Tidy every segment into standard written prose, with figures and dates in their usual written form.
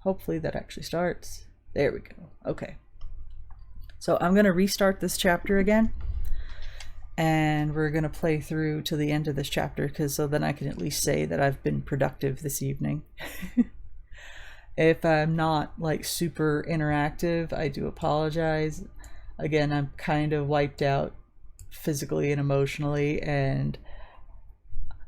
hopefully that actually starts. There we go. Okay. So I'm going to restart this chapter again. And we're going to play through to the end of this chapter, so then I can at least say that I've been productive this evening. If I'm not like super interactive, I do apologize. Again, I'm kind of wiped out physically and emotionally, and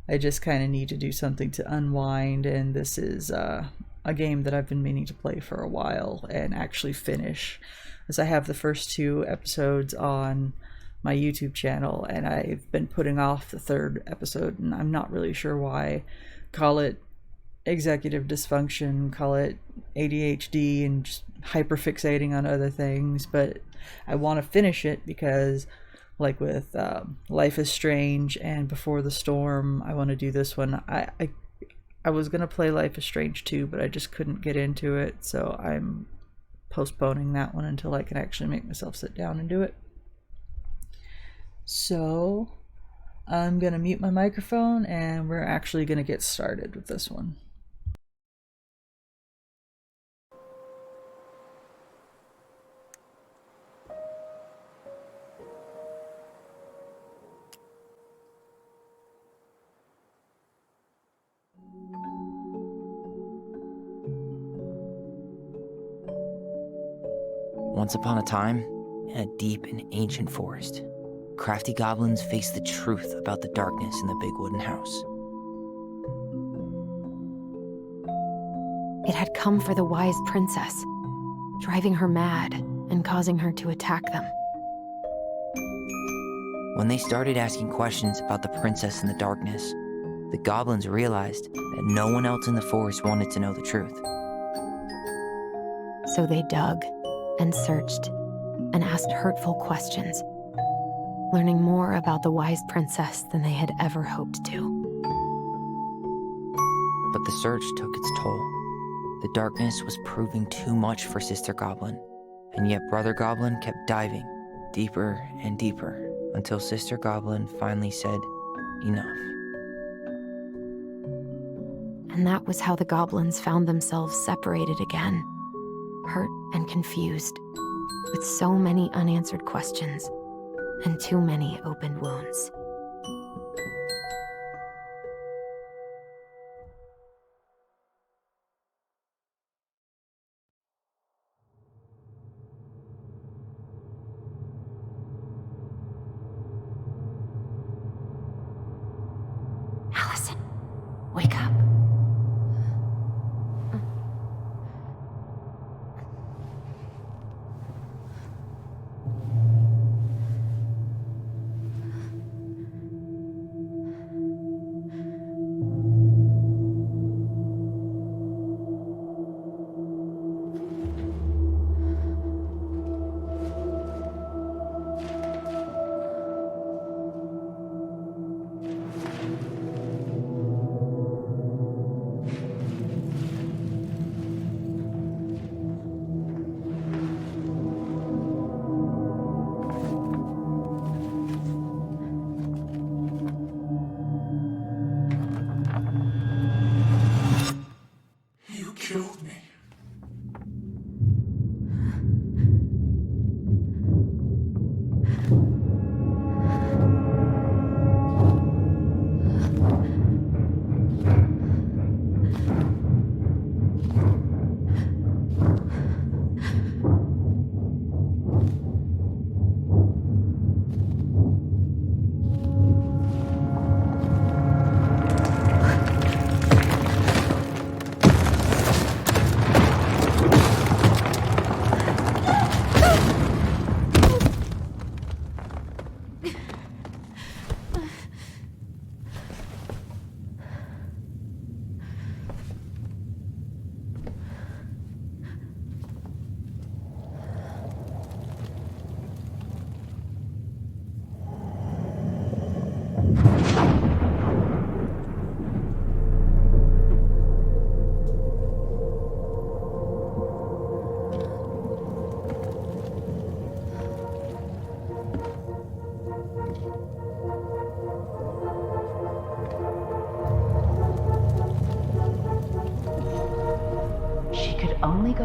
I just kind of need to do something to unwind, and this is a game that I've been meaning to play for a while and actually finish, as I have the first 2 episodes on my YouTube channel, and I've been putting off the 3rd episode, and I'm not really sure why. Call it executive dysfunction, call it ADHD, and just hyperfixating on other things, but I want to finish it because, like with Life is Strange and Before the Storm, I want to do this one. I was gonna play Life is Strange 2, but I just couldn't get into it, so I'm postponing that one until I can actually make myself sit down and do it. So I'm gonna mute my microphone, and we're actually gonna get started with this one. Once upon a time, in a deep and ancient forest, crafty goblins faced the truth about the darkness in the big wooden house. It had come for the wise princess, driving her mad and causing her to attack them. When they started asking questions about the princess in the darkness, the goblins realized that no one else in the forest wanted to know the truth. So they dug and searched and asked hurtful questions, learning more about the wise princess than they had ever hoped to. But the search took its toll. The darkness was proving too much for Sister Goblin, and yet Brother Goblin kept diving deeper and deeper until Sister Goblin finally said, "Enough." And that was how the goblins found themselves separated again, hurt and confused, with so many unanswered questions and too many open wounds. Allison, wake up.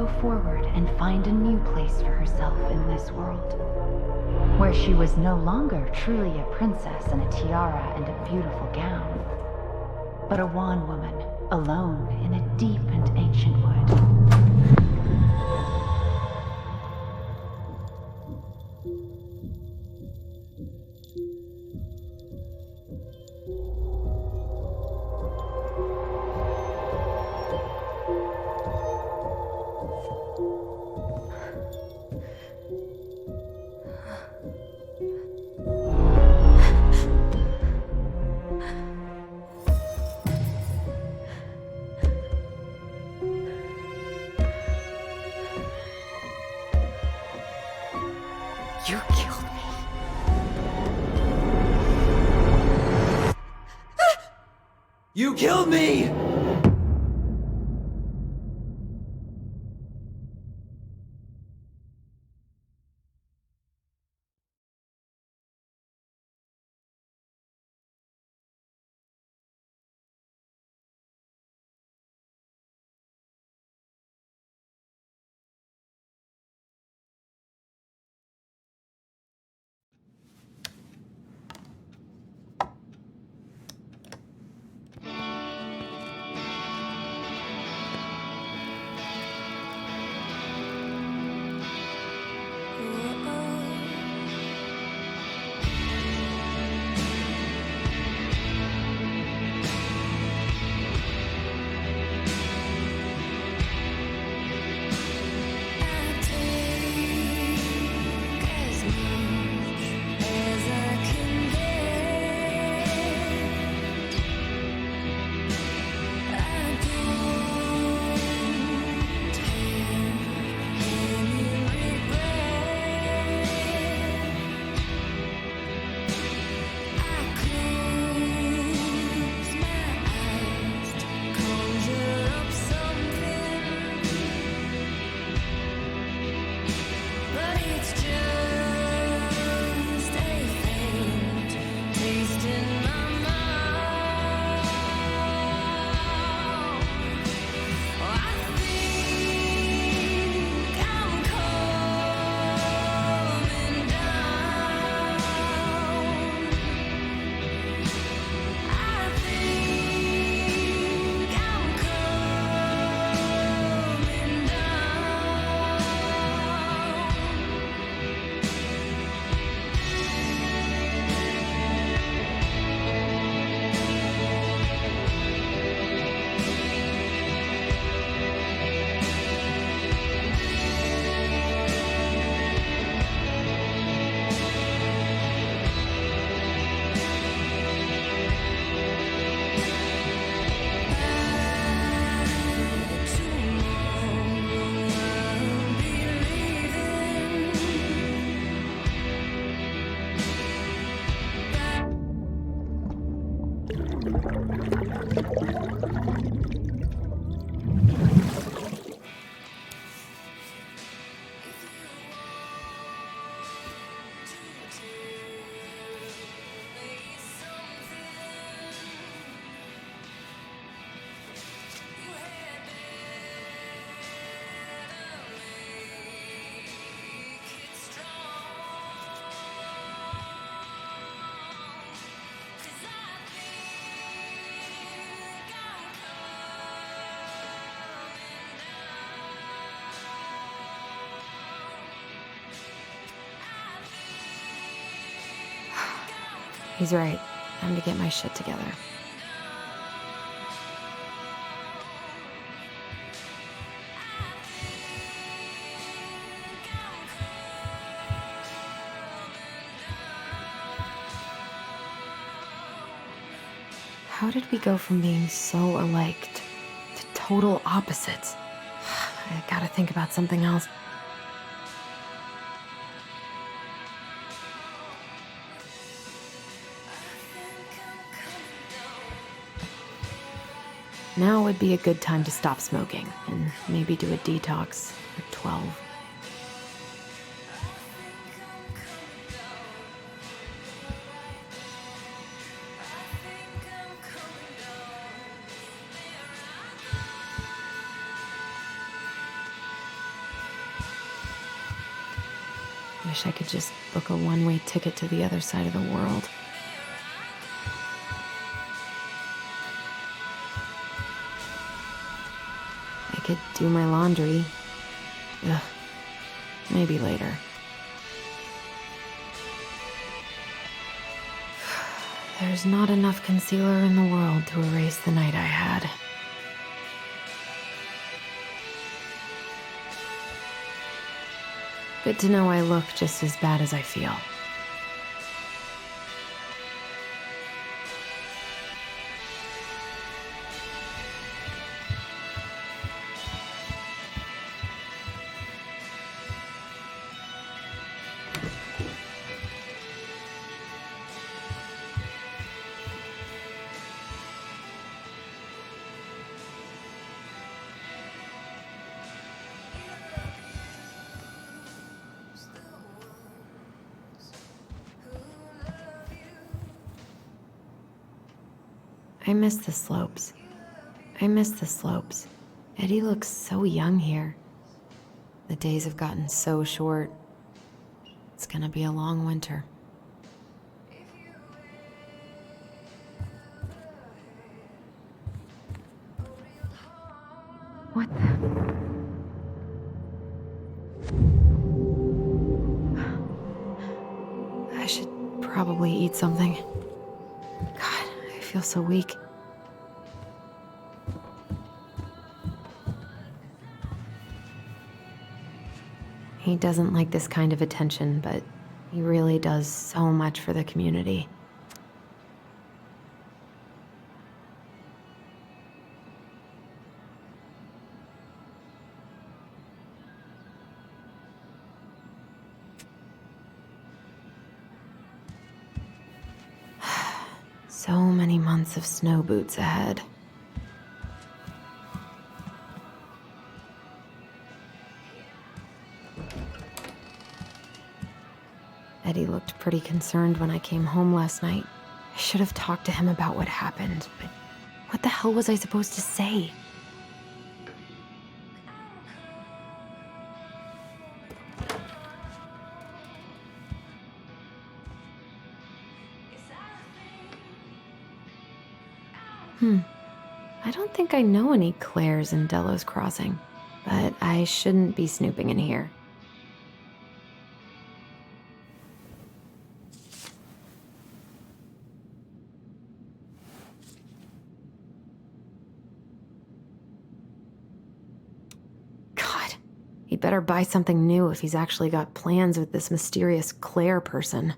go forward and find a new place for herself in this world, where she was no longer truly a princess in a tiara and a beautiful gown, but a wan woman alone in a deep and ancient wood. You killed me. You killed me! He's right. Time to get my shit together. How did we go from being so alike to total opposites? I gotta think about something else. Now would be a good time to stop smoking and maybe do a detox at 12. Wish I could just book a one-way ticket to the other side of the world. I could do my laundry. Ugh. Maybe later. There's not enough concealer in the world to erase the night I had. Good to know I look just as bad as I feel. I miss the slopes. I miss the slopes. Eddie looks so young here. The days have gotten so short. It's gonna be a long winter. What the? I should probably eat something. God, I feel so weak. He doesn't like this kind of attention, but he really does so much for the community. So many months of snow boots ahead. Eddie looked pretty concerned when I came home last night. I should have talked to him about what happened, but what the hell was I supposed to say? I don't think I know any Claires in Delos Crossing, but I shouldn't be snooping in here. God, he better buy something new if he's actually got plans with this mysterious Claire person.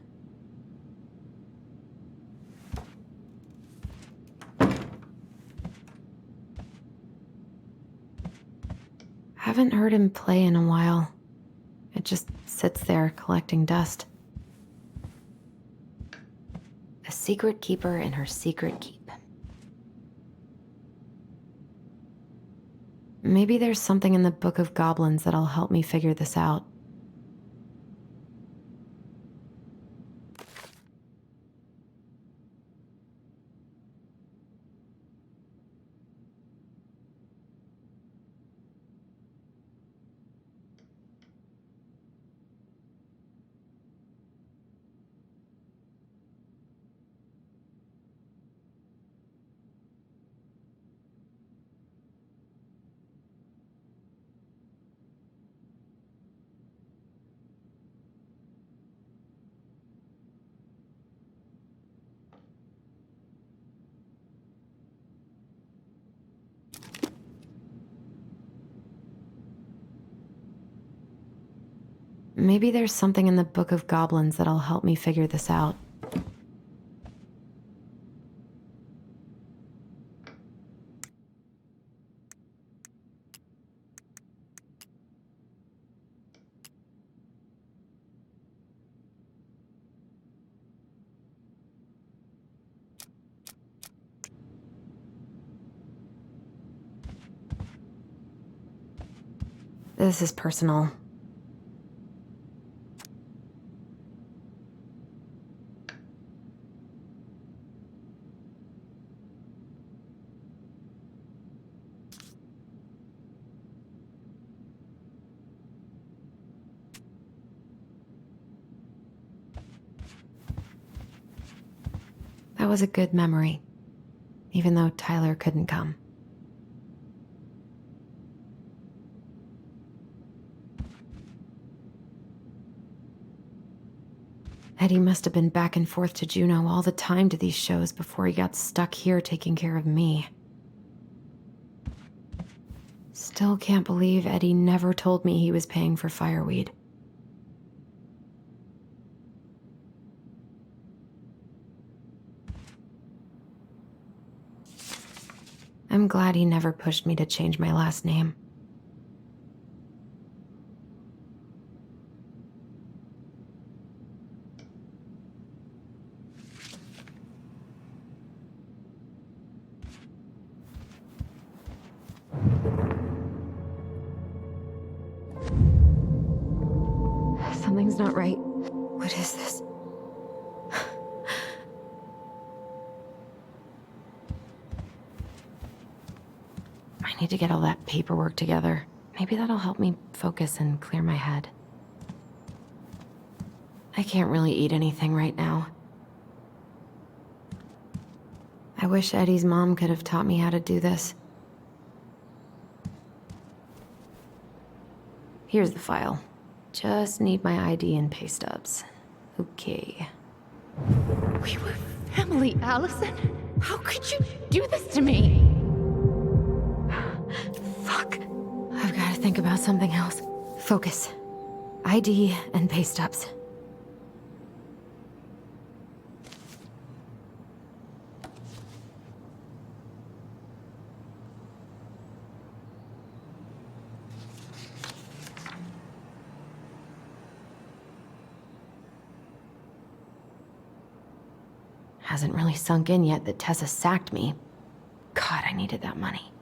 Haven't heard him play in a while. It just sits there collecting dust. A secret keeper in her secret keep. Maybe there's something in the Book of Goblins that'll help me figure this out. Maybe there's something in the Book of Goblins that'll help me figure this out. This is personal. That was a good memory, even though Tyler couldn't come. Eddie must have been back and forth to Juneau all the time to these shows before he got stuck here taking care of me. Still can't believe Eddie never told me he was paying for fireweed. I'm glad he never pushed me to change my last name. Something's not right. What is this? I need to get all that paperwork together. Maybe that'll help me focus and clear my head. I can't really eat anything right now. I wish Eddie's mom could have taught me how to do this. Here's the file. Just need my ID and pay stubs. Okay. We were family, Allison. How could you do this to me? Fuck. I've got to think about something else. Focus. ID and pay stubs. Hasn't really sunk in yet that Tessa sacked me. God, I needed that money.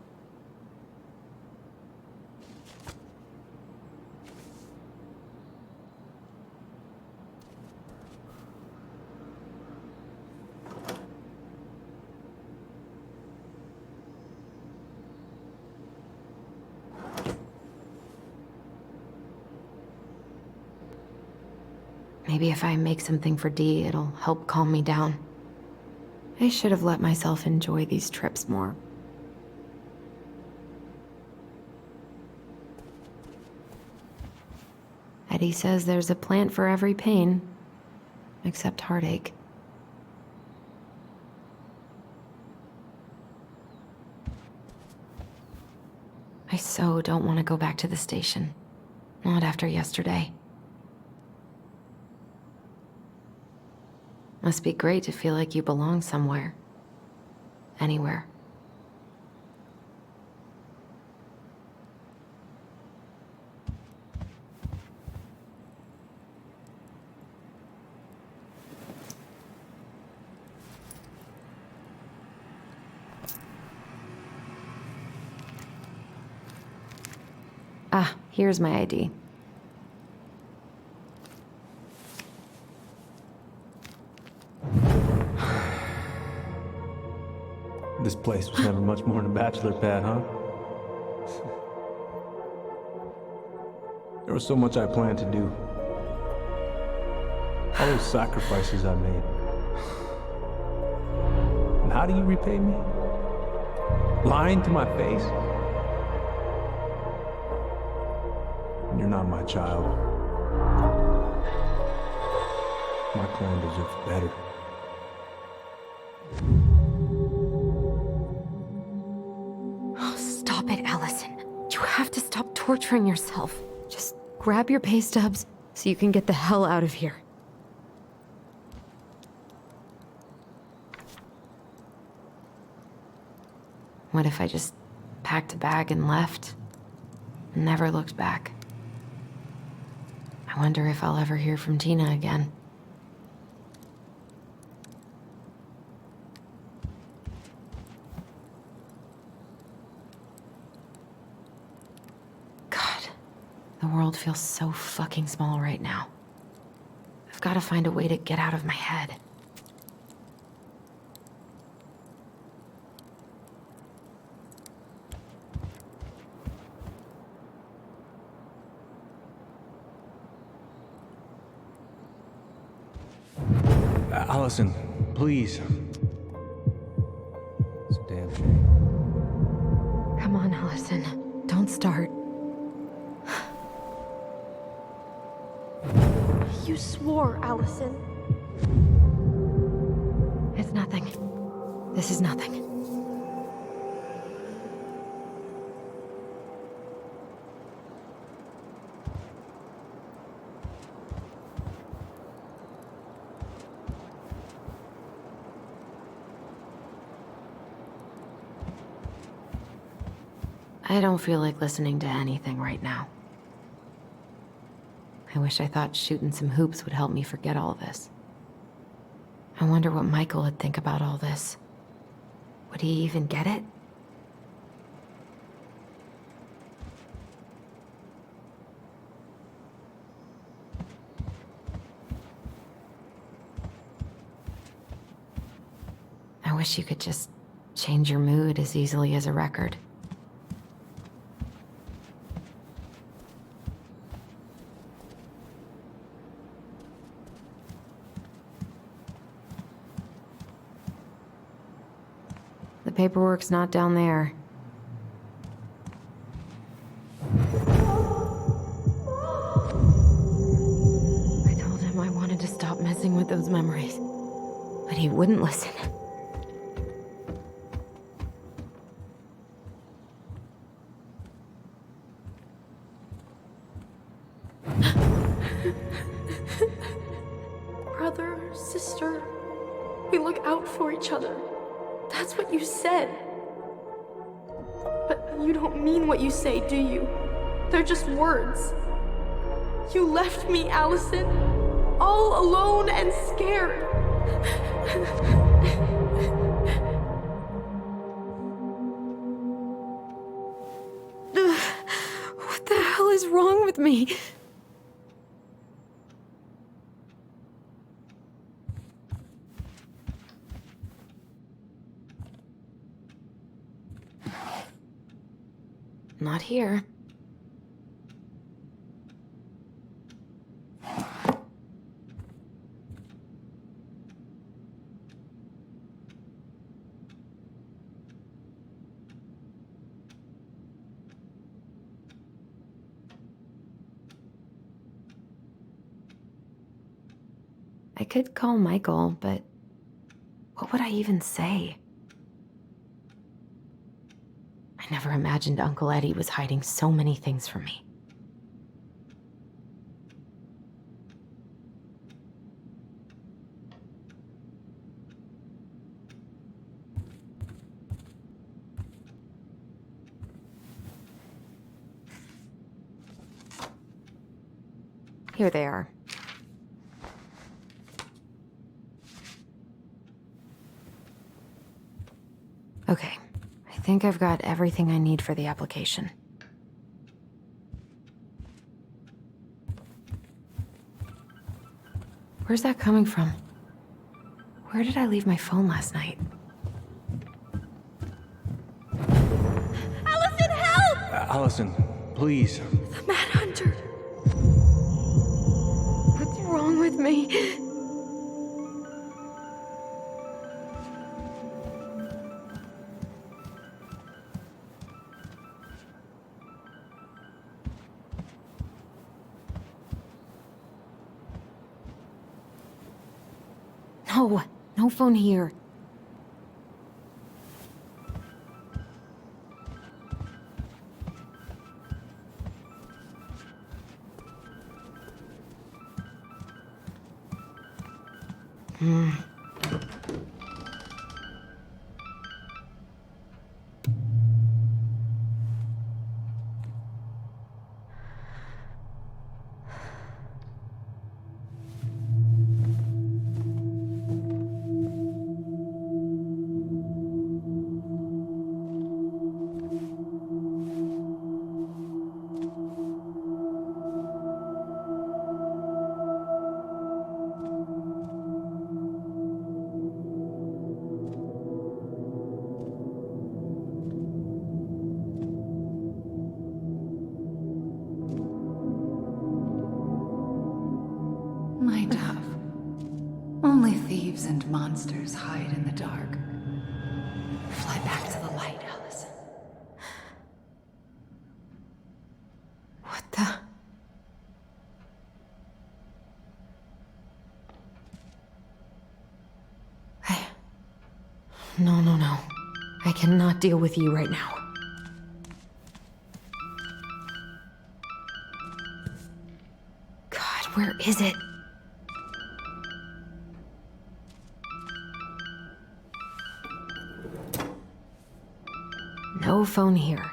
Maybe if I make something for Dee, it'll help calm me down. I should have let myself enjoy these trips more. Eddie says there's a plant for every pain, except heartache. I so don't want to go back to the station. Not after yesterday. Must be great to feel like you belong somewhere. Anywhere. Ah, here's my ID. This place was never much more than a bachelor pad, huh? There was so much I planned to do. All those sacrifices I made. And how do you repay me? Lying to my face? You're not my child. My clan deserves better. Stop it, Allison. You have to stop torturing yourself. Just grab your pay stubs so you can get the hell out of here. What if I just packed a bag and left? And never looked back? I wonder if I'll ever hear from Tina again. God, the world feels so fucking small right now. I've got to find a way to get out of my head. Allison, please. It's a damn shame. Come on, Allison. Don't start. You swore, Allison. It's nothing. This is nothing. I don't feel like listening to anything right now. I wish I thought shooting some hoops would help me forget all this. I wonder what Michael would think about all this. Would he even get it? I wish you could just change your mood as easily as a record. The paperwork's not down there. I told him I wanted to stop messing with those memories, but he wouldn't listen. Brother, sister, we look out for each other. That's what you said. But you don't mean what you say, do you? They're just words. You left me, Allison, all alone and scared. What the hell is wrong with me? Not here. I could call Michael, but what would I even say? I never imagined Uncle Eddie was hiding so many things from me. Here they are. Okay. I think I've got everything I need for the application. Where's that coming from? Where did I leave my phone last night? Allison, help! Allison, please. The Mad Hunter. What's wrong with me? No, no phone here. My dove. Only thieves and monsters hide in the dark. Fly back to the light, Allison. What the? No. I cannot deal with you right now. God, where is it? No phone here.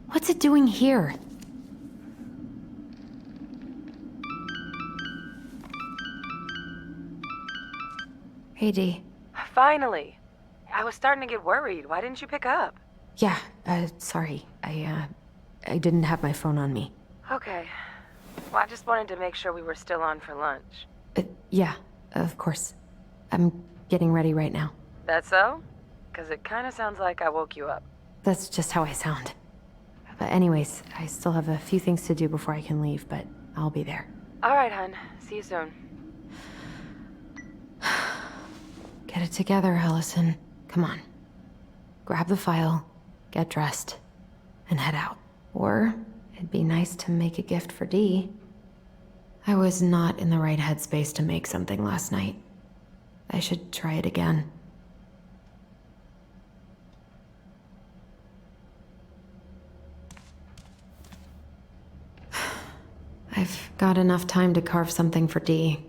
What's it doing here? Hey, Dee. Finally. I was starting to get worried. Why didn't you pick up? Yeah, sorry. I didn't have my phone on me. Okay. Well, I just wanted to make sure we were still on for lunch. Yeah, of course. I'm getting ready right now. That so? Because it kind of sounds like I woke you up. That's just how I sound. But anyways, I still have a few things to do before I can leave, but I'll be there. All right, hun. See you soon. Get it together, Allison. Come on. Grab the file, get dressed, and head out. Or it'd be nice to make a gift for Dee. I was not in the right headspace to make something last night. I should try it again. I've got enough time to carve something for Dee.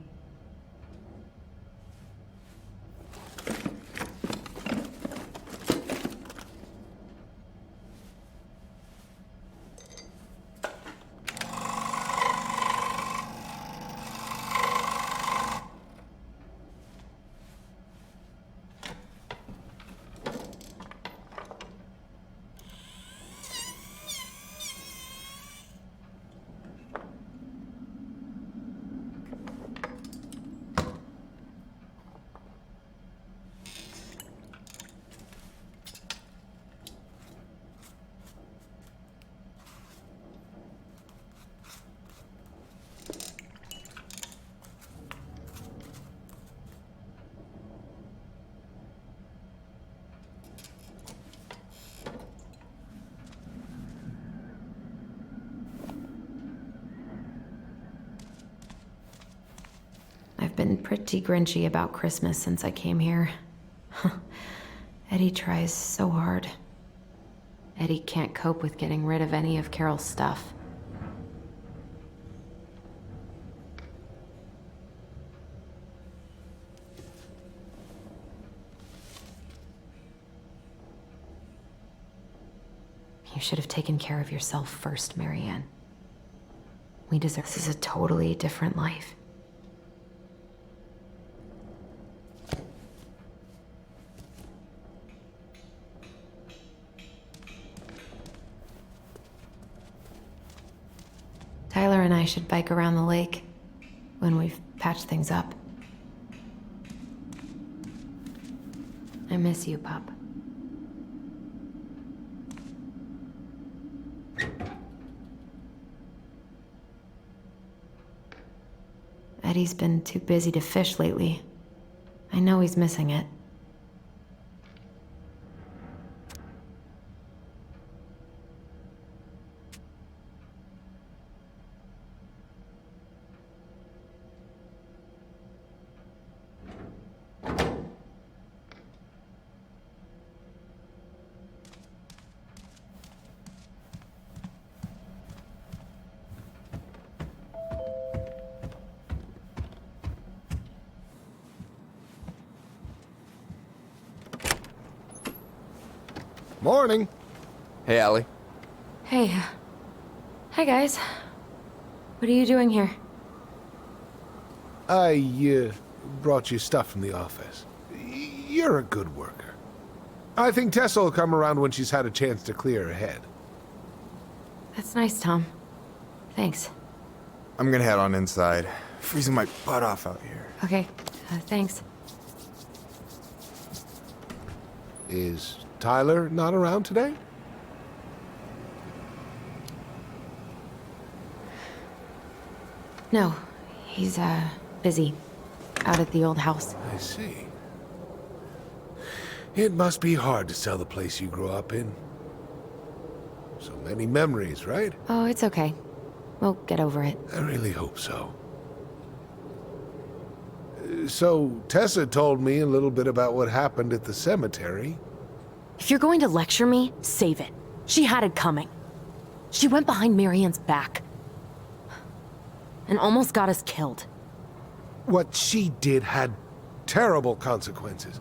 I've been pretty grinchy about Christmas since I came here. Eddie tries so hard. Eddie can't cope with getting rid of any of Carol's stuff. You should have taken care of yourself first, Marianne. We deserve... This is a totally different life. Tyler and I should bike around the lake when we've patched things up. I miss you, pup. Eddie's been too busy to fish lately. I know he's missing it. Morning. Hey, Allie. Hey. Hi, guys. What are you doing here? I, brought you stuff from the office. You're a good worker. I think Tessa will come around when she's had a chance to clear her head. That's nice, Tom. Thanks. I'm gonna head on inside. Freezing my butt off out here. Okay, thanks. Is Tyler not around today? No, he's, busy. Out at the old house. I see. It must be hard to sell the place you grew up in. So many memories, right? Oh, it's okay. We'll get over it. I really hope so. So, Tessa told me a little bit about what happened at the cemetery. If you're going to lecture me, save it. She had it coming. She went behind Marianne's back. And almost got us killed. What she did had terrible consequences.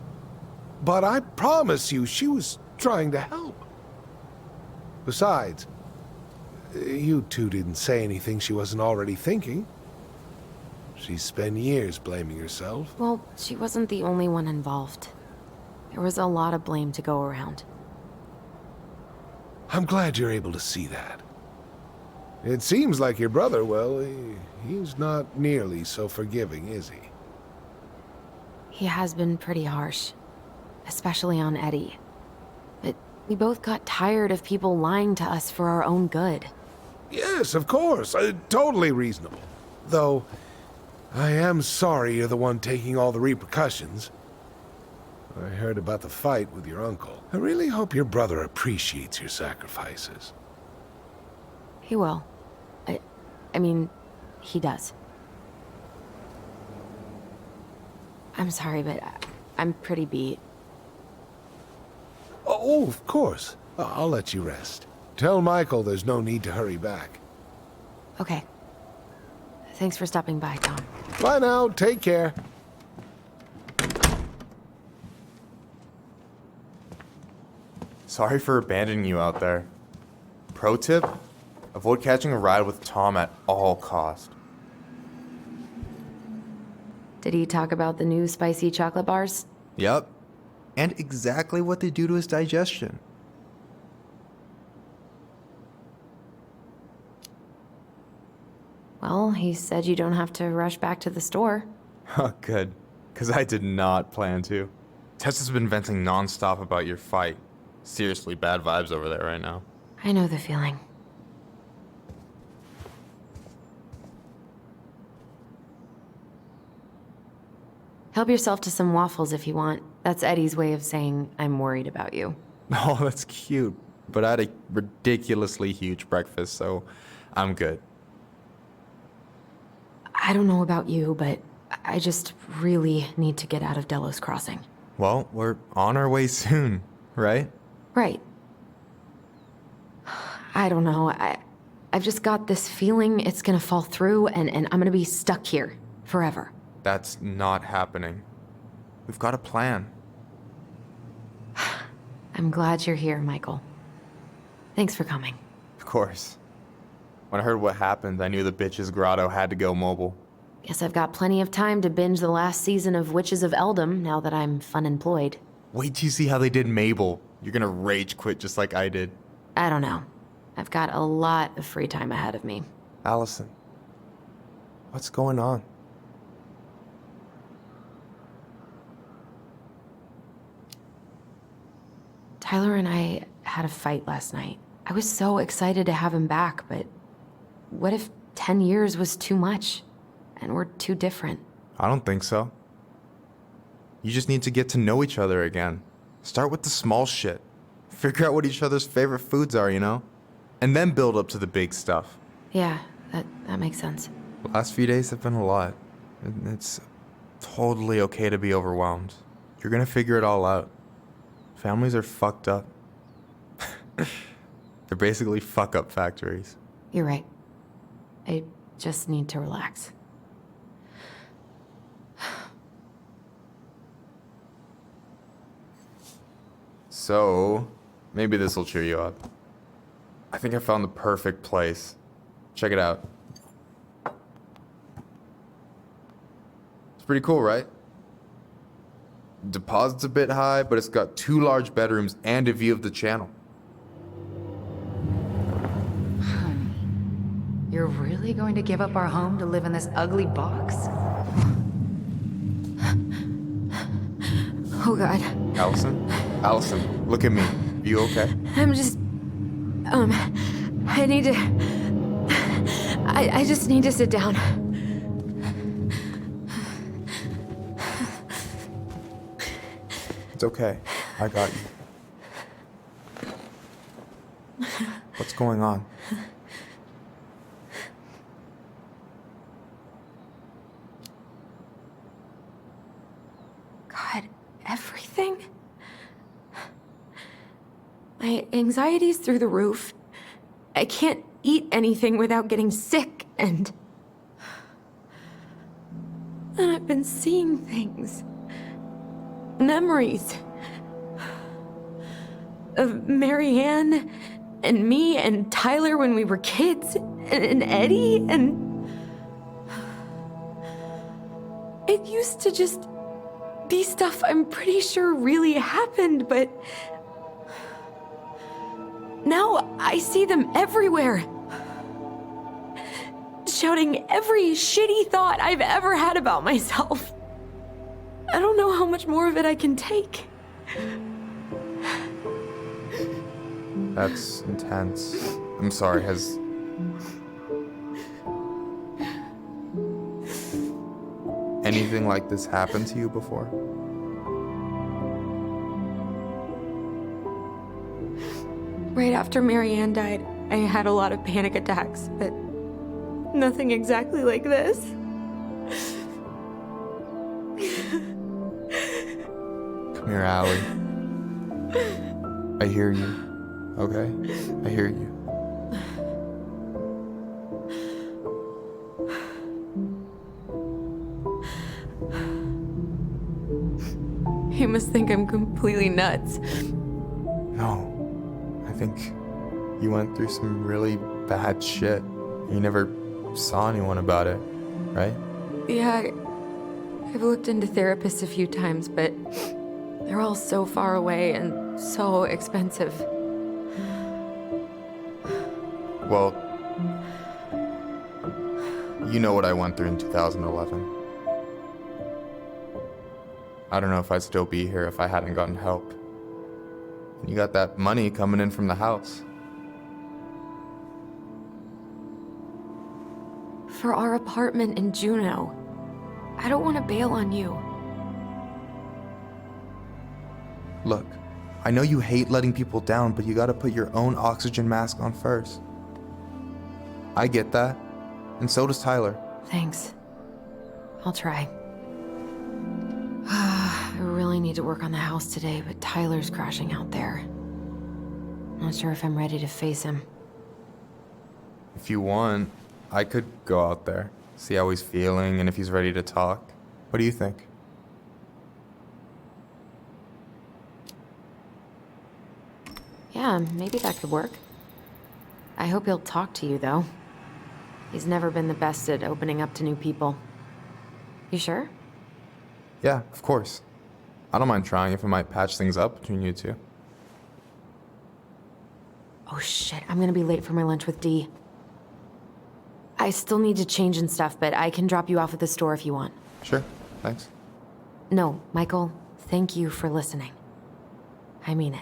But I promise you, she was trying to help. Besides, you two didn't say anything she wasn't already thinking. She spent years blaming herself. Well, she wasn't the only one involved. There was a lot of blame to go around. I'm glad you're able to see that. It seems like your brother, well, he's not nearly so forgiving, is he? He has been pretty harsh. Especially on Eddie. But we both got tired of people lying to us for our own good. Yes, of course. Totally reasonable. Though, I am sorry you're the one taking all the repercussions. I heard about the fight with your uncle. I really hope your brother appreciates your sacrifices. He will. I mean, he does. I'm sorry, but I'm pretty beat. Oh, of course. I'll let you rest. Tell Michael there's no need to hurry back. Okay. Thanks for stopping by, Tom. Bye now. Take care. Sorry for abandoning you out there. Pro tip? Avoid catching a ride with Tom at all cost. Did he talk about the new spicy chocolate bars? Yep. And exactly what they do to his digestion. Well, he said you don't have to rush back to the store. Oh, good. Because I did not plan to. Tessa's been venting nonstop about your fight. Seriously, bad vibes over there right now. I know the feeling. Help yourself to some waffles if you want. That's Eddie's way of saying, I'm worried about you. Oh, that's cute. But I had a ridiculously huge breakfast, so I'm good. I don't know about you, but I just really need to get out of Delos Crossing. Well, we're on our way soon, right? Right. I don't know. I've just got this feeling it's gonna fall through and I'm gonna be stuck here forever. That's not happening. We've got a plan. I'm glad you're here, Michael. Thanks for coming. Of course. When I heard what happened, I knew the bitch's grotto had to go mobile. Guess I've got plenty of time to binge the last season of Witches of Eldom now that I'm fun-employed. Wait till you see how they did Mabel. You're gonna rage quit just like I did. I don't know. I've got a lot of free time ahead of me. Allison, what's going on? Tyler and I had a fight last night. I was so excited to have him back, but what if 10 years was too much? And we're too different? I don't think so. You just need to get to know each other again. Start with the small shit. Figure out what each other's favorite foods are, you know? And then build up to the big stuff. Yeah, that makes sense. The last few days have been a lot. It's totally okay to be overwhelmed. You're gonna figure it all out. Families are fucked up. They're basically fuck-up factories. You're right. I just need to relax. So, maybe this will cheer you up. I think I found the perfect place. Check it out. It's pretty cool, right? Deposit's a bit high, but it's got 2 large bedrooms and a view of the channel. Honey, you're really going to give up our home to live in this ugly box? Oh God. Allison? Allison, look at me. You okay? I'm just... I need to... I just need to sit down. It's okay. I got you. What's going on? God, everything? My anxiety's through the roof. I can't eat anything without getting sick, and I've been seeing things. Memories. Of Marianne, and me, and Tyler when we were kids, and Eddie, and... It used to just be stuff I'm pretty sure really happened, but... Now I see them everywhere. Shouting every shitty thought I've ever had about myself. I don't know how much more of it I can take. That's intense. I'm sorry, has... anything like this happened to you before? Right after Marianne died, I had a lot of panic attacks, but nothing exactly like this. Come here, Allie. I hear you. Okay? I hear you. You must think I'm completely nuts. No. I think you went through some really bad shit. You never saw anyone about it, right? Yeah, I've looked into therapists a few times, but they're all so far away and so expensive. Well, you know what I went through in 2011. I don't know if I'd still be here if I hadn't gotten help. And you got that money coming in from the house. For our apartment in Juneau. I don't want to bail on you. Look, I know you hate letting people down, but you gotta put your own oxygen mask on first. I get that, and so does Tyler. Thanks. I'll try. I really need to work on the house today, but Tyler's crashing out there. Not sure if I'm ready to face him. If you want, I could go out there, see how he's feeling, and if he's ready to talk. What do you think? Yeah, maybe that could work. I hope he'll talk to you, though. He's never been the best at opening up to new people. You sure? Yeah, of course. I don't mind trying if it might patch things up between you two. Oh shit, I'm gonna be late for my lunch with Dee. I still need to change and stuff, but I can drop you off at the store if you want. Sure, thanks. No, Michael, thank you for listening. I mean it.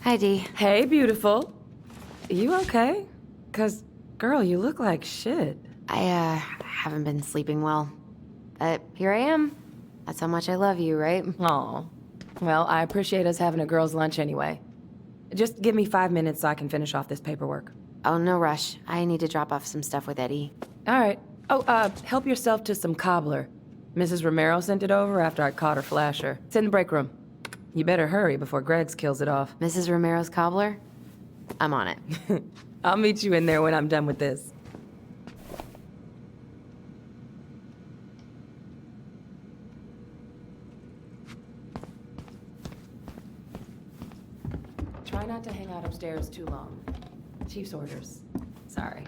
Hi, Dee. Hey, beautiful. You okay? 'Cause, girl, you look like shit. I haven't been sleeping well. But here I am. That's how much I love you, right? Aw. Well, I appreciate us having a girls' lunch anyway. Just give me 5 minutes so I can finish off this paperwork. Oh, no rush. I need to drop off some stuff with Eddie. All right. Oh, help yourself to some cobbler. Mrs. Romero sent it over after I caught her flasher. It's in the break room. You better hurry before Greggs kills it off. Mrs. Romero's cobbler? I'm on it. I'll meet you in there when I'm done with this. Try not to hang out upstairs too long. Chief's orders. Sorry.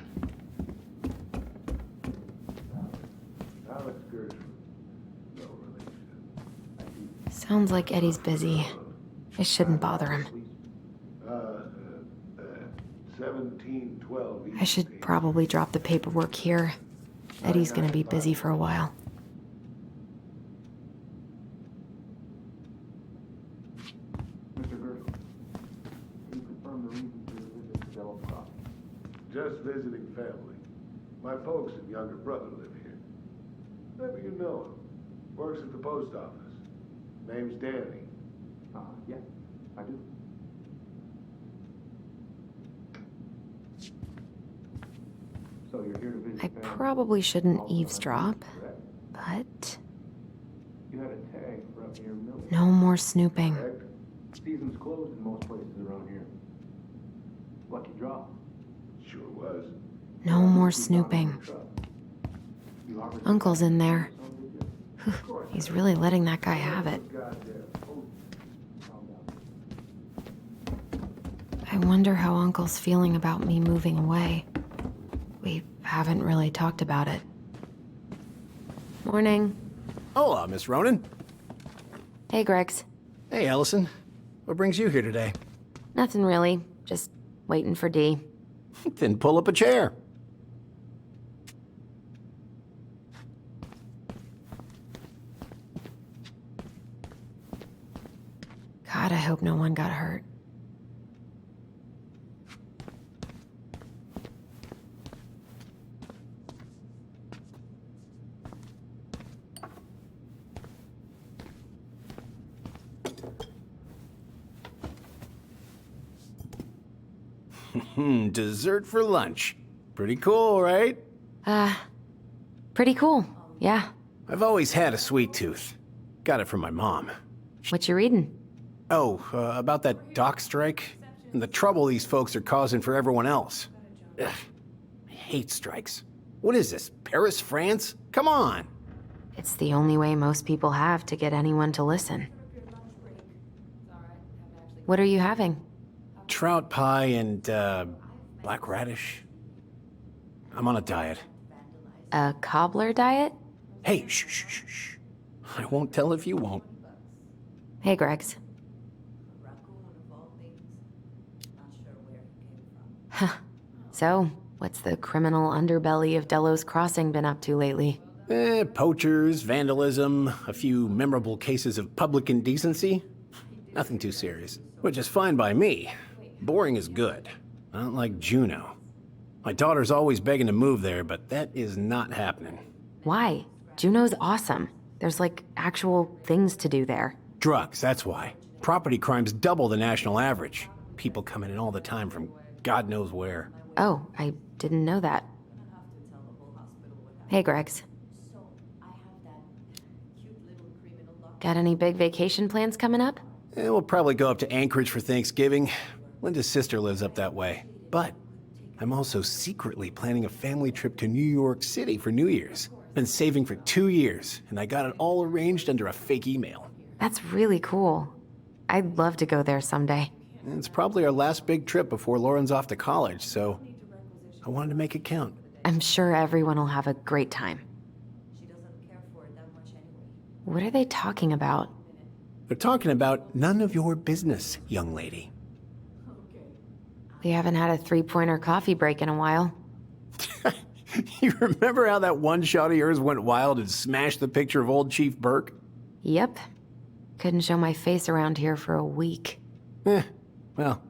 Alex Gershwin. No relation. Sounds like Eddie's busy. I shouldn't bother him. 1712. I should probably drop the paperwork here. Eddie's gonna be busy for a while. Mr. Gershwin, can you confirm the reason for your visit to Devil's Crossing? Just visiting family. My folks and younger brother live here. Maybe you know him. Works at the post office. Name's Danny. Yeah, I do. So you're here to visit I family? probably shouldn't Also, eavesdrop, correct? but You had a tag for up near Milton. no more snooping. Correct? Season's closed in most places around here. Lucky draw. Sure was. No more snooping. You offered to Uncle's in there. some, did you? He's really letting that guy have it. I wonder how Uncle's feeling about me moving away. We haven't really talked about it. Morning. Hola, Miss Ronan. Hey, Gregs. Hey, Allison. What brings you here today? Nothing really. Just waiting for Dee. Then pull up a chair. God, I hope no one got hurt. Dessert for lunch. Pretty cool, right? Pretty cool. Yeah. I've always had a sweet tooth. Got it from my mom. What you reading? Oh, about that dock strike and the trouble these folks are causing for everyone else. Ugh, I hate strikes. What is this, Paris, France? Come on. It's the only way most people have to get anyone to listen. What are you having? Trout pie and, black radish. I'm on a diet. A cobbler diet? Hey, shh, shh, shh, shh. I won't tell if you won't. Hey, Gregs. Huh. So, what's the criminal underbelly of Delos Crossing been up to lately? Poachers, vandalism, a few memorable cases of public indecency. Nothing too serious, which is fine by me. Boring is good. Not like Juneau. My daughter's always begging to move there, but that is not happening. Why? Juneau's awesome. There's like actual things to do there. Drugs, that's why. Property crime's double the national average. People coming in all the time from God knows where. Oh, I didn't know that. Hey, Gregs. Got any big vacation plans coming up? We'll probably go up to Anchorage for Thanksgiving. Linda's sister lives up that way. But I'm also secretly planning a family trip to New York City for New Year's. Been saving for 2 years, and I got it all arranged under a fake email. That's really cool. I'd love to go there someday. It's probably our last big trip before Lauren's off to college, so I wanted to make it count. I'm sure everyone will have a great time. What are they talking about? They're talking about none of your business, young lady. We haven't had a three-pointer coffee break in a while. You remember how that one shot of yours went wild and smashed the picture of old Chief Burke? Yep. Couldn't show my face around here for a week. Well,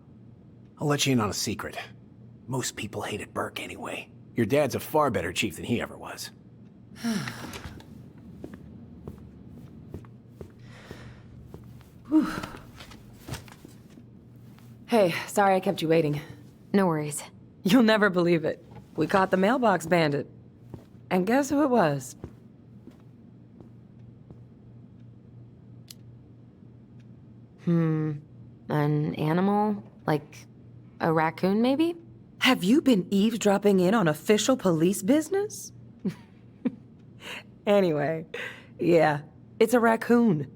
I'll let you in on a secret. Most people hated Burke anyway. Your dad's a far better chief than he ever was. Hey, sorry I kept you waiting. No worries. You'll never believe it. We caught the mailbox bandit. And guess who it was? An animal? Like a raccoon, maybe? Have you been eavesdropping in on official police business? Anyway, yeah, it's a raccoon.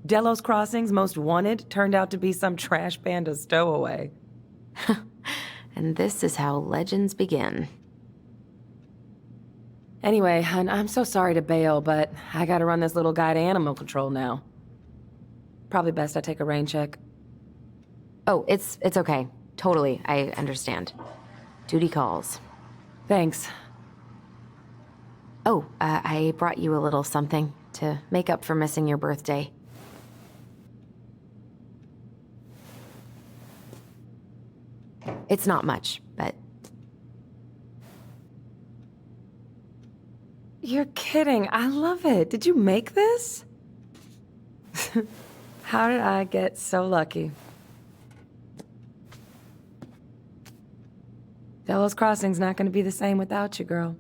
Delos Crossing's most wanted turned out to be some trash panda stowaway. And this is how legends begin. Anyway, hun, I'm so sorry to bail, but I gotta run this little guy to animal control now. Probably best I take a rain check. Oh, it's okay. Totally, I understand. Duty calls. Thanks. Oh, I brought you a little something to make up for missing your birthday. It's not much, but... You're kidding. I love it. Did you make this? How did I get so lucky? Delos Crossing's not gonna be the same without you, girl.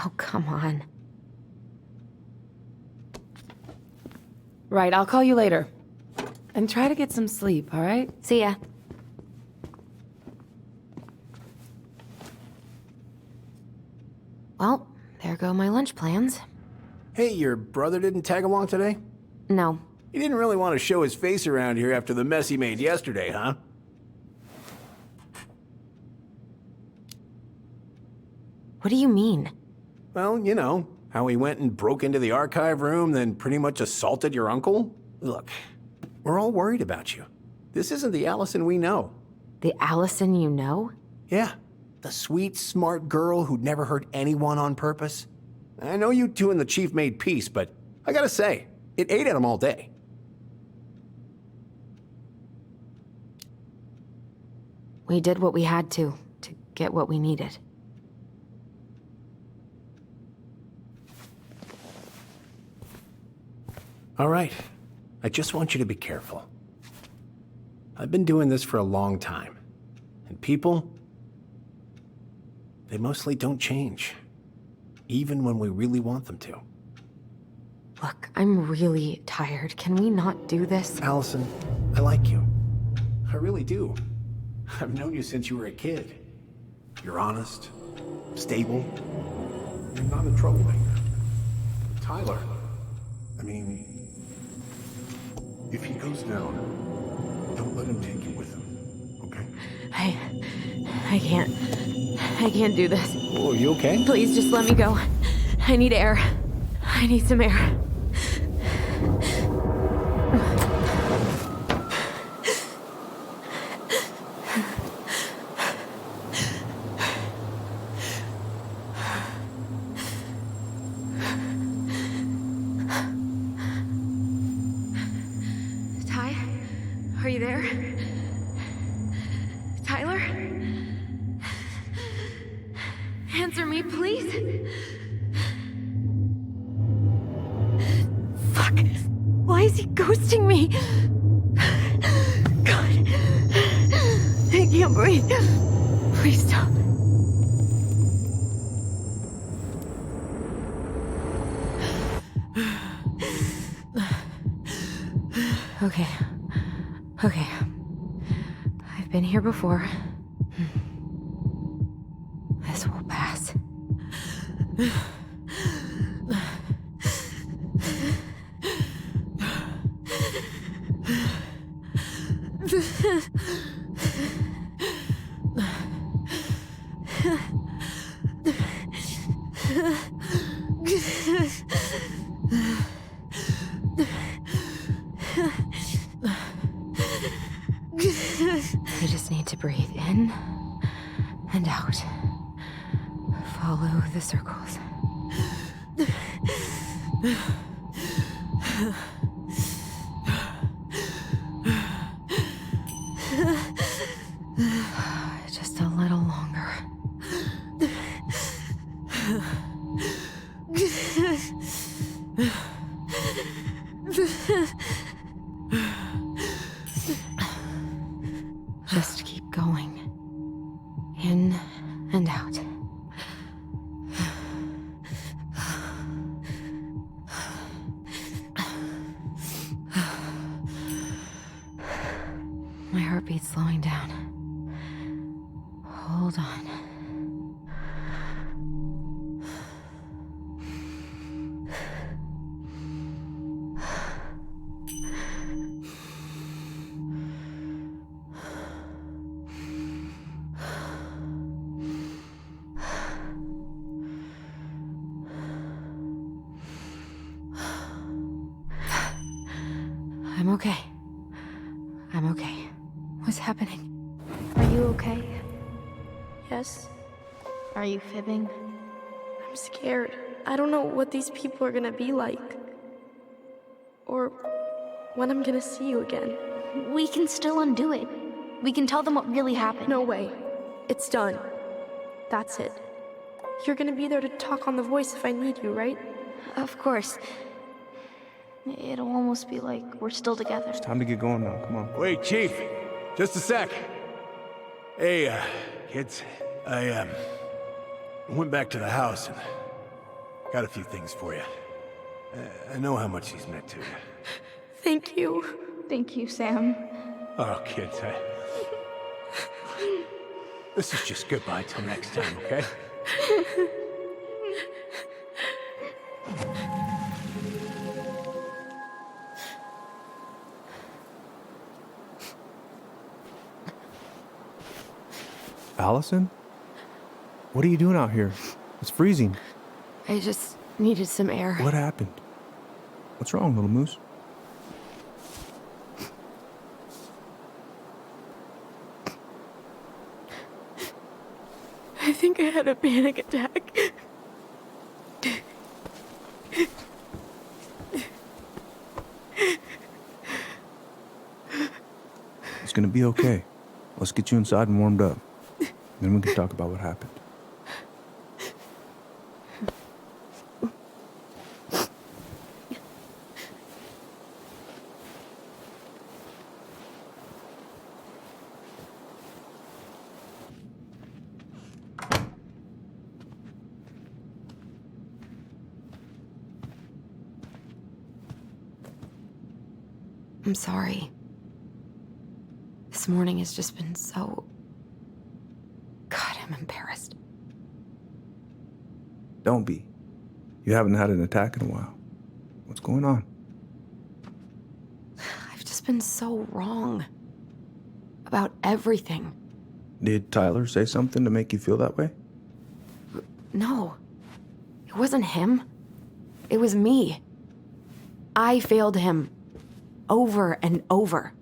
Oh, come on. Right, I'll call you later. And try to get some sleep, all right? See ya. Well, there go my lunch plans. Hey, your brother didn't tag along today? No. He didn't really want to show his face around here after the mess he made yesterday, huh? What do you mean? Well, you know, how he went and broke into the archive room, then pretty much assaulted your uncle? Look, we're all worried about you. This isn't the Allison we know. The Allison you know? Yeah, the sweet, smart girl who'd never hurt anyone on purpose. I know you two and the chief made peace, but I gotta say, it ate at him all day. We did what we had to get what we needed. All right, I just want you to be careful. I've been doing this for a long time, and people, they mostly don't change, even when we really want them to. Look, I'm really tired. Can we not do this? Allison, I like you. I really do. I've known you since you were a kid. You're honest, stable, you're not a troublemaker. Tyler, I mean, if he goes down, don't let him take you with him, okay? I can't do this. Oh, you okay? Please just let me go. I need air. I need some air. Ty? Are you there? Tyler? Answer me, please. Fuck. Why is he ghosting me? God. I can't breathe. Please stop. Okay. Okay. I've been here before. This will pass. You just need to breathe in and out. Follow the circles. Just a little longer. Just keep going. In and out. My heartbeat's slowing down. Hold on. I'm okay. I'm okay. What's happening? Are you okay? Yes? Are you fibbing? I'm scared. I don't know what these people are gonna be like. Or when I'm gonna see you again. We can still undo it. We can tell them what really happened. No way. It's done. That's it. You're gonna be there to talk on the voice if I need you, right? Of course. It'll almost be like we're still together. It's time to get going now. Come on. Wait, Chief. Just a sec. Hey, kids. I went back to the house and got a few things for you. I know how much he's meant to you. Thank you. Thank you, Sam. Oh, kids, this is just goodbye till next time, okay? Allison? What are you doing out here? It's freezing. I just needed some air. What happened? What's wrong, little moose? I think I had a panic attack. It's gonna be okay. Let's get you inside and warmed up. Then we can talk about what happened. I'm sorry. This morning has just been so... God, I'm embarrassed. Don't be. You haven't had an attack in a while. What's going on? I've just been so wrong. About everything. Did Tyler say something to make you feel that way? No. It wasn't him. It was me. I failed him. Over and over.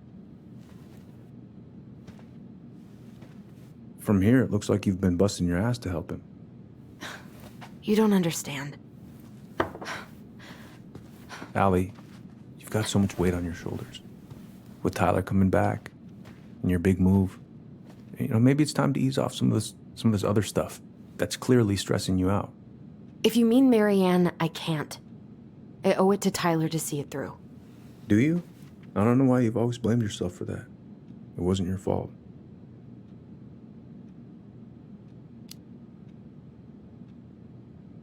From here, it looks like you've been busting your ass to help him. You don't understand. Allie, you've got so much weight on your shoulders. With Tyler coming back, and your big move, you know, maybe it's time to ease off some of this other stuff that's clearly stressing you out. If you mean Marianne, I can't. I owe it to Tyler to see it through. Do you? I don't know why you've always blamed yourself for that. It wasn't your fault.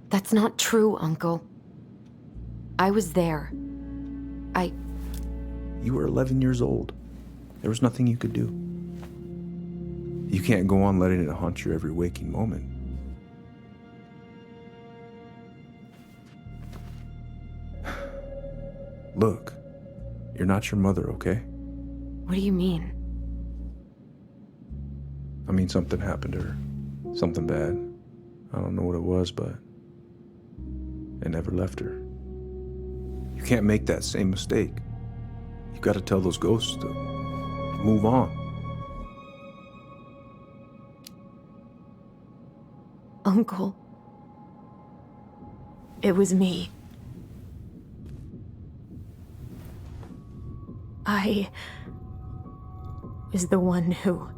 That's not true, Uncle. I was there. You were 11 years old. There was nothing you could do. You can't go on letting it haunt your every waking moment. Look, you're not your mother, okay? What do you mean? I mean, something happened to her. Something bad. I don't know what it was, but it never left her. You can't make that same mistake. You gotta tell those ghosts to move on. Uncle. It was me. I was the one who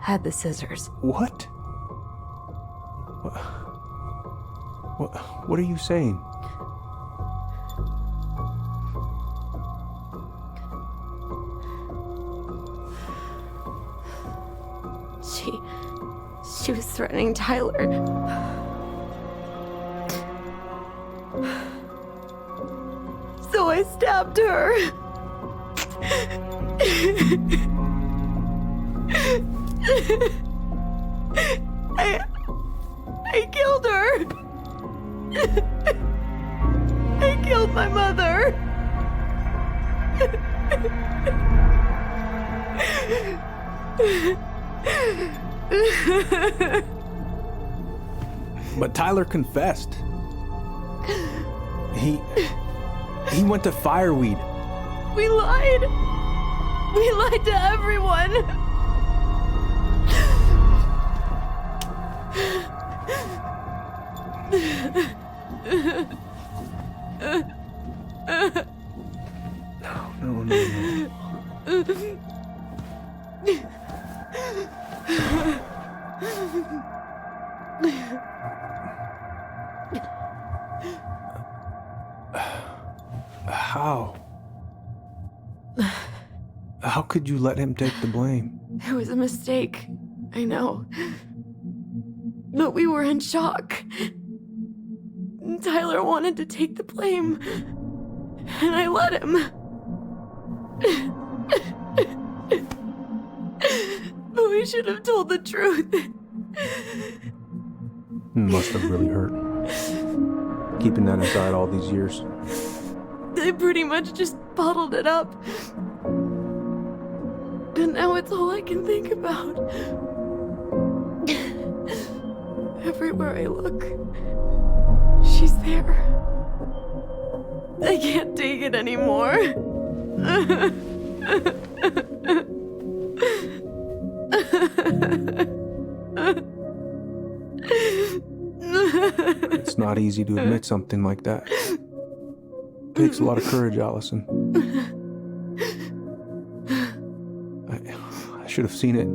had the scissors. What? What are you saying? She was threatening Tyler. So I stabbed her. I killed her. I killed my mother. But Tyler confessed. He went to Fireweed. We lied. We lied to everyone. No. How? How could you let him take the blame? It was a mistake. I know. But we were in shock. Tyler wanted to take the blame. And I let him. But we should have told the truth. Must have really hurt. Keeping that inside all these years. I pretty much just bottled it up. And now it's all I can think about. Everywhere I look, she's there. I can't take it anymore. It's not easy to admit something like that. Takes a lot of courage, Allison. I should have seen it.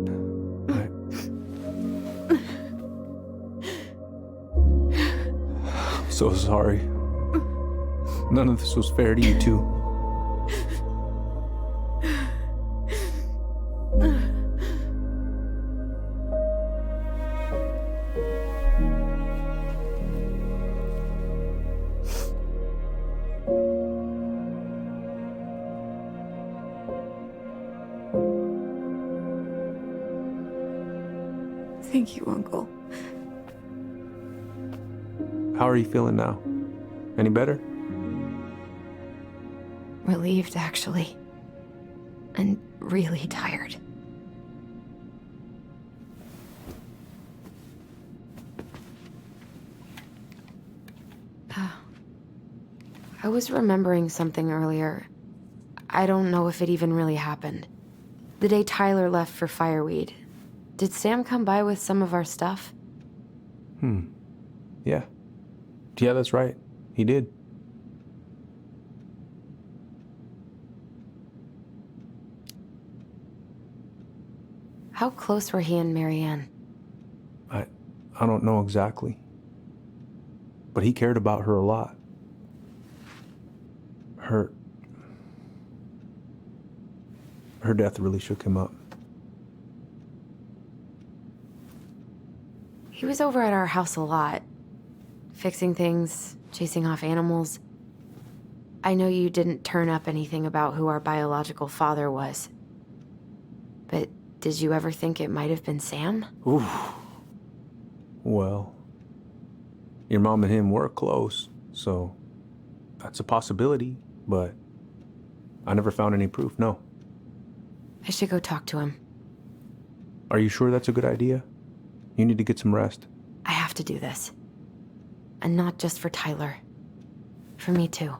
I'm so sorry. None of this was fair to you two. Thank you, Uncle. How are you feeling now? Any better? Relieved, actually. And really tired. I was remembering something earlier. I don't know if it even really happened. The day Tyler left for Fireweed, did Sam come by with some of our stuff? Yeah. Yeah, that's right. He did. How close were he and Marianne? I don't know exactly. But he cared about her a lot. Her death really shook him up. He was over at our house a lot. Fixing things, chasing off animals. I know you didn't turn up anything about who our biological father was. But did you ever think it might have been Sam? Ooh. Well, your mom and him were close, so that's a possibility, but I never found any proof, no. I should go talk to him. Are you sure that's a good idea? You need to get some rest. I have to do this. And not just for Tyler. For me, too.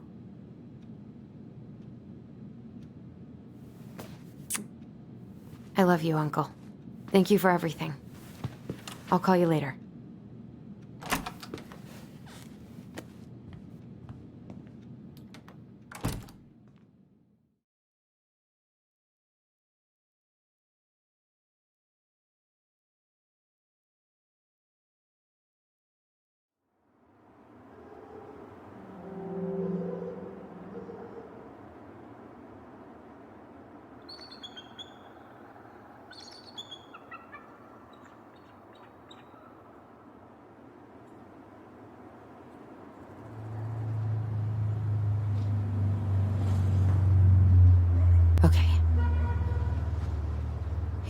I love you, Uncle. Thank you for everything. I'll call you later. Okay.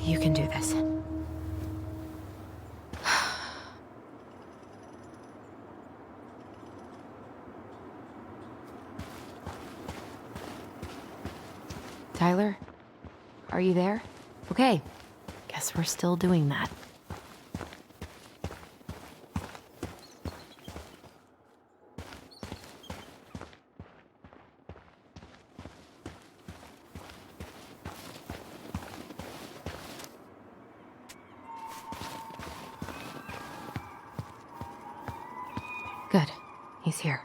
You can do this. Tyler? Are you there? Okay. Guess we're still doing that. Good. He's here.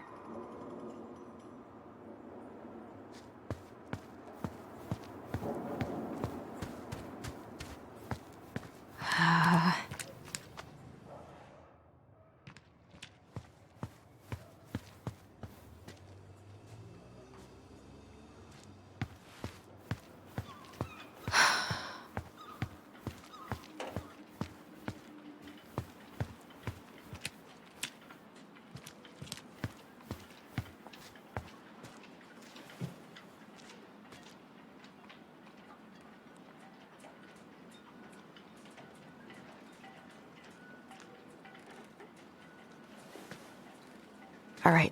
All right.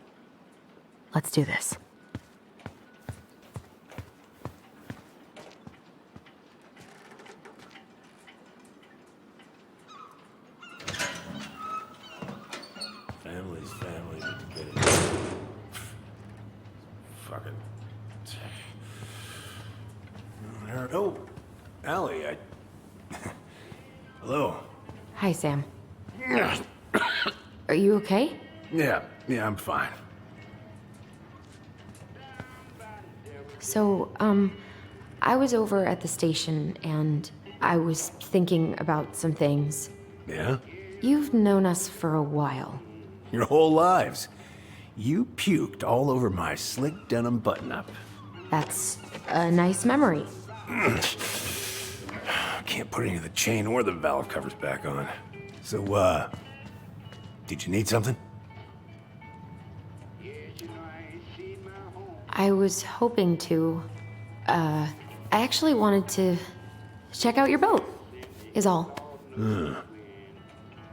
Let's do this. Family's family. Fucking. Oh, Allie, Hello. Hi, Sam. Are you okay? Yeah, I'm fine. So, I was over at the station and I was thinking about some things. Yeah? You've known us for a while. Your whole lives. You puked all over my slick denim button-up. That's a nice memory. Can't put any of the chain or the valve covers back on. So, did you need something? I was hoping to. I actually wanted to check out your boat, is all.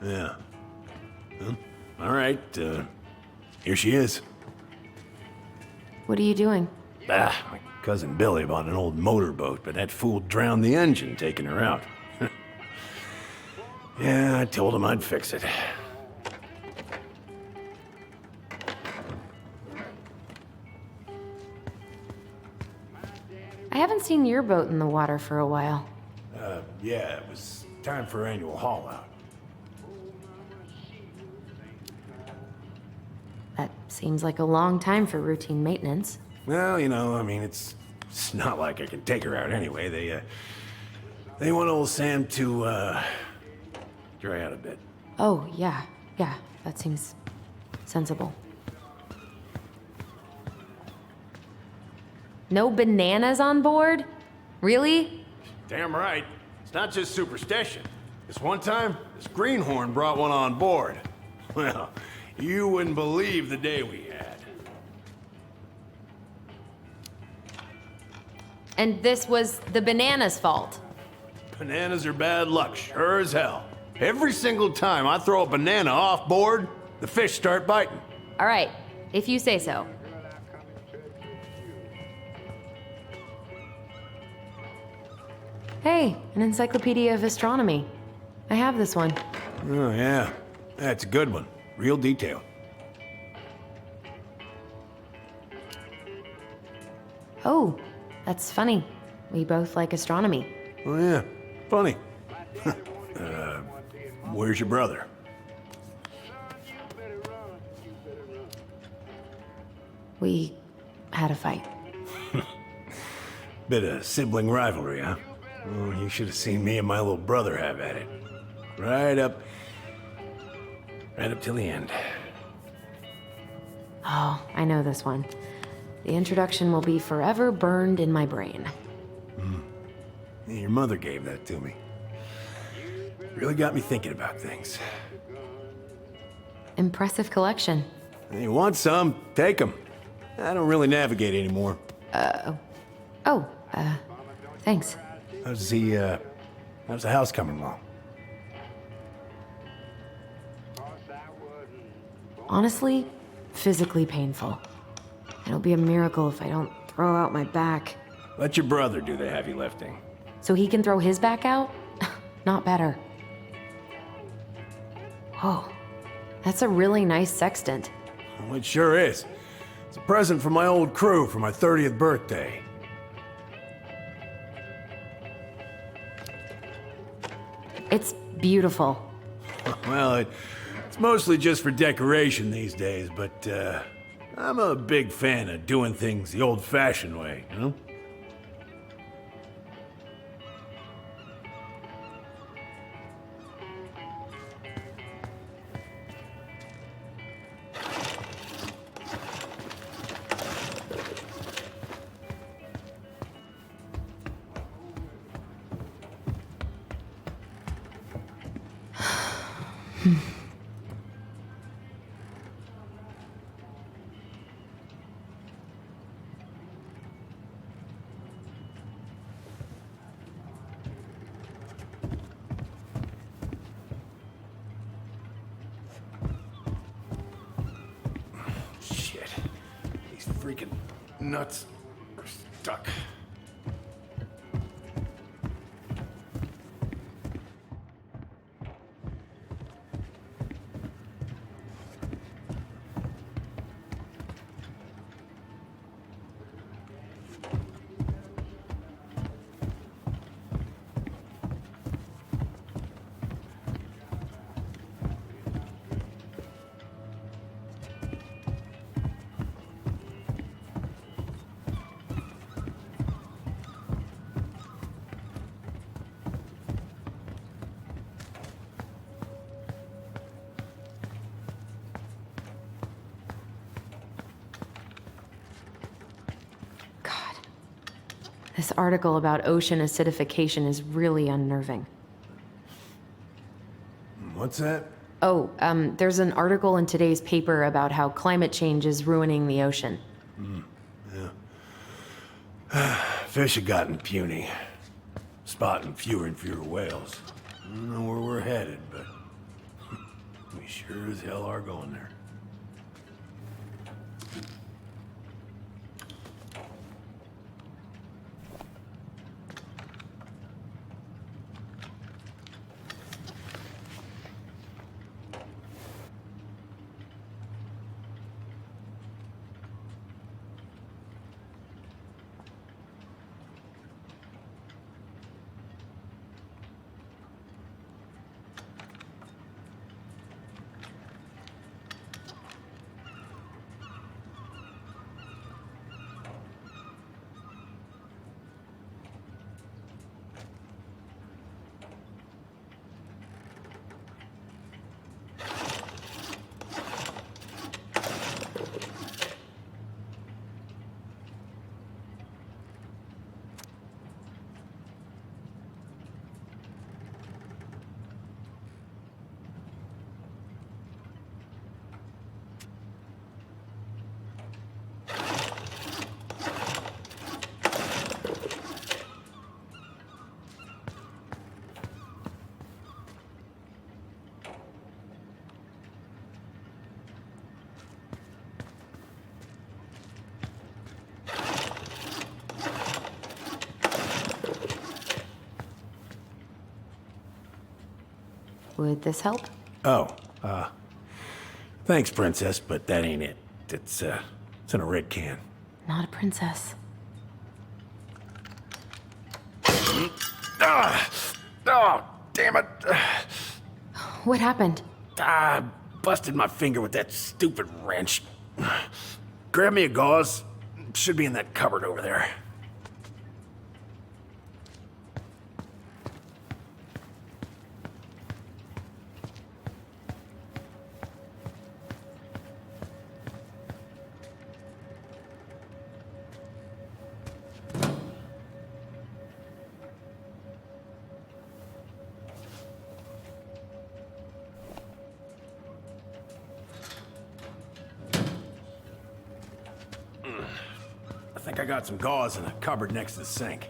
Yeah. Well, all right, here she is. What are you doing? My cousin Billy bought an old motorboat, but that fool drowned the engine taking her out. Yeah, I told him I'd fix it. I haven't seen your boat in the water for a while. Yeah, it was time for annual haul out. That seems like a long time for routine maintenance. Well, I mean, it's not like I can take her out anyway. They want old Sam to, dry out a bit. Oh, yeah, that seems sensible. No bananas on board? Really? Damn right. It's not just superstition. This one time, this greenhorn brought one on board. Well, you wouldn't believe the day we had. And this was the banana's fault. Bananas are bad luck, sure as hell. Every single time I throw a banana off board, the fish start biting. All right, if you say so. Hey, an encyclopedia of astronomy. I have this one. Oh, yeah. That's a good one. Real detailed. Oh, that's funny. We both like astronomy. Oh, yeah. Funny. Where's your brother? We had a fight. Bit of sibling rivalry, huh? Oh, you should have seen me and my little brother have at it. Right up till the end. Oh, I know this one. The introduction will be forever burned in my brain. Yeah, your mother gave that to me. Really got me thinking about things. Impressive collection. You want some? Take them. I don't really navigate anymore. Thanks. How's the house coming along? Honestly, physically painful. It'll be a miracle if I don't throw out my back. Let your brother do the heavy lifting. So he can throw his back out? Not better. Oh, that's a really nice sextant. Well, it sure is. It's a present from my old crew for my 30th birthday. It's beautiful. Well, it's mostly just for decoration these days, but I'm a big fan of doing things the old-fashioned way, you know? Freaking nuts are stuck. This article about ocean acidification is really unnerving. What's that? Oh, there's an article in today's paper about how climate change is ruining the ocean. Yeah. Fish have gotten puny. Spotting fewer and fewer whales. I don't know where we're headed, but we sure as hell are going there. Would this help? Oh, thanks, Princess, but that ain't it. It's in a red can. Not a princess. Oh, damn it. What happened? I busted my finger with that stupid wrench. Grab me a gauze. Should be in that cupboard over there. I think I got some gauze in a cupboard next to the sink.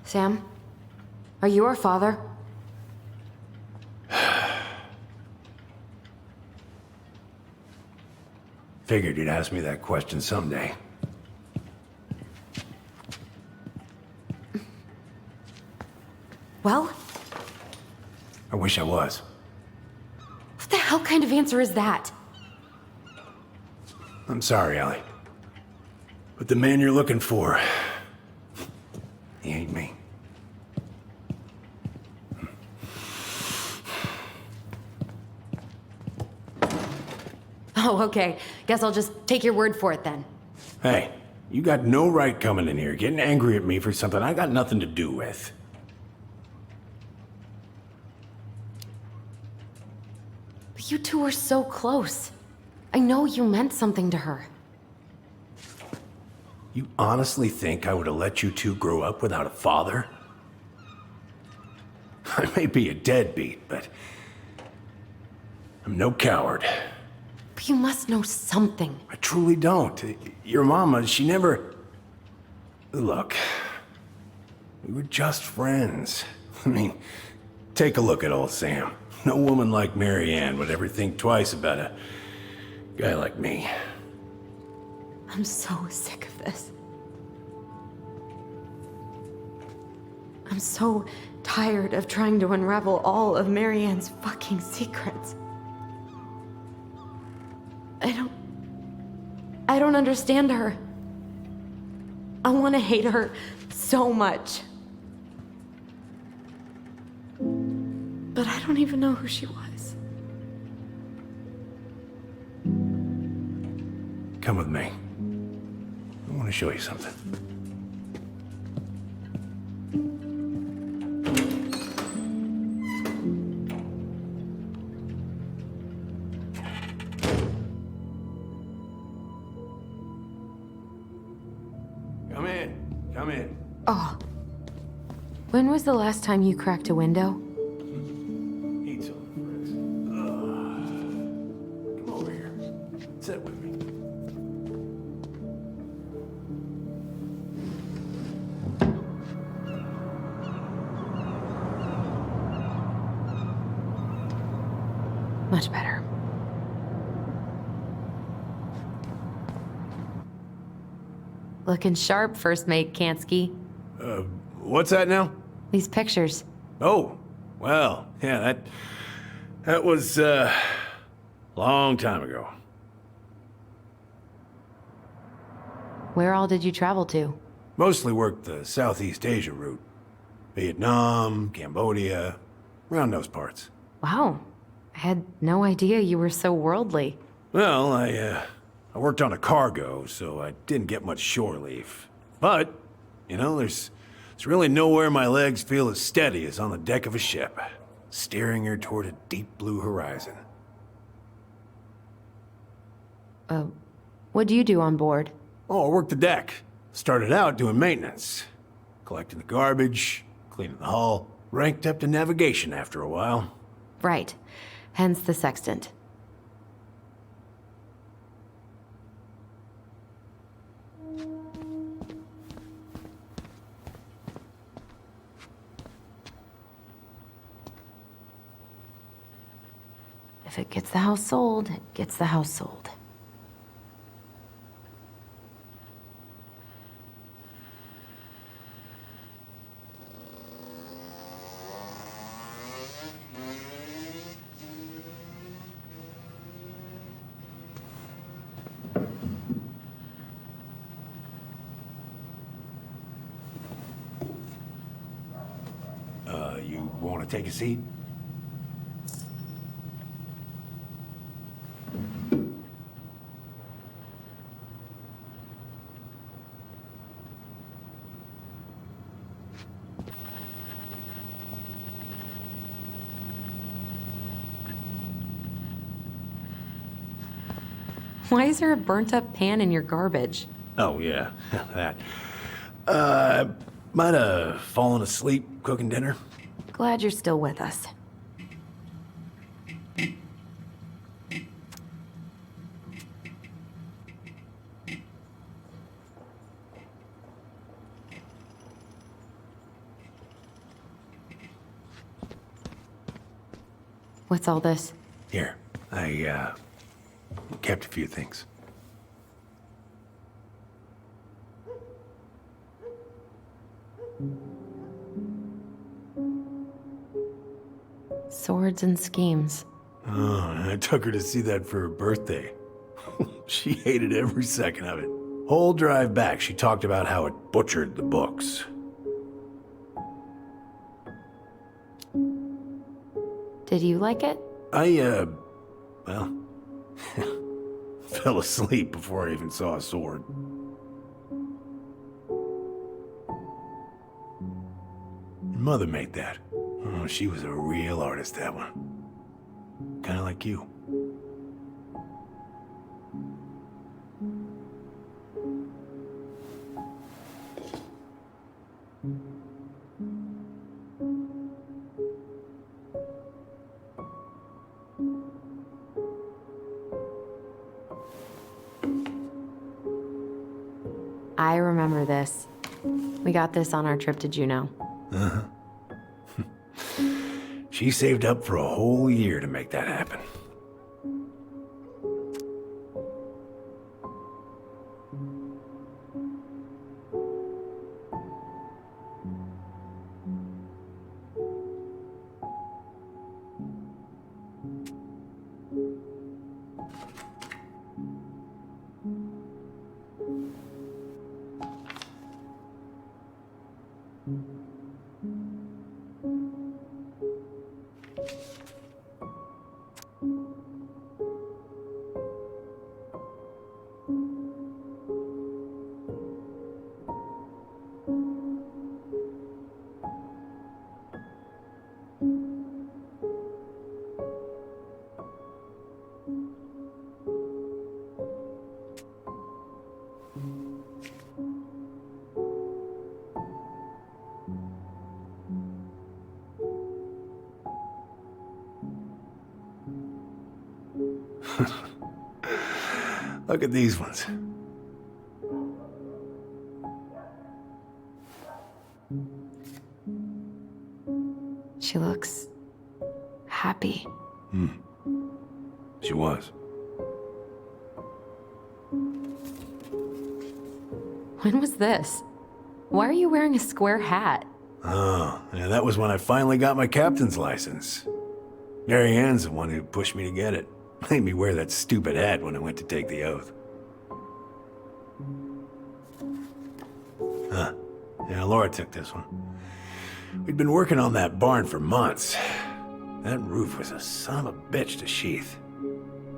Sam? Are you our father? Figured you'd ask me that question someday. Well? I wish I was. What the hell kind of answer is that? I'm sorry, Ellie. But But the man you're looking for, he ain't me. Oh, okay. Guess I'll just take your word for it then. Hey, you got no right coming in here getting angry at me for something I got nothing to do with. But you two were so close. I know you meant something to her. You honestly think I would have let you two grow up without a father? I may be a deadbeat, but I'm no coward. But you must know something. I truly don't. Your mama, she never... Look, we were just friends. I mean, take a look at old Sam. No woman like Mary Ann would ever think twice about a guy like me. I'm so sick of this. I'm so tired of trying to unravel all of Mary Ann's fucking secrets. I don't understand her. I want to hate her so much. But I don't even know who she was. Come with me. I want to show you something. Come in. Come in. Oh. When was the last time you cracked a window? Eat something, Fritz. Come over here. Sit with me. Much better. Looking sharp, first mate Kansky. What's that now? These pictures. Oh, well, yeah, that was, long time ago. Where all did you travel to? Mostly worked the Southeast Asia route. Vietnam, Cambodia, around those parts. Wow. I had no idea you were so worldly. Well, I worked on a cargo, so I didn't get much shore leave. But, you know, there's really nowhere my legs feel as steady as on the deck of a ship, steering her toward a deep blue horizon. What do you do on board? Oh, I worked the deck. Started out doing maintenance. Collecting the garbage, cleaning the hull. Ranked up to navigation after a while. Right. Hence the sextant. If it gets the house sold, it gets the house sold. You want to take a seat? Why is there a burnt-up pan in your garbage? Oh, yeah, that. Might have fallen asleep cooking dinner. Glad you're still with us. What's all this? Here, I kept a few things. Swords and schemes. Oh, I took her to see that for her birthday. She hated every second of it. Whole drive back, she talked about how it butchered the books. Did you like it? Well, fell asleep before I even saw a sword. Your mother made that. Oh, she was a real artist, that one. Kinda like you. I remember this. We got this on our trip to Juneau. Uh-huh. She saved up for a whole year to make that happen. Look at these ones. She looks happy. She was. When was this? Why are you wearing a square hat? Oh, yeah, that was when I finally got my captain's license. Mary Ann's the one who pushed me to get it. Made me wear that stupid hat when I went to take the oath. Huh. Yeah, Laura took this one. We'd been working on that barn for months. That roof was a son of a bitch to sheath.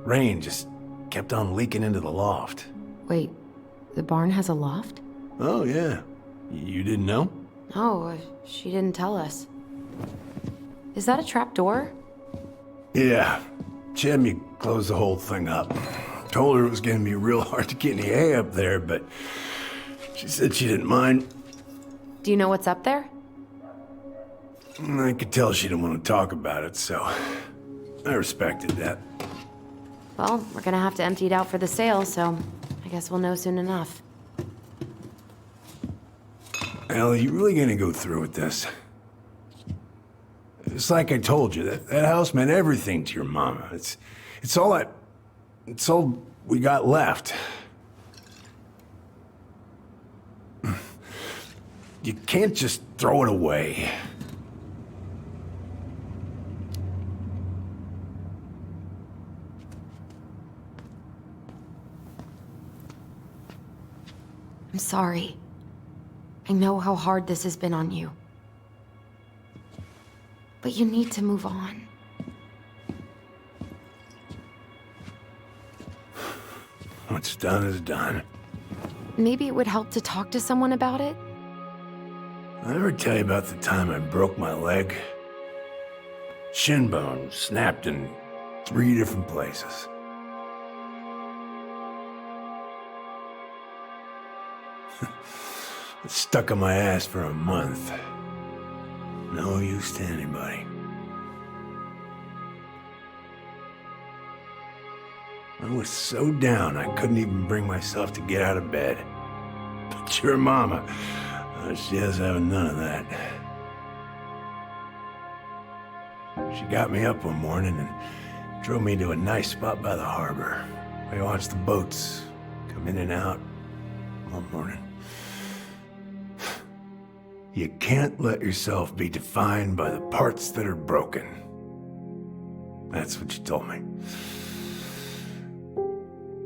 Rain just kept on leaking into the loft. Wait, the barn has a loft? Oh, yeah. You didn't know? No, she didn't tell us. Is that a trap door? Yeah. She had me close the whole thing up. Told her it was gonna be real hard to get any hay up there, but she said she didn't mind. Do you know what's up there? I could tell she didn't want to talk about it, so I respected that. Well, we're gonna have to empty it out for the sale, so I guess we'll know soon enough. Al, are you really gonna go through with this? It's like I told you, that house meant everything to your mama. It's all we got left. You can't just throw it away. I'm sorry. I know how hard this has been on you. But you need to move on. What's done is done. Maybe it would help to talk to someone about it? I ever tell you about the time I broke my leg? Shin bone snapped in 3 different places. It stuck on my ass for a month. No use to anybody. I was so down I couldn't even bring myself to get out of bed. But your mama, she has having none of that. She got me up one morning and drove me to a nice spot by the harbor. We watched the boats come in and out all morning. You can't let yourself be defined by the parts that are broken. That's what you told me.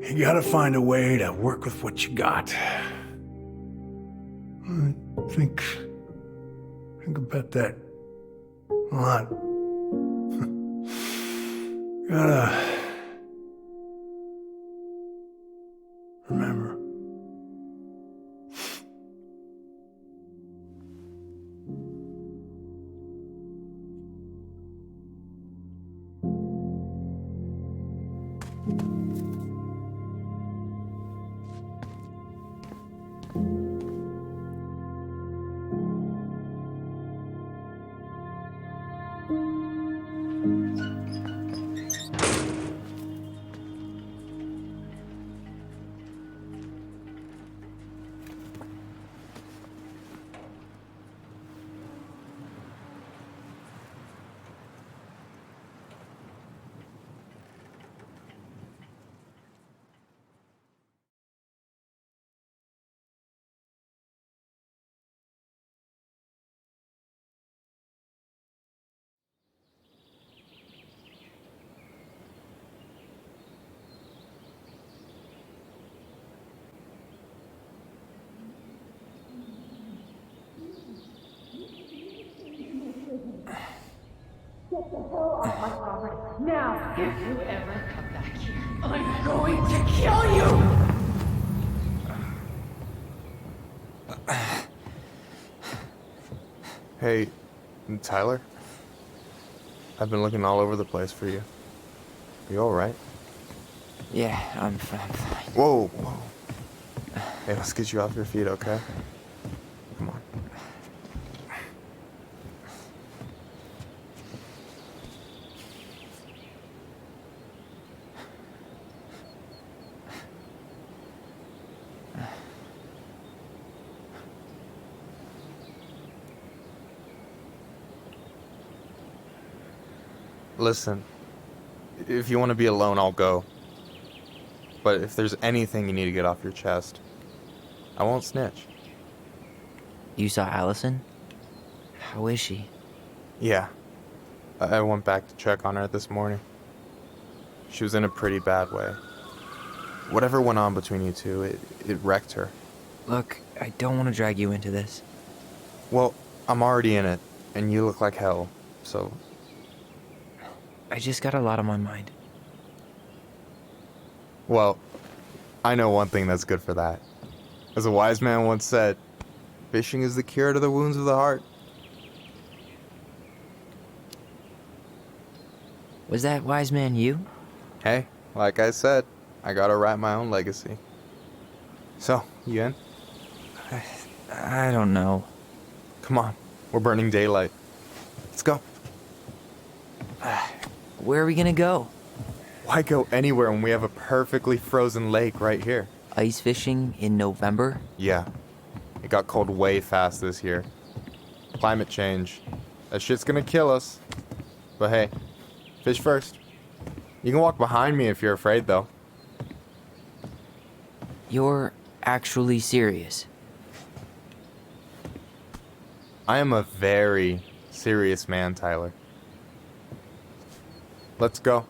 You gotta find a way to work with what you got. Think about that a lot. Gotta remember. Get the hell off my property. Now, if you ever come back here, I'm going to kill you! Hey, Tyler? I've been looking all over the place for you. You alright? Yeah, I'm fine. Whoa, whoa. Hey, let's get you off your feet, okay? Come on. Listen, if you want to be alone, I'll go. But if there's anything you need to get off your chest, I won't snitch. You saw Allison? How is she? Yeah. I went back to check on her this morning. She was in a pretty bad way. Whatever went on between you two, it wrecked her. Look, I don't want to drag you into this. Well, I'm already in it, and you look like hell, so... I just got a lot on my mind. Well, I know one thing that's good for that. As a wise man once said, fishing is the cure to the wounds of the heart. Was that wise man you? Hey, like I said, I gotta write my own legacy. So, you in? I don't know. Come on, we're burning daylight. Let's go. Where are we gonna go? Why go anywhere when we have a perfectly frozen lake right here? Ice fishing in November? Yeah. It got cold way fast this year. Climate change. That shit's gonna kill us. But hey, fish first. You can walk behind me if you're afraid, though. You're actually serious? I am a very serious man, Tyler. Let's go.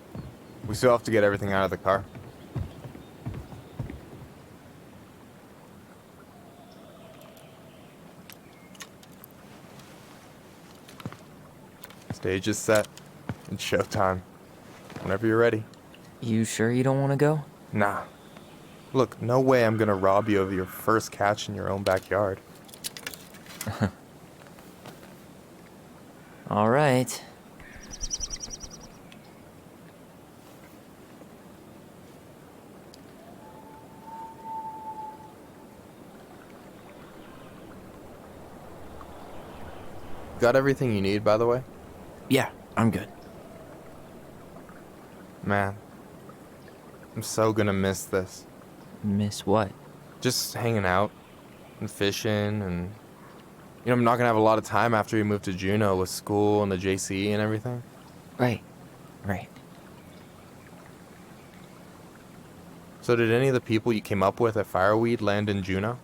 We still have to get everything out of the car. Stage is set. It's showtime. Whenever you're ready. You sure you don't want to go? Nah. Look, no way I'm gonna rob you of your first catch in your own backyard. All right. Got everything you need, by the way? Yeah, I'm good. Man, I'm so gonna miss this. Miss what? Just hanging out and fishing and... You know, I'm not gonna have a lot of time after we move to Juneau with school and the JC and everything. Right. So did any of the people you came up with at Fireweed land in Juneau?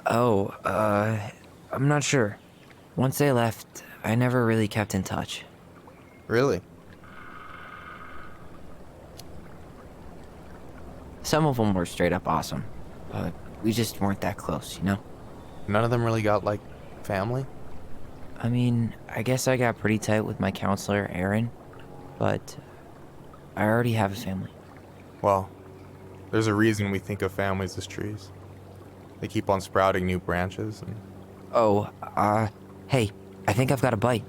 Oh, I'm not sure. Once they left, I never really kept in touch. Really? Some of them were straight up awesome, but we just weren't that close, you know? None of them really got, like, family? I mean, I guess I got pretty tight with my counselor, Aaron, but I already have a family. Well, there's a reason we think of families as trees. They keep on sprouting new branches and... Oh, hey, I think I've got a bite.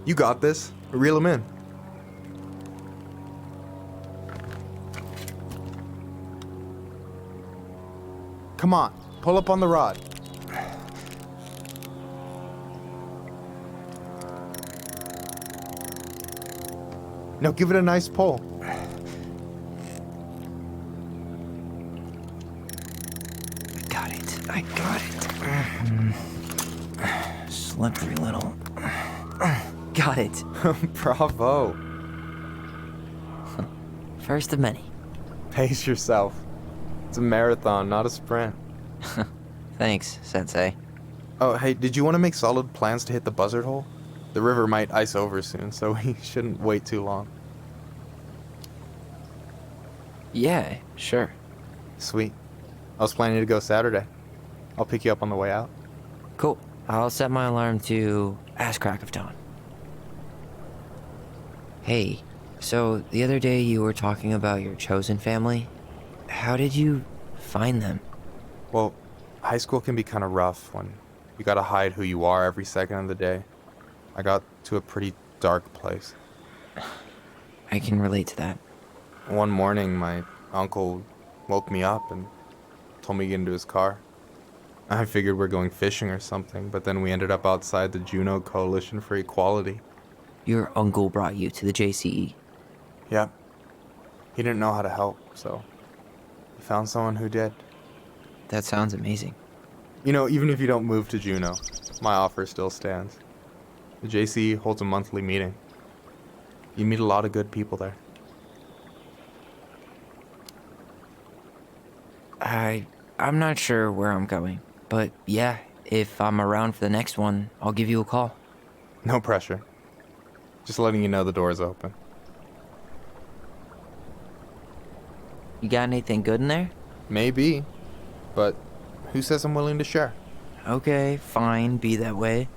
You got this. Reel them in. Come on, pull up on the rod. Now give it a nice pull. I got it. Slippery little. Got it. Bravo. First of many. Pace yourself. It's a marathon, not a sprint. Thanks, Sensei. Oh, hey, did you want to make solid plans to hit the buzzard hole? The river might ice over soon, so we shouldn't wait too long. Yeah, sure. Sweet. I was planning to go Saturday. I'll pick you up on the way out. Cool. I'll set my alarm to ass crack of dawn. Hey, so the other day you were talking about your chosen family. How did you find them? Well, high school can be kind of rough when you gotta hide who you are every second of the day. I got to a pretty dark place. I can relate to that. One morning, my uncle woke me up and told me to get into his car. I figured we're going fishing or something, but then we ended up outside the Juneau Coalition for Equality. Your uncle brought you to the JCE? Yep. He didn't know how to help, so he found someone who did. That sounds amazing. You know, even if you don't move to Juneau, my offer still stands. The JCE holds a monthly meeting. You meet a lot of good people there. I'm not sure where I'm going, but yeah, if I'm around for the next one, I'll give you a call. No pressure. Just letting you know the door's open. You got anything good in there? Maybe, but who says I'm willing to share? Okay, fine, be that way.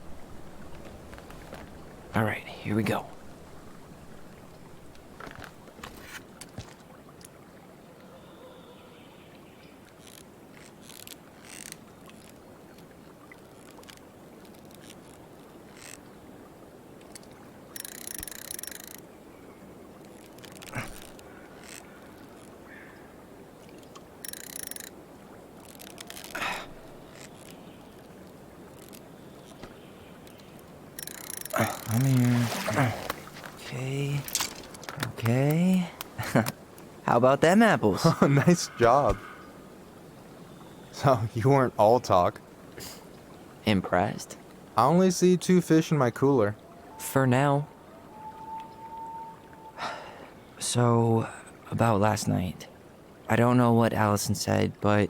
Alright, here we go. I'm here. Okay. Okay. How about them apples? Nice job. So, you weren't all talk. Impressed? I only see 2 fish in my cooler. For now. So, about last night. I don't know what Allison said, but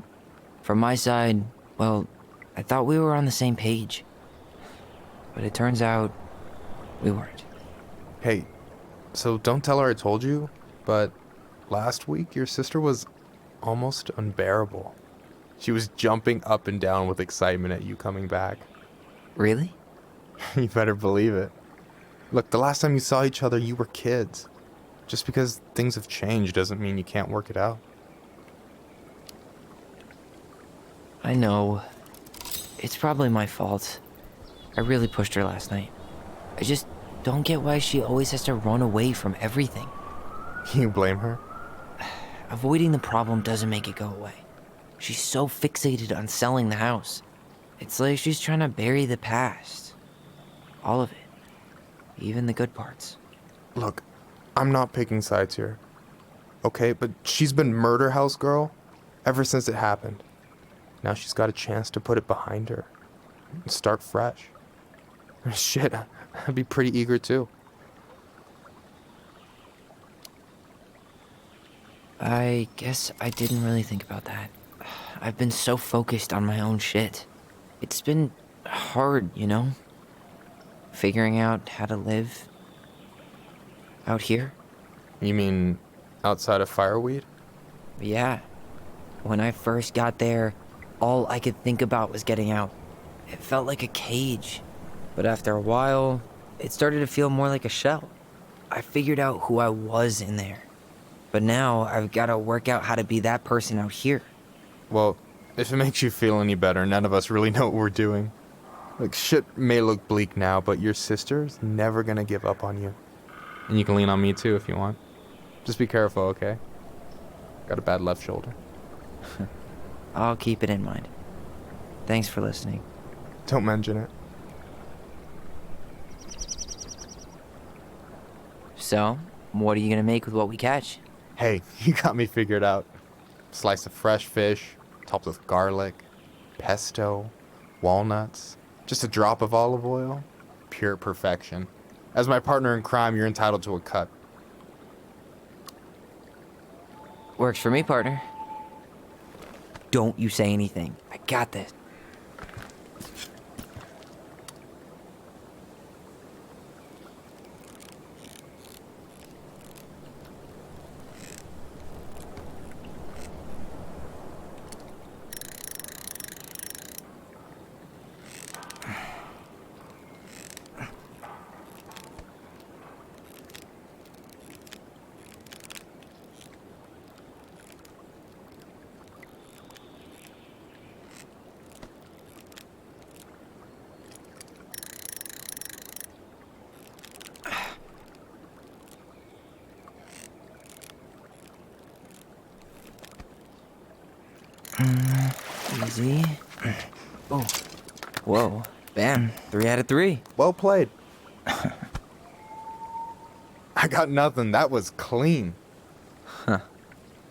from my side, well, I thought we were on the same page. But it turns out we weren't. Hey, so don't tell her I told you, but last week your sister was almost unbearable. She was jumping up and down with excitement at you coming back. Really? You better believe it. Look, the last time you saw each other, you were kids. Just because things have changed doesn't mean you can't work it out. I know. It's probably my fault. I really pushed her last night. I just don't get why she always has to run away from everything. You blame her? Avoiding the problem doesn't make it go away. She's so fixated on selling the house. It's like she's trying to bury the past. All of it. Even the good parts. Look, I'm not picking sides here. Okay, but she's been murder house girl ever since it happened. Now she's got a chance to put it behind her and start fresh. Shit, I'd be pretty eager too. I guess I didn't really think about that. I've been so focused on my own shit. It's been hard, you know? Figuring out how to live out here. You mean Outside of fireweed? Yeah. When I first got there, all I could think about was getting out. It felt like a cage. But after a while, it started to feel more like a shell. I figured out who I was in there. But now I've got to work out how to be that person out here. Well, if it makes you feel any better, none of us really know what we're doing. Like, shit may look bleak now, but your sister's never gonna give up on you. And you can lean on me too if you want. Just be careful, okay? Got a bad left shoulder. I'll keep it in mind. Thanks for listening. Don't mention it. So, what are you gonna make with what we catch? Hey, you got me figured out. Slice of fresh fish, topped with garlic, pesto, walnuts, just a drop of olive oil. Pure perfection. As my partner in crime, you're entitled to a cut. Works for me, partner. Don't you say anything. I got this. Easy. Oh. Whoa. Bam. 3 out of 3. Well played. I got nothing. That was clean. Huh.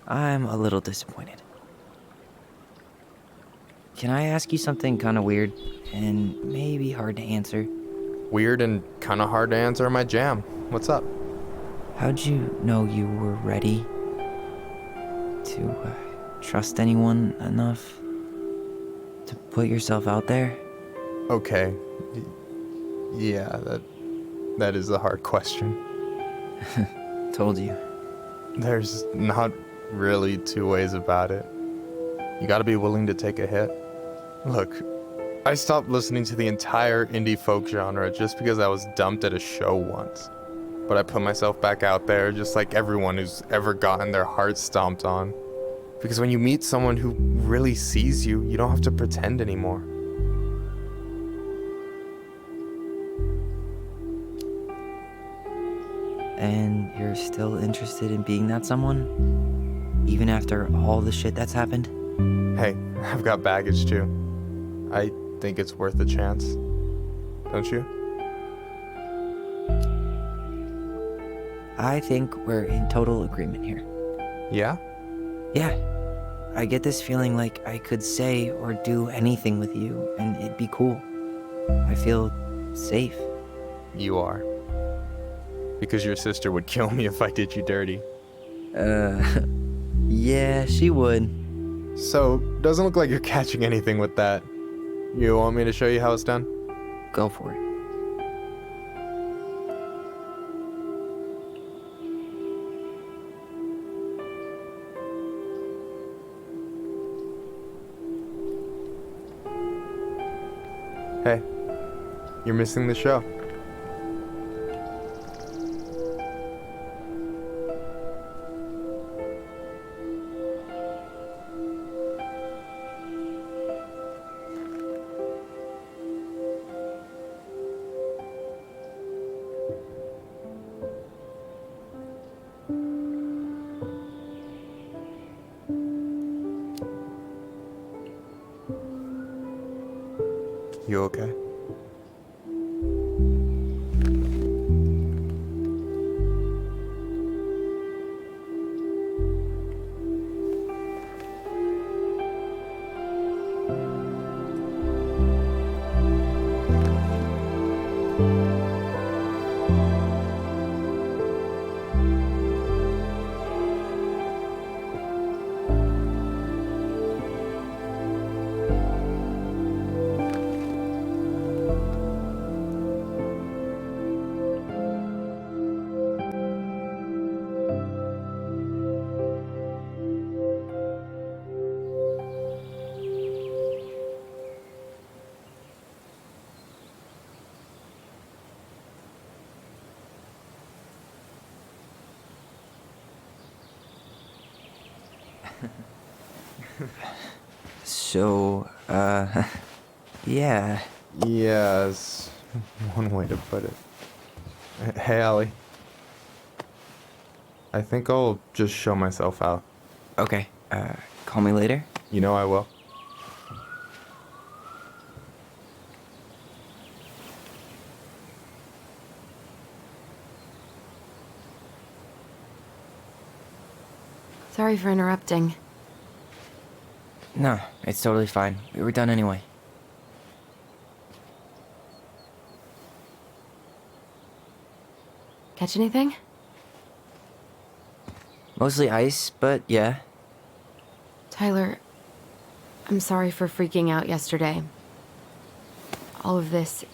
I'm a little disappointed. Can I ask you something kind of weird and maybe hard to answer? Weird and kind of hard to answer my jam. What's up? How'd you know you were ready to trust anyone enough to put yourself out there? Okay. Yeah, that is a hard question. Told you. There's not really two ways about it. You gotta be willing to take a hit. Look, I stopped listening to the entire indie folk genre just because I was dumped at a show once. But I put myself back out there just like everyone who's ever gotten their heart stomped on. Because when you meet someone who really sees you, you don't have to pretend anymore. And you're still interested in being that someone? Even after all the shit that's happened? Hey, I've got baggage too. I think it's worth a chance. Don't you? I think we're in total agreement here. Yeah? Yeah. I get this feeling like I could say or do anything with you and it'd be cool. I feel safe. You are. Because your sister would kill me if I did you dirty. Yeah, she would. So, doesn't look like you're catching anything with that. You want me to show you how it's done? Go for it. Hey, you're missing the show. You okay? So, yeah. Yes, one way to put it. Hey, Allie. I think I'll just show myself out. Okay, call me later? You know I will. Sorry for interrupting. No, it's totally fine. We were done anyway. Catch anything? Mostly ice, but yeah. Tyler, I'm sorry for freaking out yesterday. All of this,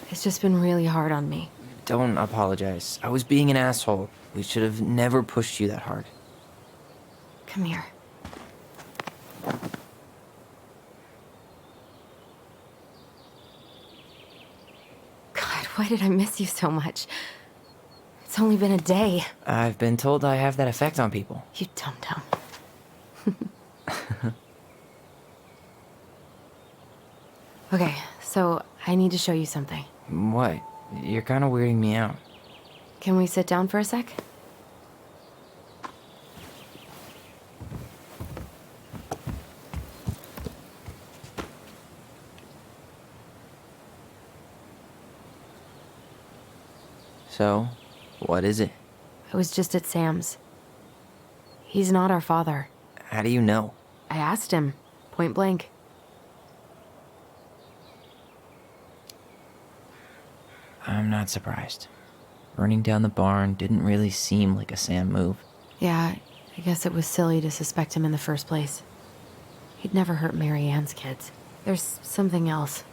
it's just been really hard on me. Don't apologize. I was being an asshole. We should have never pushed you that hard. Come here. God, why did I miss you so much? It's only been a day. I've been told I have that effect on people. You dum-dum. Okay, so I need to show you something. What? You're kind of weirding me out. Can we sit down for a sec? So, what is it? I was just at Sam's. He's not our father. How do you know? I asked him, point blank. I'm not surprised. Burning down the barn didn't really seem like a Sam move. Yeah, I guess it was silly to suspect him in the first place. He'd never hurt Mary Ann's kids. There's something else.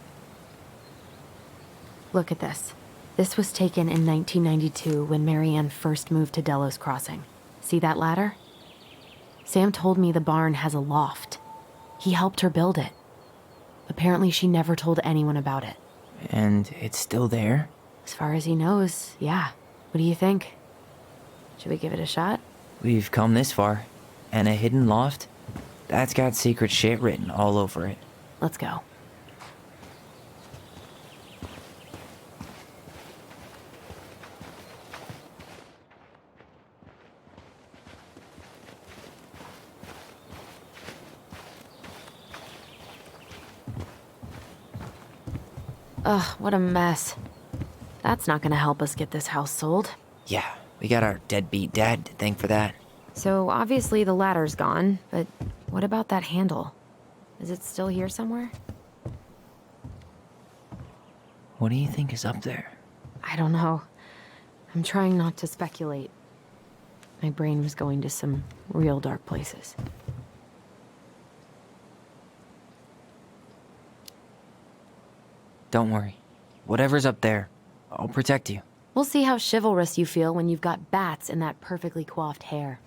Look at this. This was taken in 1992 when Mary Ann first moved to Delos Crossing. See that ladder? Sam told me the barn has a loft. He helped her build it. Apparently she never told anyone about it. And it's still there? As far as he knows, yeah. What do you think? Should we give it a shot? We've come this far. And a hidden loft? That's got secret shit written all over it. Let's go. Ugh, what a mess. That's not gonna help us get this house sold. Yeah, we got our deadbeat dad to thank for that. So obviously the ladder's gone, but what about that handle? Is it still here somewhere? What do you think is up there? I don't know. I'm trying not to speculate. My brain was going to some real dark places. Don't worry. Whatever's up there, I'll protect you. We'll see how chivalrous you feel when you've got bats in that perfectly coiffed hair.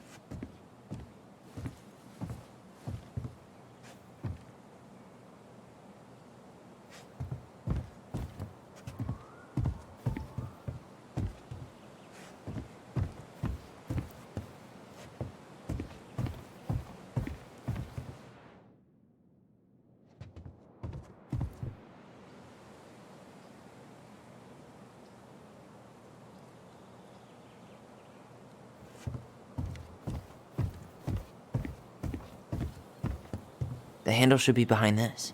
The handle should be behind this.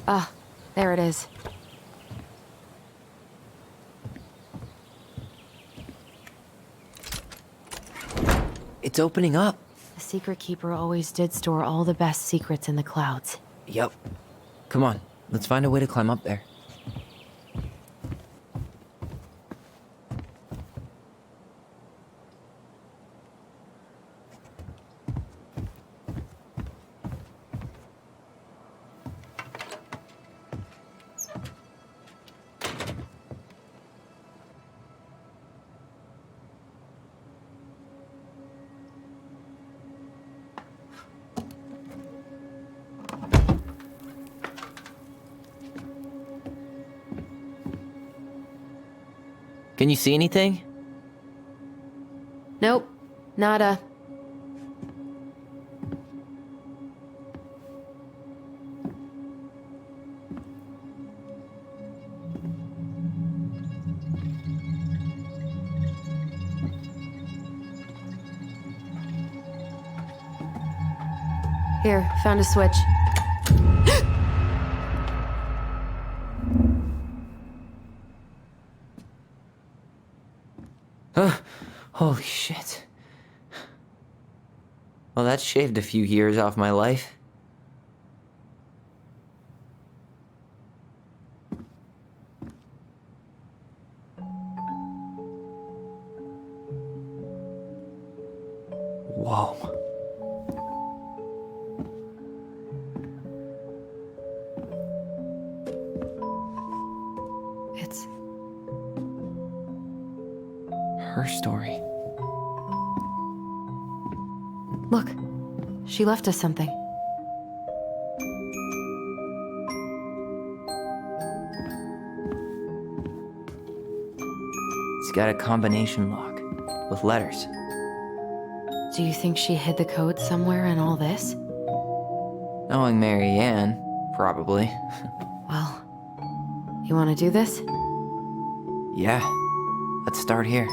Ah, there it is. It's opening up. The secret keeper always did store all the best secrets in the clouds. Yep. Come on, let's find a way to climb up there. Can you see anything? Nope. Nada. Here, found a switch. Holy shit. Well, that shaved a few years off my life. Whoa. It's her story. Look, she left us something. It's got a combination lock with letters. Do you think she hid the code somewhere in all this? Knowing Mary Ann, probably. Well, you want to do this? Yeah, let's start here.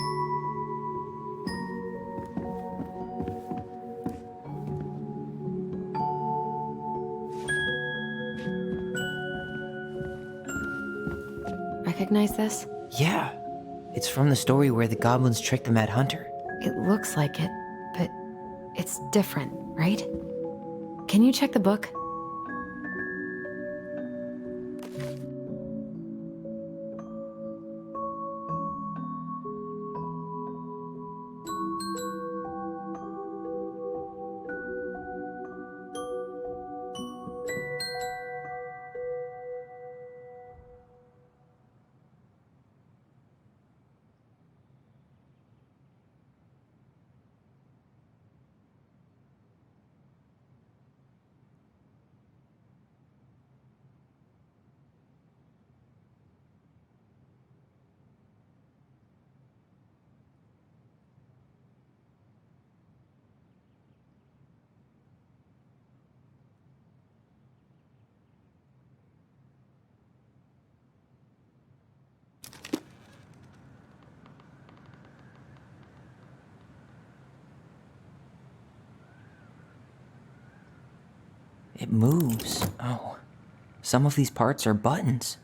Recognize this? Yeah, it's from the story where the goblins tricked the Mad Hunter. It looks like it, but it's different, right? Can you check the book? It moves. Oh, some of these parts are buttons.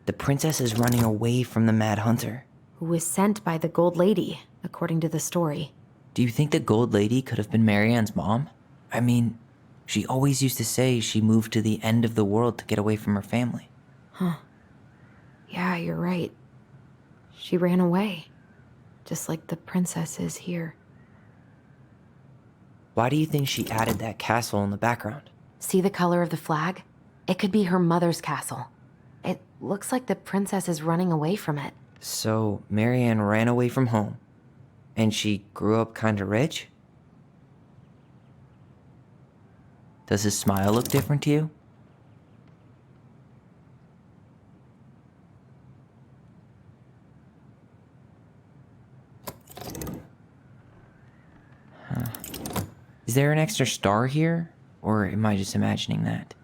The princess is running away from the Mad Hunter. Who was sent by the Gold Lady, according to the story. Do you think the Gold Lady could have been Marianne's mom? I mean, she always used to say she moved to the end of the world to get away from her family. Huh. Yeah, you're right. She ran away. Just like the princess is here. Why do you think she added that castle in the background? See the color of the flag? It could be her mother's castle. It looks like the princess is running away from it. So, Marianne ran away from home, and she grew up kinda rich? Does his smile look different to you? Huh. Is there an extra star here? Or am I just imagining that?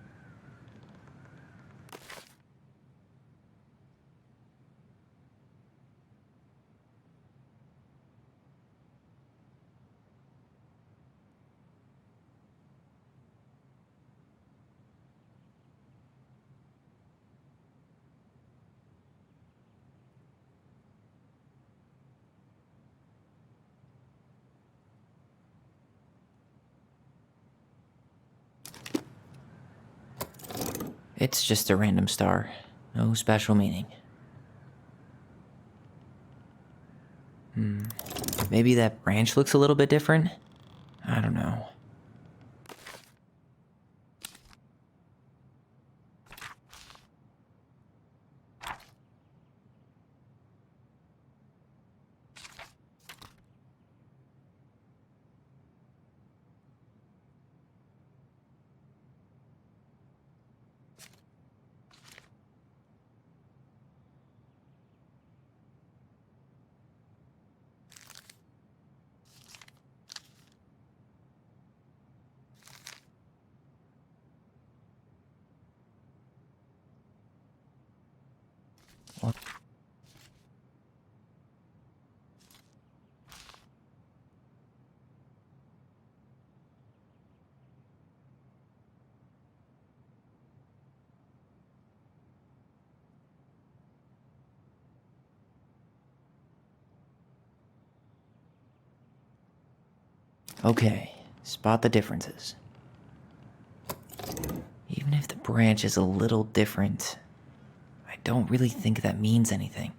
It's just a random star. No special meaning. Maybe that branch looks a little bit different? I don't know. What? Okay, spot the differences. Even if the branch is a little different, I don't really think that means anything.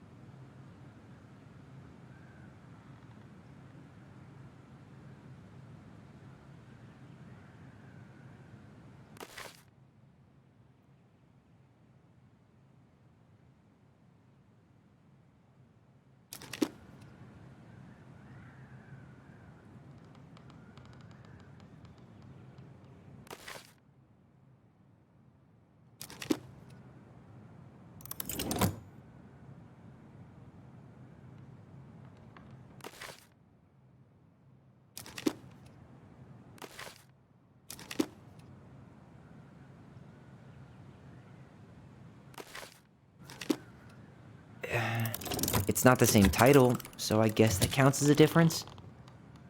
It's not the same title, so I guess that counts as a difference.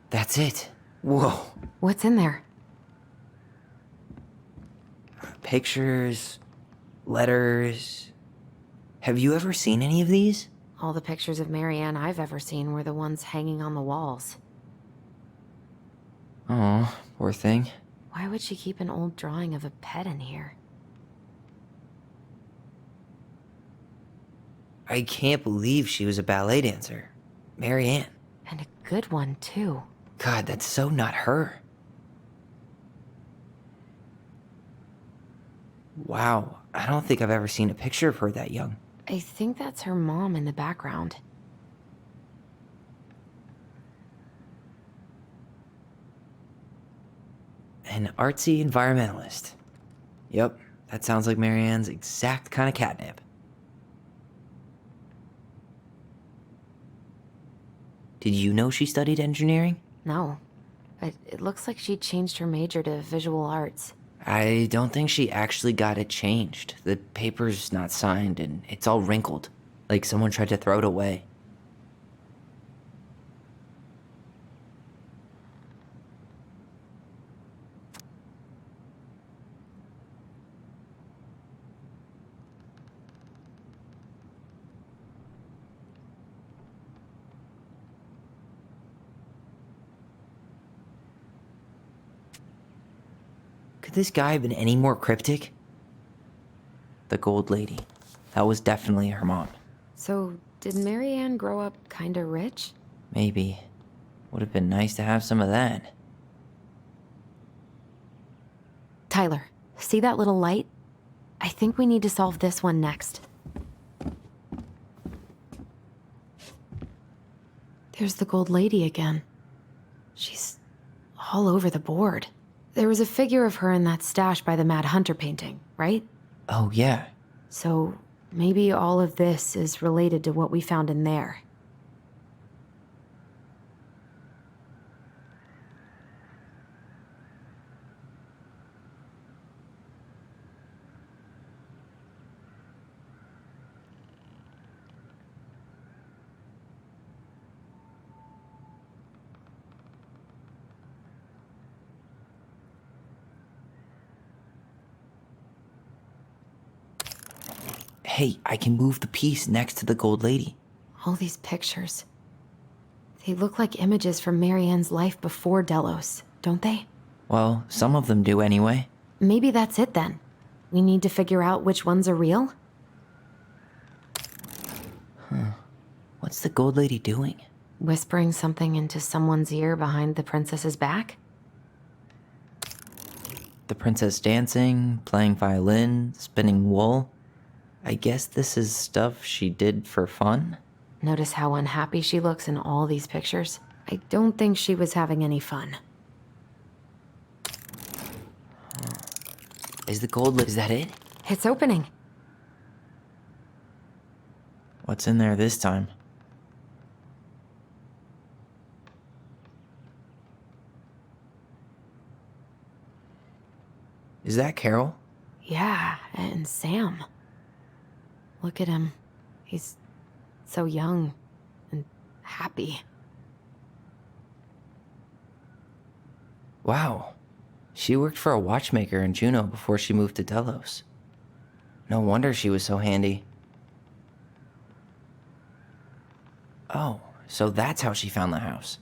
That's it. Whoa. What's in there? Pictures, letters. Have you ever seen any of these? All the pictures of Marianne I've ever seen were the ones hanging on the walls. Oh, poor thing. Why would she keep an old drawing of a pet in here? I can't believe she was a ballet dancer. Marianne. And a good one, too. God, that's so not her. Wow, I don't think I've ever seen a picture of her that young. I think that's her mom in the background. An artsy environmentalist. Yep, that sounds like Marianne's exact kind of catnip. Did you know she studied engineering? No, but it looks like she changed her major to visual arts. I don't think she actually got it changed. The paper's not signed and it's all wrinkled, like someone tried to throw it away. Could this guy have been any more cryptic? The gold lady. That was definitely her mom. So, did Marianne grow up kinda rich? Maybe. Would have been nice to have some of that. Tyler, see that little light? I think we need to solve this one next. There's the gold lady again. She's all over the board. There was a figure of her in that stash by the Mad Hunter painting, right? Oh, yeah. So maybe all of this is related to what we found in there. Hey, I can move the piece next to the gold lady. All these pictures. They look like images from Marianne's life before Delos, don't they? Well, some of them do anyway. Maybe that's it then. We need to figure out which ones are real? Huh. What's the gold lady doing? Whispering something into someone's ear behind the princess's back? The princess dancing, playing violin, spinning wool. I guess this is stuff she did for fun? Notice how unhappy she looks in all these pictures? I don't think she was having any fun. Is the gold lady... Is that it? It's opening. What's in there this time? Is that Carol? Yeah, and Sam. Look at him. He's so young and happy. Wow. She worked for a watchmaker in Juneau before she moved to Delos. No wonder she was so handy. Oh, so that's how she found the house.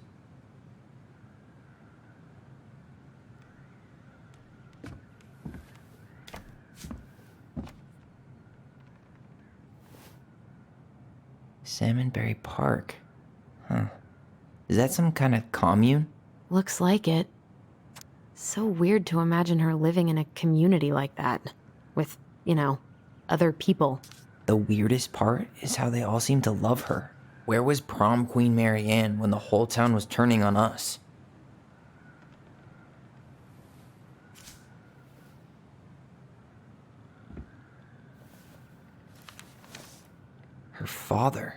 Salmonberry Park. Huh. Is that some kind of commune? Looks like it. So weird to imagine her living in a community like that. With, other people. The weirdest part is how they all seem to love her. Where was prom queen Mary Ann when the whole town was turning on us? Her father.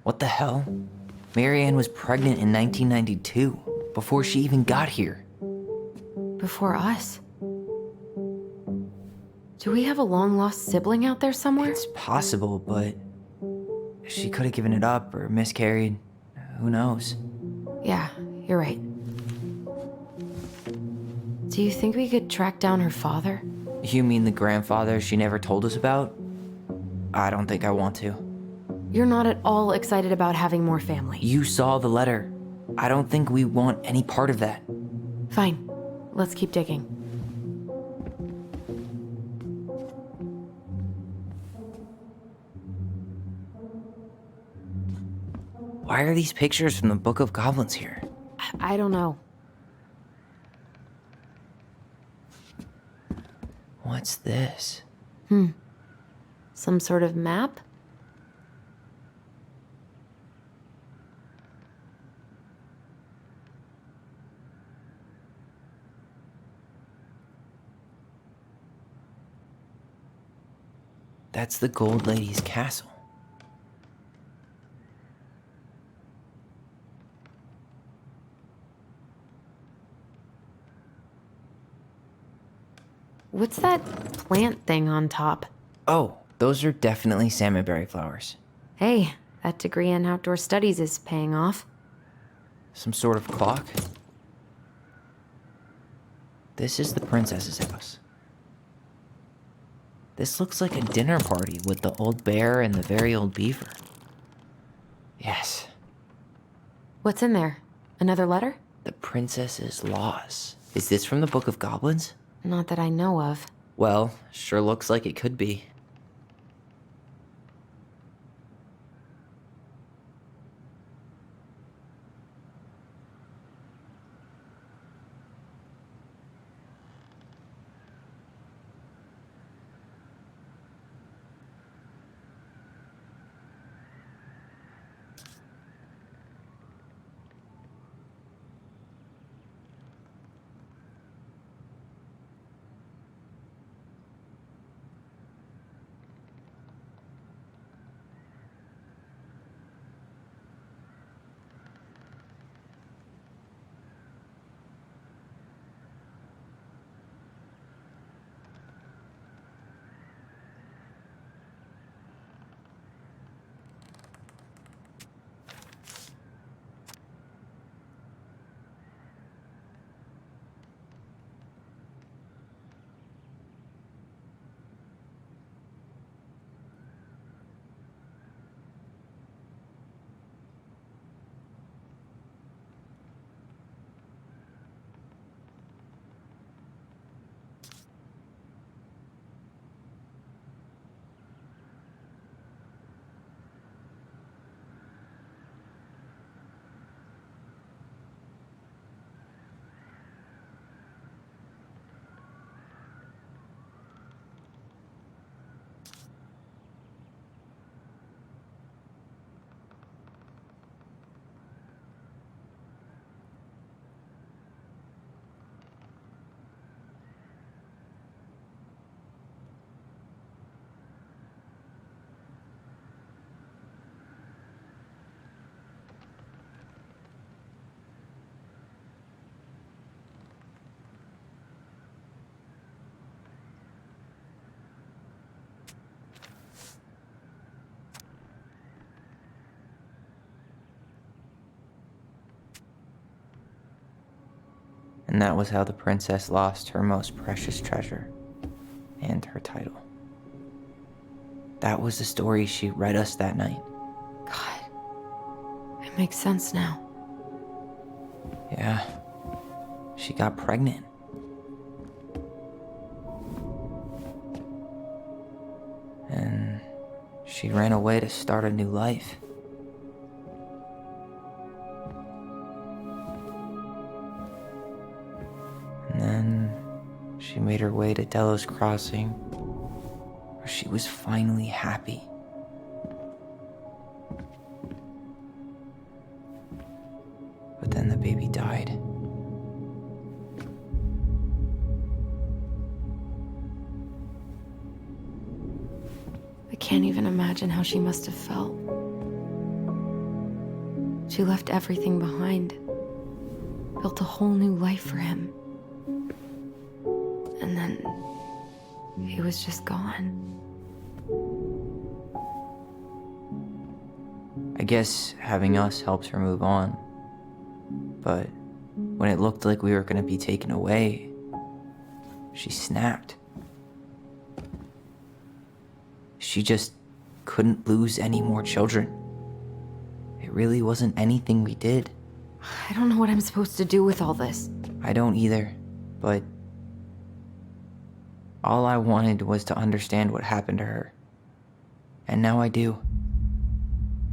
What the hell? Mary Ann was pregnant in 1992, before she even got here. Before us? Do we have a long-lost sibling out there somewhere? It's possible, but she could have given it up or miscarried. Who knows? Yeah, you're right. Do you think we could track down her father? You mean the grandfather she never told us about? I don't think I want to. You're not at all excited about having more family. You saw the letter. I don't think we want any part of that. Fine. Let's keep digging. Why are these pictures from the Book of Goblins here? I don't know. What's this? Some sort of map? That's the Gold Lady's castle. What's that plant thing on top? Oh, those are definitely salmonberry flowers. Hey, that degree in outdoor studies is paying off. Some sort of clock? This is the princess's house. This looks like a dinner party with the old bear and the very old beaver. Yes. What's in there? Another letter? The princess's laws. Is this from the Book of Goblins? Not that I know of. Well, sure looks like it could be. And that was how the princess lost her most precious treasure and her title. That was the story she read us that night. God, it makes sense now. Yeah, she got pregnant. And she ran away to start a new life. And then she made her way to Delos Crossing, where she was finally happy. But then the baby died. I can't even imagine how she must have felt. She left everything behind, built a whole new life for him. And then he was just gone. I guess having us helped her move on. But when it looked like we were gonna be taken away, she snapped. She just couldn't lose any more children. It really wasn't anything we did. I don't know what I'm supposed to do with all this. I don't either, but all I wanted was to understand what happened to her. And now I do.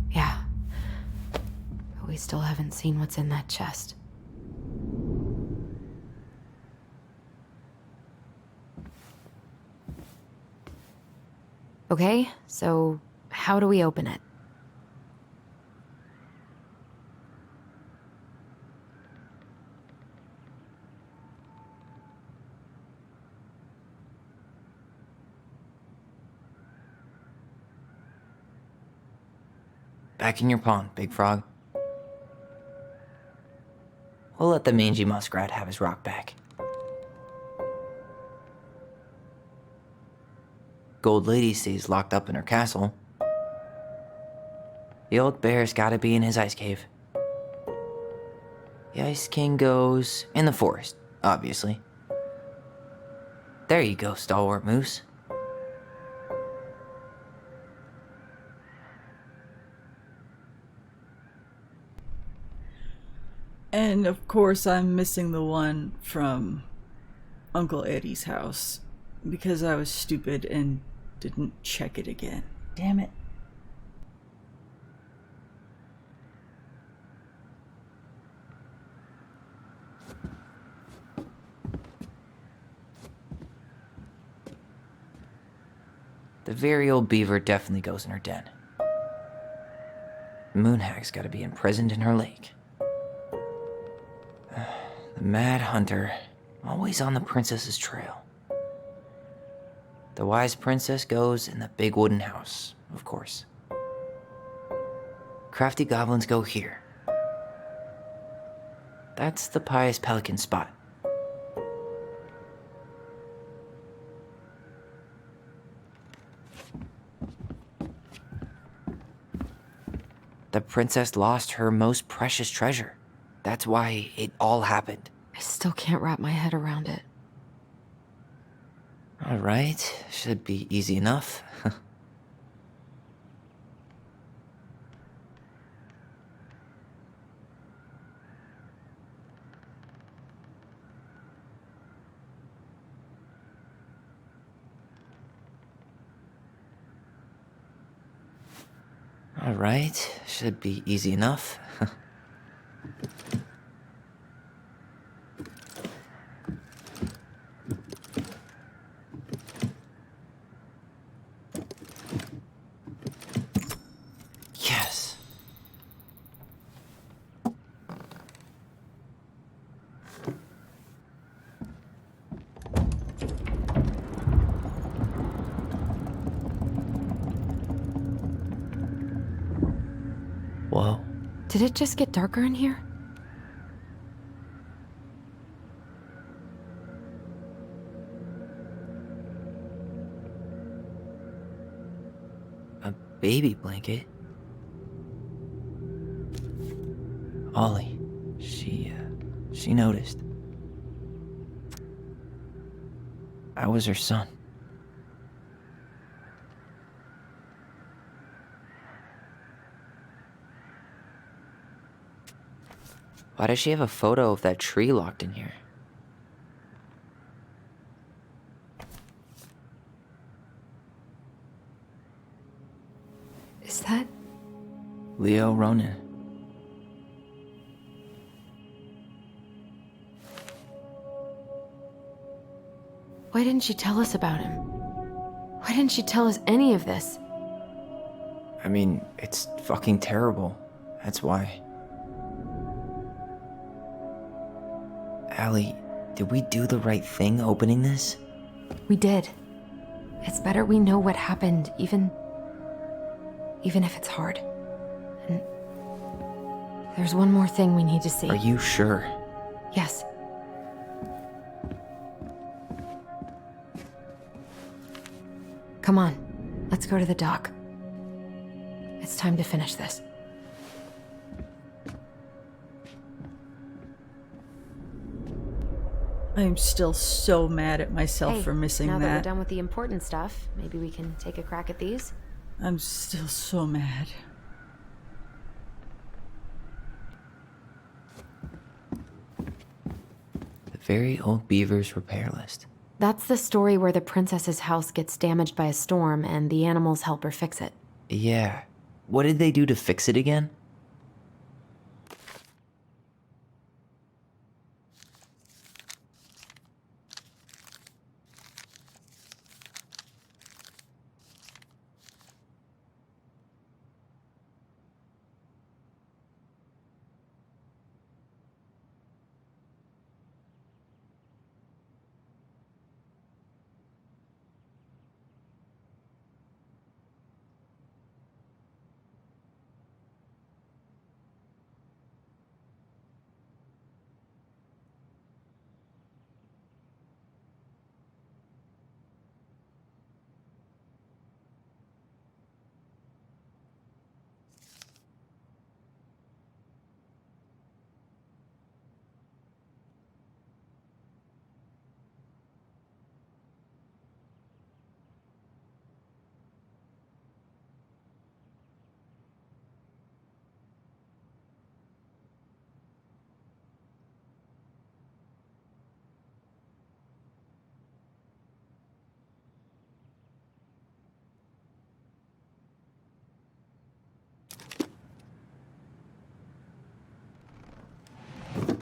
Yeah. But we still haven't seen what's in that chest. Okay, so how do we open it? Back in your pond, Big Frog. We'll let the mangy muskrat have his rock back. Gold Lady stays locked up in her castle. The old bear's gotta be in his ice cave. The Ice King goes in the forest, obviously. There you go, Stalwart Moose. And of course I'm missing the one from Uncle Eddie's house because I was stupid and didn't check it again. Damn it. The very old beaver definitely goes in her den. The Moonhag's gotta be imprisoned in her lake. The Mad Hunter, always on the princess's trail. The Wise Princess goes in the big wooden house, of course. Crafty goblins go here. That's the Pious Pelican spot. The princess lost her most precious treasure. That's why it all happened. I still can't wrap my head around it. All right, should be easy enough. All right, should be easy enough. Yes. Whoa. Did it just get darker in here? A baby blanket? Ollie, she noticed. I was her son. Why does she have a photo of that tree locked in here? Is that... Leo Ronan. Why didn't she tell us about him? Why didn't she tell us any of this? I mean, it's fucking terrible. That's why. Allie, did we do the right thing opening this? We did. It's better we know what happened, even if it's hard. And there's one more thing we need to see. Are you sure? Yes. Come on, let's go to the dock. It's time to finish this. I'm still so mad at myself for missing now that we're that. done with the important stuff, maybe we can take a crack at these? I'm still so mad. The very old Beaver's repair list. That's the story where the princess's house gets damaged by a storm and the animals help her fix it. Yeah. What did they do to fix it again?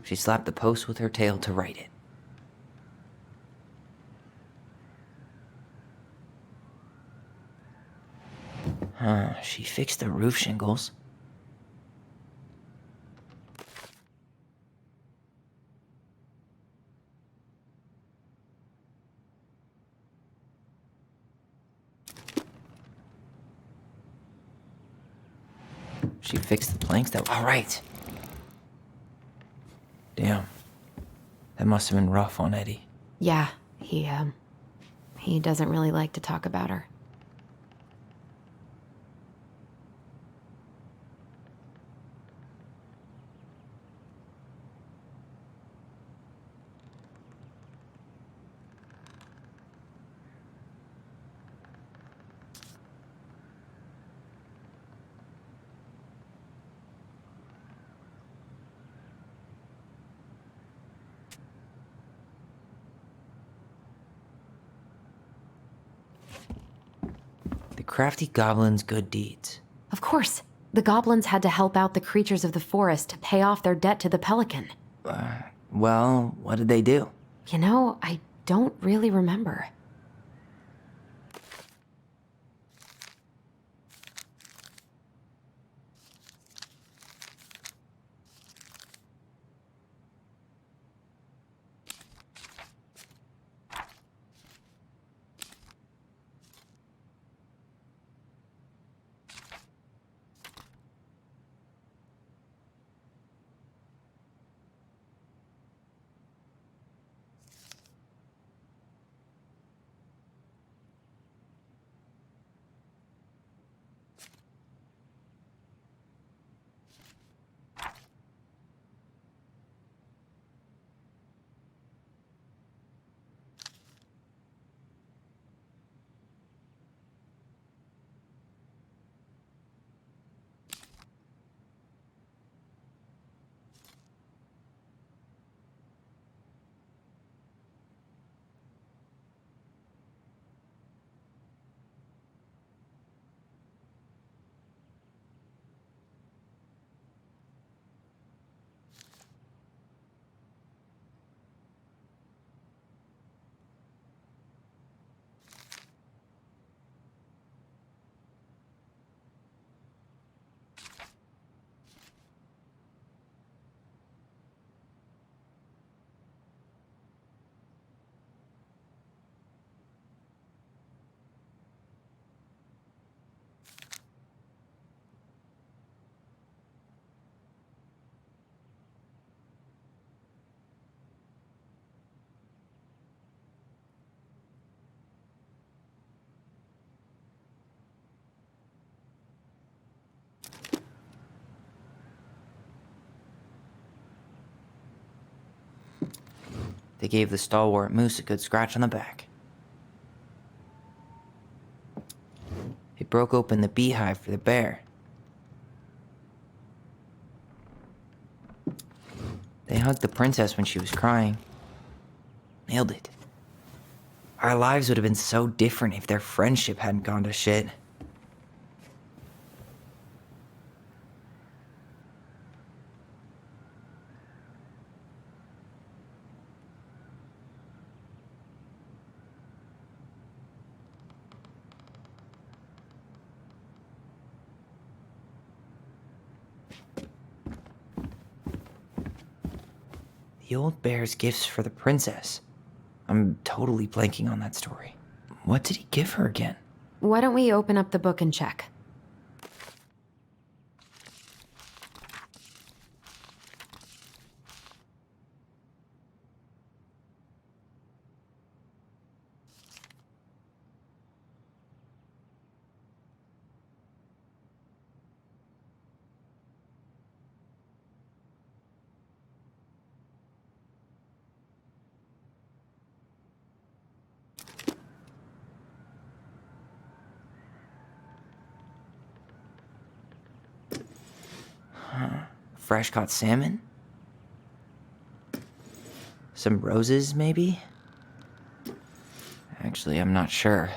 She slapped the post with her tail to write it. Huh, she fixed the roof shingles. She fixed the planks that... All right. Damn. That must have been rough on Eddie. Yeah, he doesn't really like to talk about her. The crafty goblin's good deeds. Of course. The goblins had to help out the creatures of the forest to pay off their debt to the pelican. Well, what did they do? You know, I don't really remember. They gave the stalwart moose a good scratch on the back. They broke open the beehive for the bear. They hugged the princess when she was crying. Nailed it. Our lives would have been so different if their friendship hadn't gone to shit. The old bear's gifts for the princess. I'm totally blanking on that story. What did he give her again? Why don't we open up the book and check? Fresh caught salmon? Some roses, maybe? Actually, I'm not sure.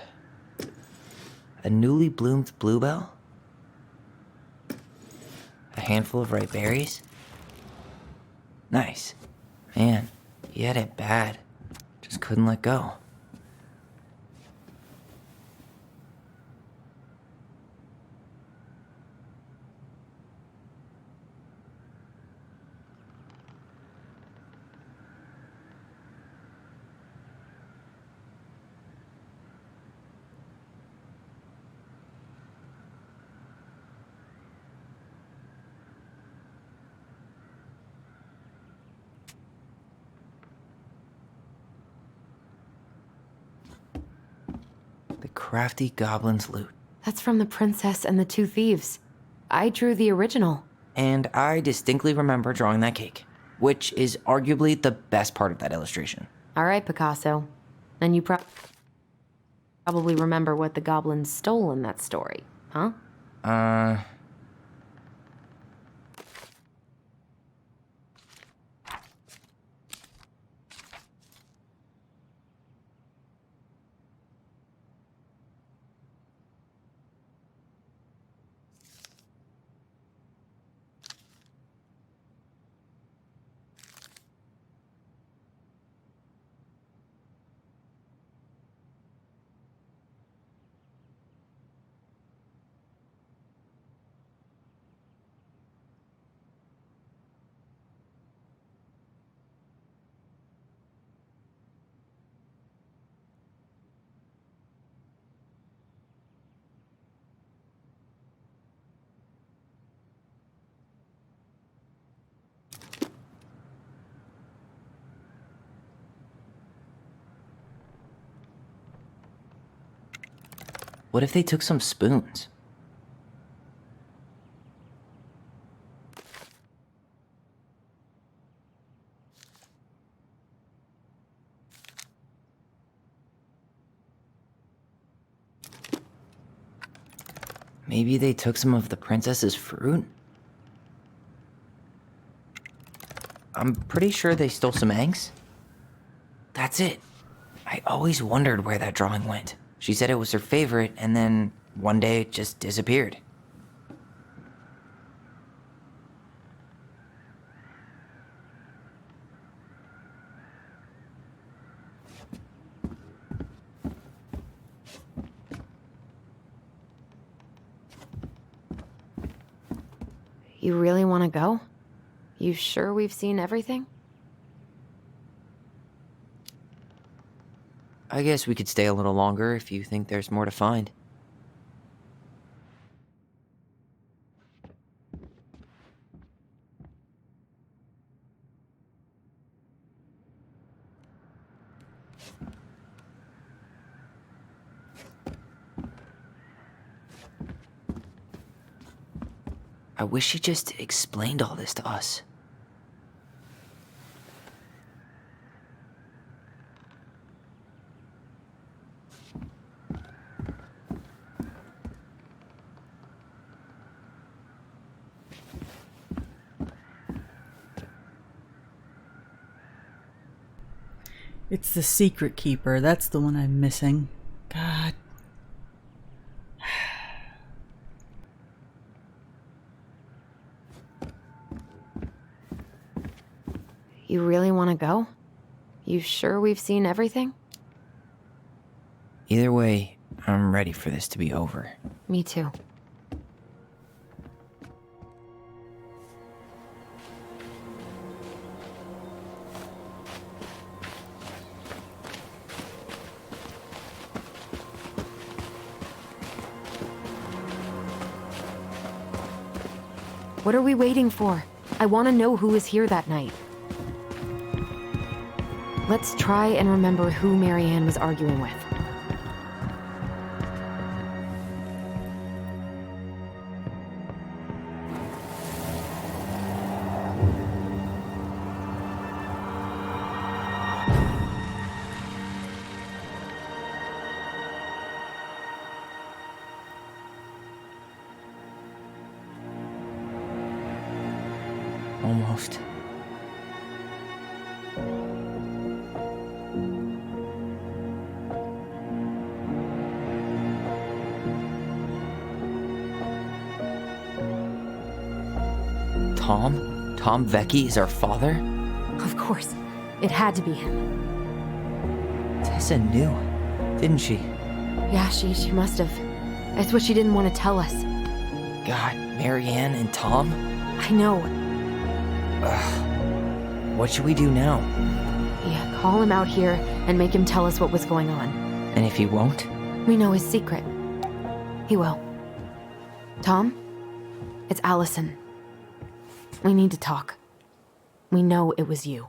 A newly bloomed bluebell? A handful of ripe berries? Nice. Man, he had it bad. Just couldn't let go. The crafty goblin's loot. That's from the princess and the two thieves. I drew the original. And I distinctly remember drawing that cake, which is arguably the best part of that illustration. All right, Picasso. Then you probably remember what the goblins stole in that story, huh? What if they took some spoons? Maybe they took some of the princess's fruit? I'm pretty sure they stole some eggs. That's it. I always wondered where that drawing went. She said it was her favorite, and then one day it just disappeared. You really want to go? You sure we've seen everything? I guess we could stay a little longer if you think there's more to find. I wish she just explained all this to us. It's the secret keeper. That's the one I'm missing. God. You really want to go? You sure we've seen everything? Either way, I'm ready for this to be over. Me too. What are we waiting for? I want to know who was here that night. Let's try and remember who Marianne was arguing with. Almost. Tom? Tom Vecchi is our father? Of course. It had to be him. Tessa knew, didn't she? Yeah, she must have. That's what she didn't want to tell us. God, Marianne and Tom? I know. What should we do now? Yeah, call him out here and make him tell us what was going on. And if he won't? We know his secret. He will. Tom? It's Allison. We need to talk. We know it was you.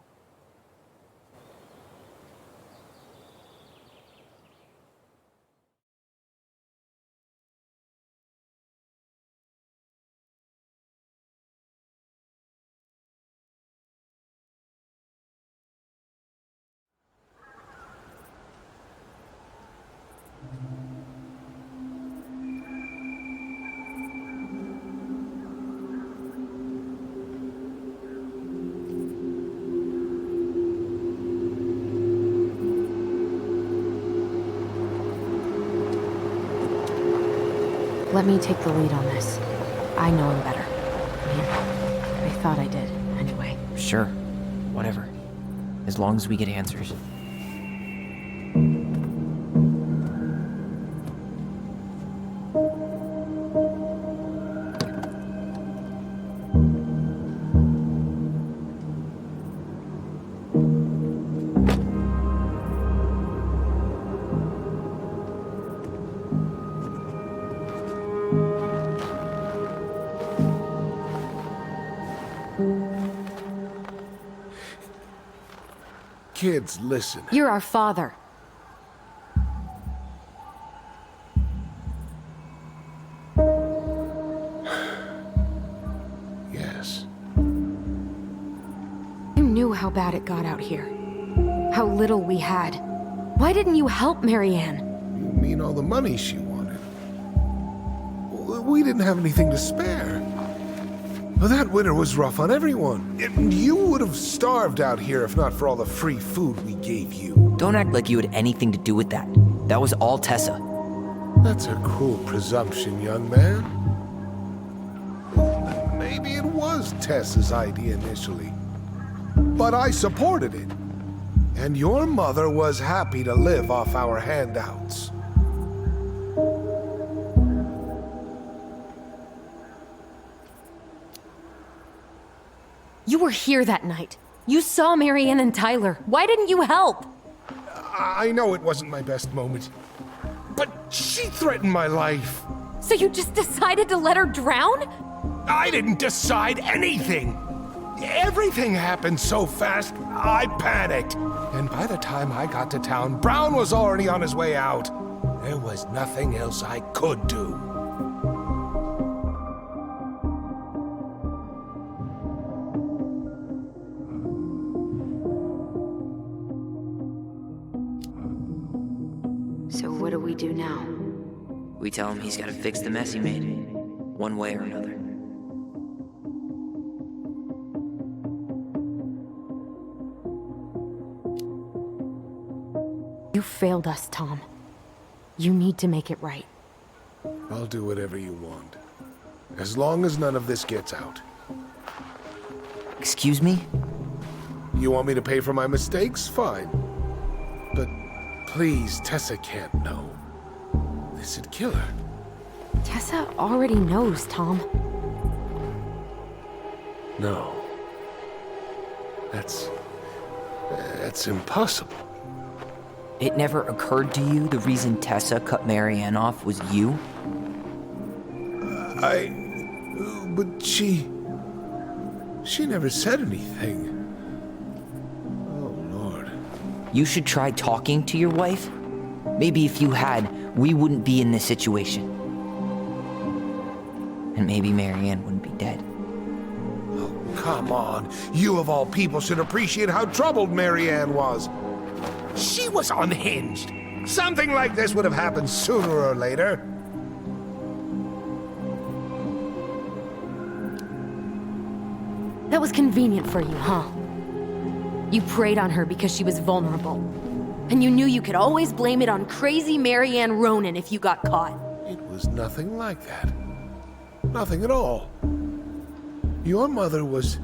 Let me take the lead on this. I know him better. I mean, I thought I did, anyway. Sure. Whatever. As long as we get answers. Kids, listen. You're our father. Yes. You knew how bad it got out here. How little we had. Why didn't you help Marianne? You mean all the money she wanted? We didn't have anything to spare. Well, that winter was rough on everyone. And you would have starved out here if not for all the free food we gave you. Don't act like you had anything to do with that. That was all Tessa. That's a cruel presumption, young man. Maybe it was Tessa's idea initially. But I supported it. And your mother was happy to live off our handouts. You were here that night. You saw Marianne and Tyler. Why didn't you help? I know it wasn't my best moment. But she threatened my life. So you just decided to let her drown? I didn't decide anything. Everything happened so fast, I panicked. And by the time I got to town, Brown was already on his way out. There was nothing else I could do. So what do we do now? We tell him he's got to fix the mess he made. One way or another. failed us, Tom. You need to make it right. I'll do whatever you want. As long as none of this gets out. Excuse me? You want me to pay for my mistakes? Fine. But please, Tessa can't know. This'd kill her. Tessa already knows, Tom. No. That's impossible. It never occurred to you the reason Tessa cut Marianne off was you? But she never said anything. Oh, Lord. You should try talking to your wife. Maybe if you had, we wouldn't be in this situation. And maybe Marianne wouldn't be dead. Oh, come on. You of all people should appreciate how troubled Marianne was. She was unhinged. Something like this would have happened sooner or later. That was convenient for you, huh? You preyed on her because she was vulnerable. And you knew you could always blame it on crazy Marianne Ronan if you got caught. It was nothing like that. Nothing at all. Your mother was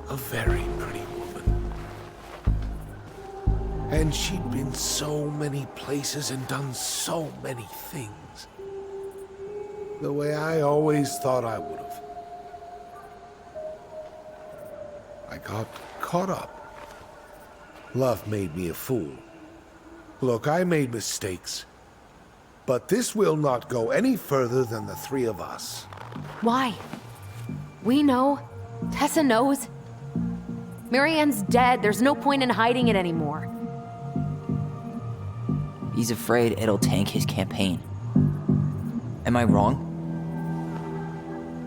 a very pretty woman. And she'd been so many places and done so many things. The way I always thought I would have. I got caught up. Love made me a fool. Look, I made mistakes. But this will not go any further than the three of us. Why? We know. Tessa knows. Marianne's dead. There's no point in hiding it anymore. He's afraid it'll tank his campaign. Am I wrong?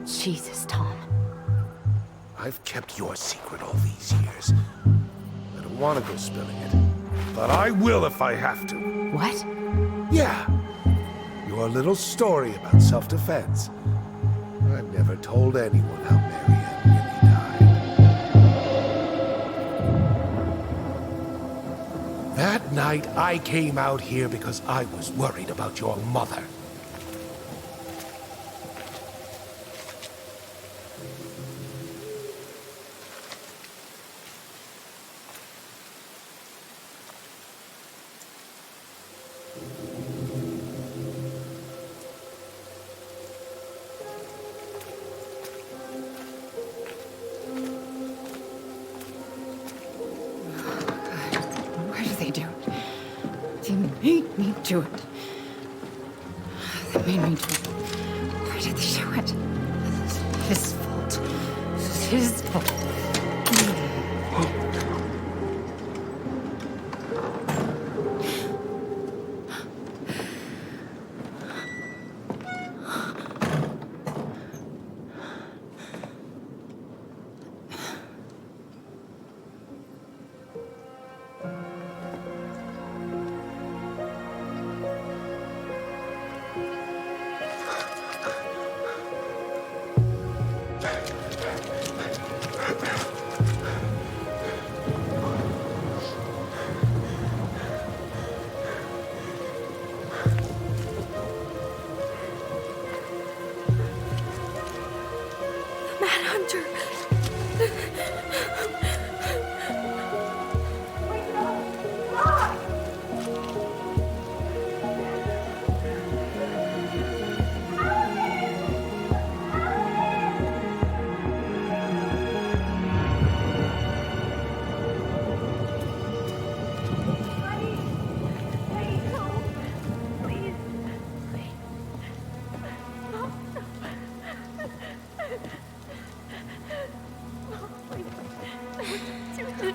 Jesus, Tom. I've kept your secret all these years. I don't want to go spilling it. But I will if I have to. What? Yeah. Your little story about self-defense. I've never told anyone how Marianne really died. That night, I came out here because I was worried about your mother. Made me do it. They made me do it. Why did they do it? This is his fault. This is his fault.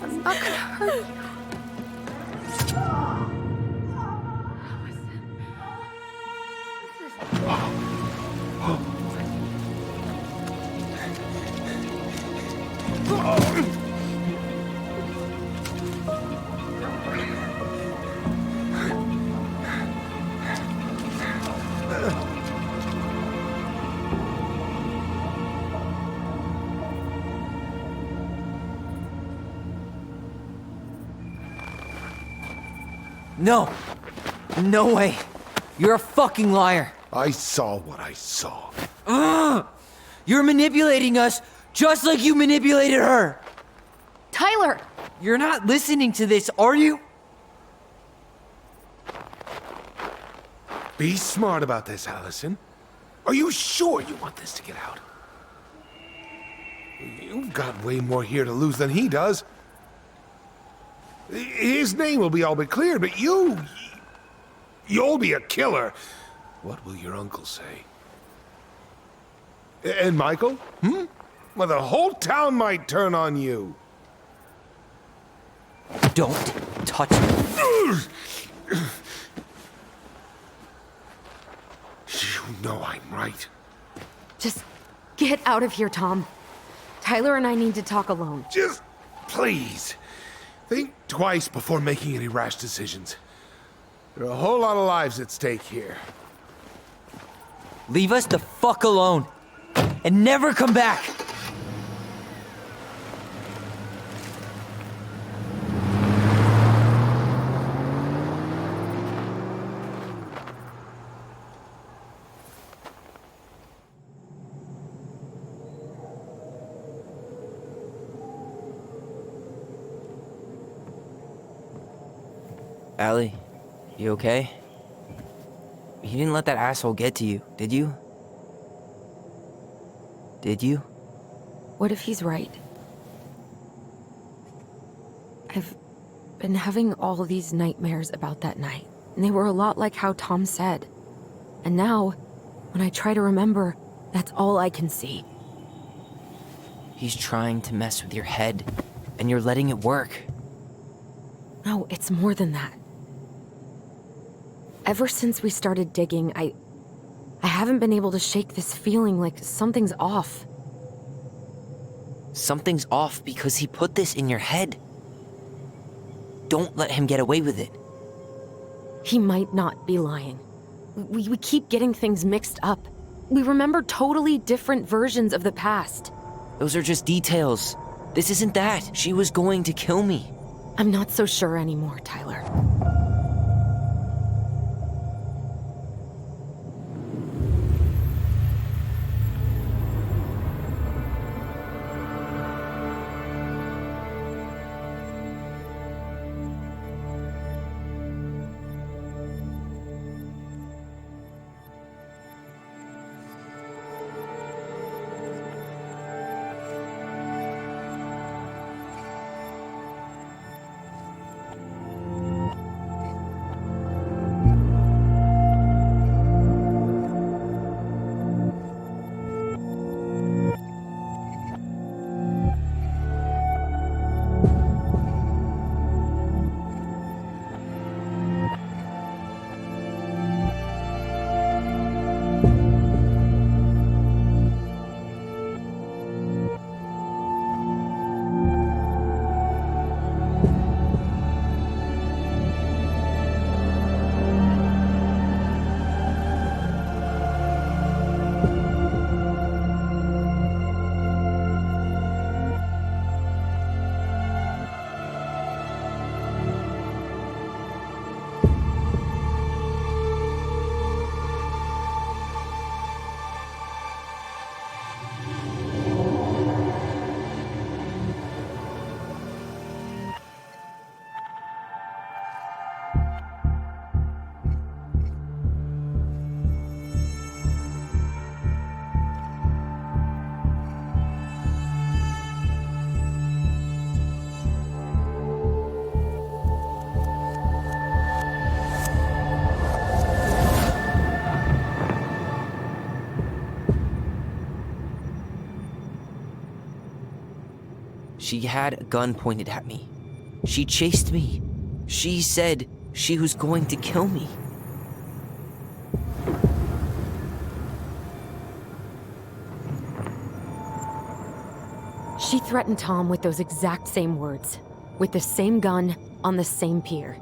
I'm not gonna hurt you. No. No way. You're a fucking liar. I saw what I saw. You're manipulating us just like you manipulated her. Tyler! You're not listening to this, are you? Be smart about this, Allison. Are you sure you want this to get out? You've got way more here to lose than he does. His name will be all but cleared, but you'll be a killer. What will your uncle say? And Michael? Well, the whole town might turn on you. Don't touch me. You know I'm right. Just get out of here, Tom. Tyler and I need to talk alone. Just please. Think twice before making any rash decisions. There are a whole lot of lives at stake here. Leave us the fuck alone. And never come back. Allie, you okay? You didn't let that asshole get to you, did you? Did you? What if he's right? I've been having all these nightmares about that night, and they were a lot like how Tom said. And now, when I try to remember, that's all I can see. He's trying to mess with your head, and you're letting it work. No, it's more than that. Ever since we started digging, I haven't been able to shake this feeling like something's off. Something's off because he put this in your head. Don't let him get away with it. He might not be lying. We keep getting things mixed up. We remember totally different versions of the past. Those are just details. This isn't that. She was going to kill me. I'm not so sure anymore, Tyler. She had a gun pointed at me. She chased me. She said she was going to kill me. She threatened Tom with those exact same words, with the same gun, on the same pier.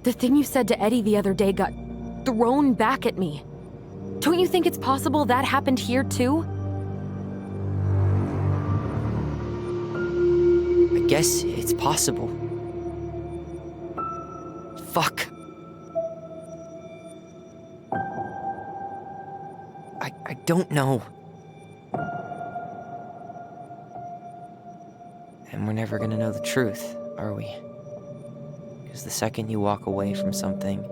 The thing you said to Eddie the other day got thrown back at me. Don't you think it's possible that happened here too? I guess it's possible. Fuck. I don't know. And we're never gonna know the truth, are we? Because the second you walk away from something,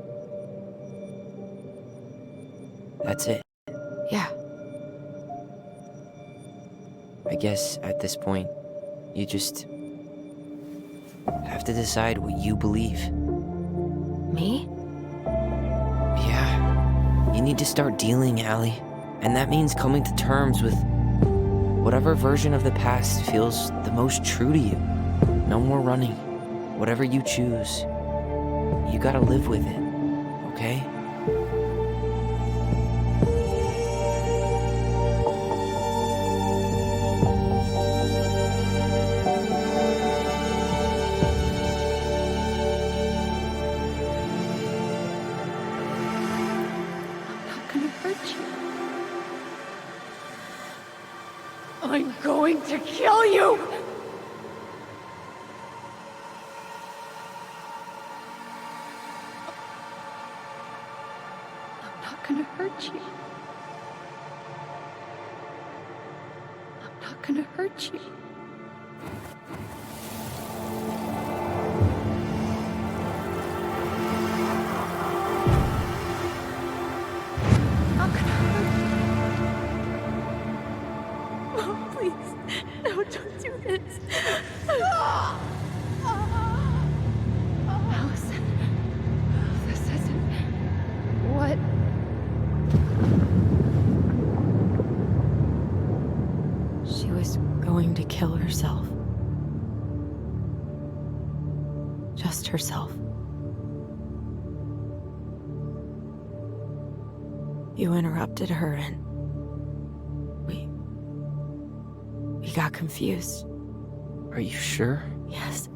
that's it. Yeah. I guess at this point, you just have to decide what you believe. Me? Yeah. You need to start dealing, Allie. And that means coming to terms with whatever version of the past feels the most true to you. No more running. Whatever you choose, you gotta live with it, okay? I'm going to kill you! I'm not gonna hurt you. I'm not gonna hurt you. No, don't do this. Allison, this isn't what... She was going to kill herself. Just herself. You interrupted her and we got confused. Are you sure? Yes.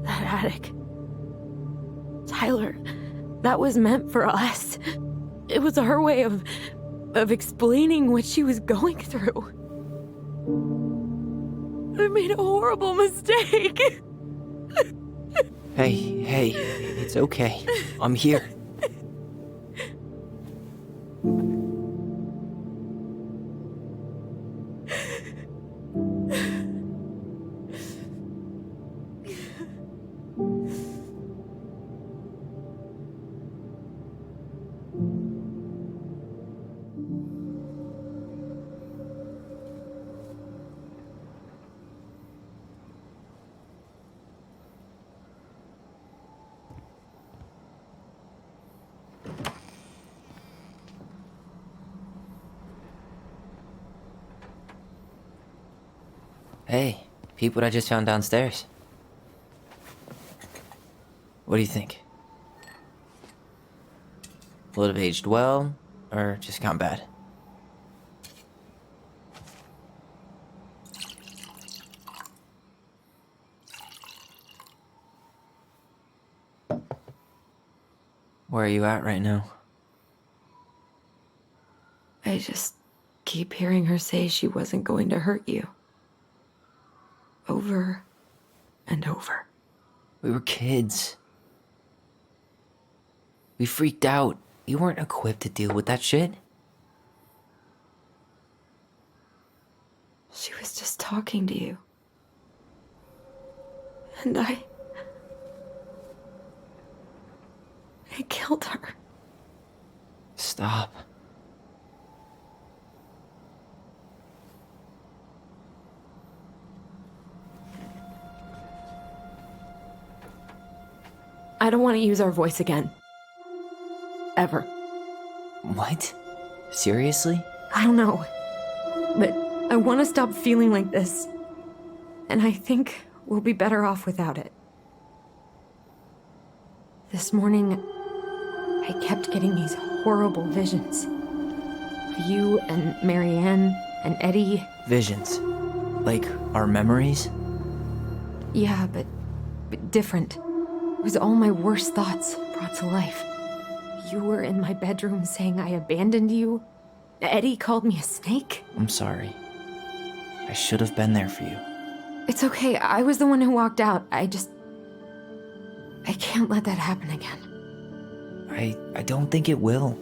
That attic. Tyler, that was meant for us. It was her way of explaining what she was going through. I made a horrible mistake. Hey, it's okay. I'm here. Hey, peep what I just found downstairs. What do you think? Will it have aged well, or just gone bad? Where are you at right now? I just keep hearing her say she wasn't going to hurt you. Over and over. We were kids. We freaked out. You weren't equipped to deal with that shit. She was just talking to you. And I killed her. Stop. I don't want to use our voice again. Ever. What? Seriously? I don't know. But I want to stop feeling like this. And I think we'll be better off without it. This morning, I kept getting these horrible visions. You and Marianne and Eddie. Visions? Like our memories? Yeah, but different. It was all my worst thoughts brought to life. You were in my bedroom saying I abandoned you. Eddie called me a snake. I'm sorry. I should have been there for you. It's okay. I was the one who walked out. I I can't let that happen again. I don't think it will.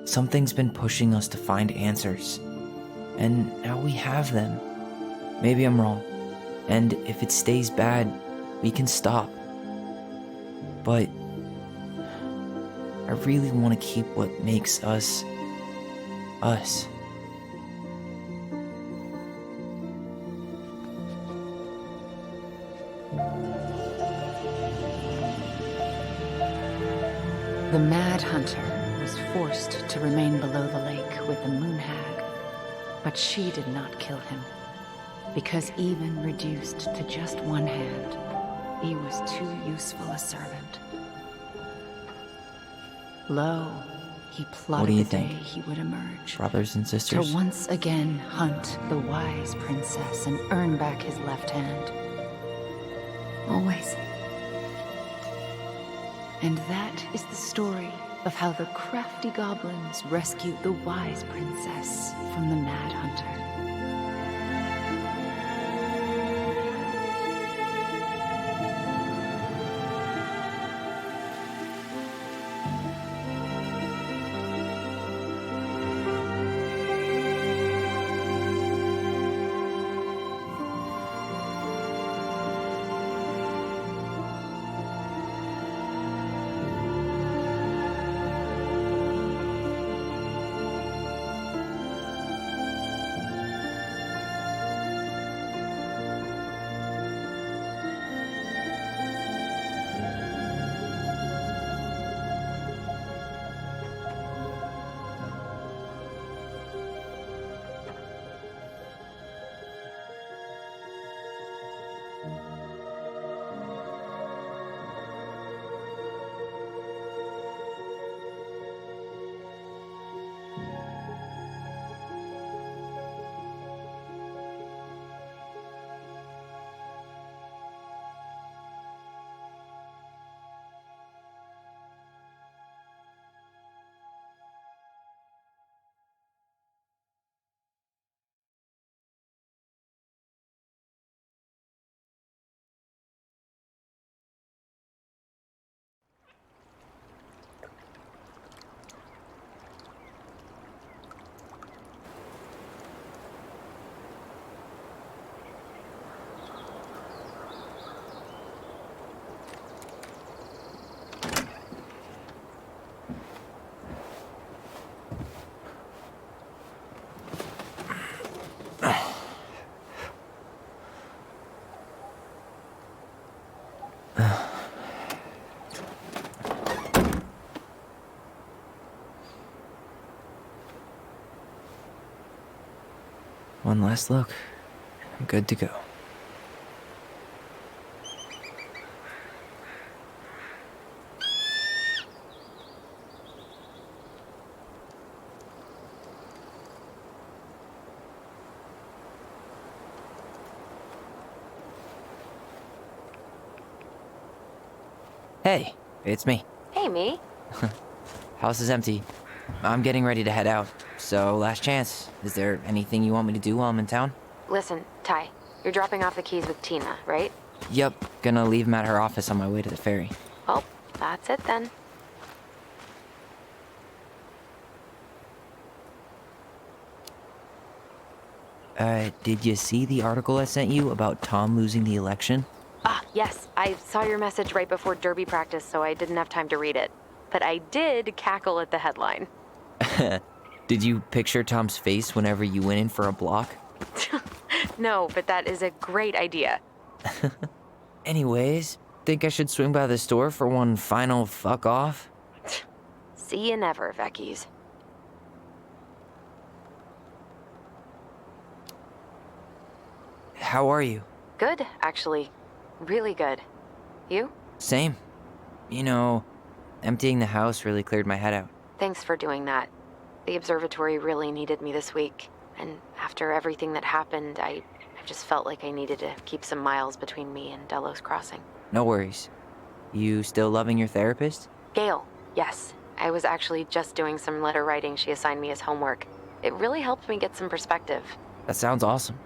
Something's been pushing us to find answers. And now we have them. Maybe I'm wrong. And if it stays bad, we can stop. But I really want to keep what makes us, us. The Mad Hunter was forced to remain below the lake with the Moon Hag, but she did not kill him, because even reduced to just one hand, he was too useful a servant. Lo, he plotted the day he would emerge. Brothers and sisters? To once again hunt the wise princess and earn back his left hand. Always. And that is the story of how the crafty goblins rescued the wise princess from the Mad Hunter. One last look. I'm good to go. Hey, it's me. Hey, me. House is empty. I'm getting ready to head out. So, last chance. Is there anything you want me to do while I'm in town? Listen, Ty, you're dropping off the keys with Tina, right? Yep, gonna leave them at her office on my way to the ferry. Well, that's it then. Did you see the article I sent you about Tom losing the election? Ah, yes, I saw your message right before derby practice, so I didn't have time to read it. But I did cackle at the headline. Did you picture Tom's face whenever you went in for a block? No, but that is a great idea. Anyways, think I should swing by the store for one final fuck off? See you never, Vecchies. How are you? Good, actually. Really good. You? Same. You know, emptying the house really cleared my head out. Thanks for doing that. The observatory really needed me this week, and after everything that happened, I just felt like I needed to keep some miles between me and Delos Crossing. No worries. You still loving your therapist? Gail, yes. I was actually just doing some letter writing she assigned me as homework. It really helped me get some perspective. That sounds awesome.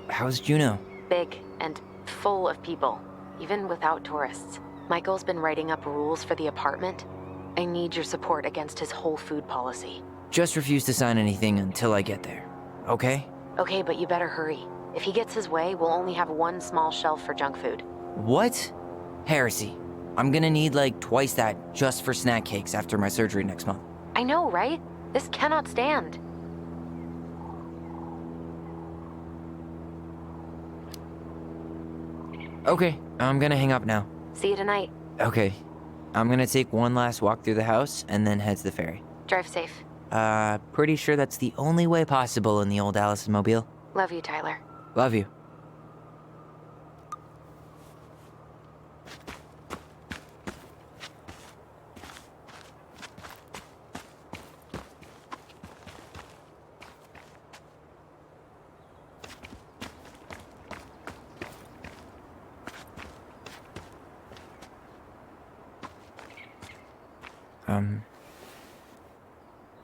How's Juno? Big and full of people, even without tourists. Michael's been writing up rules for the apartment. I need your support against his whole food policy. Just refuse to sign anything until I get there, okay? Okay, but you better hurry. If he gets his way, we'll only have one small shelf for junk food. What? Heresy. I'm gonna need like twice that just for snack cakes after my surgery next month. I know, right? This cannot stand. Okay, I'm gonna hang up now. See you tonight. Okay. I'm gonna take one last walk through the house and then head to the ferry. Drive safe. Pretty sure that's the only way possible in the old Allison mobile. Love you, Tyler. Love you.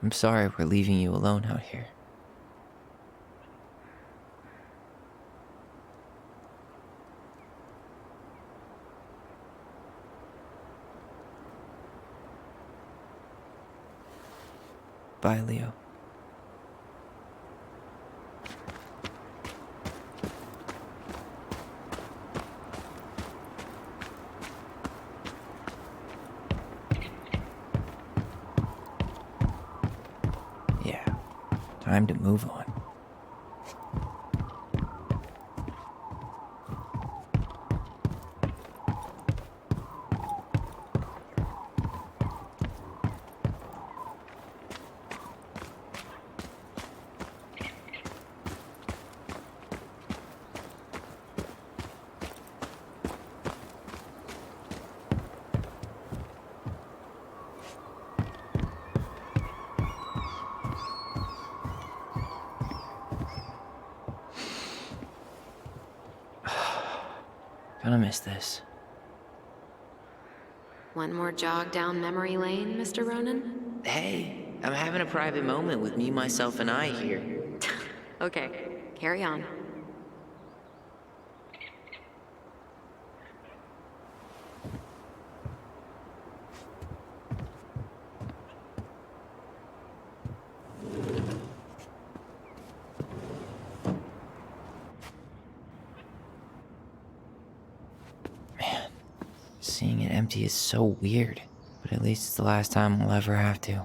I'm sorry we're leaving you alone out here. Bye, Leo. Yeah, time to move on. Gonna miss this. One more jog down memory lane, Mr. Ronan? Hey, I'm having a private moment with me, myself, and I here. Okay, carry on. Seeing it empty is so weird, but at least it's the last time we'll ever have to.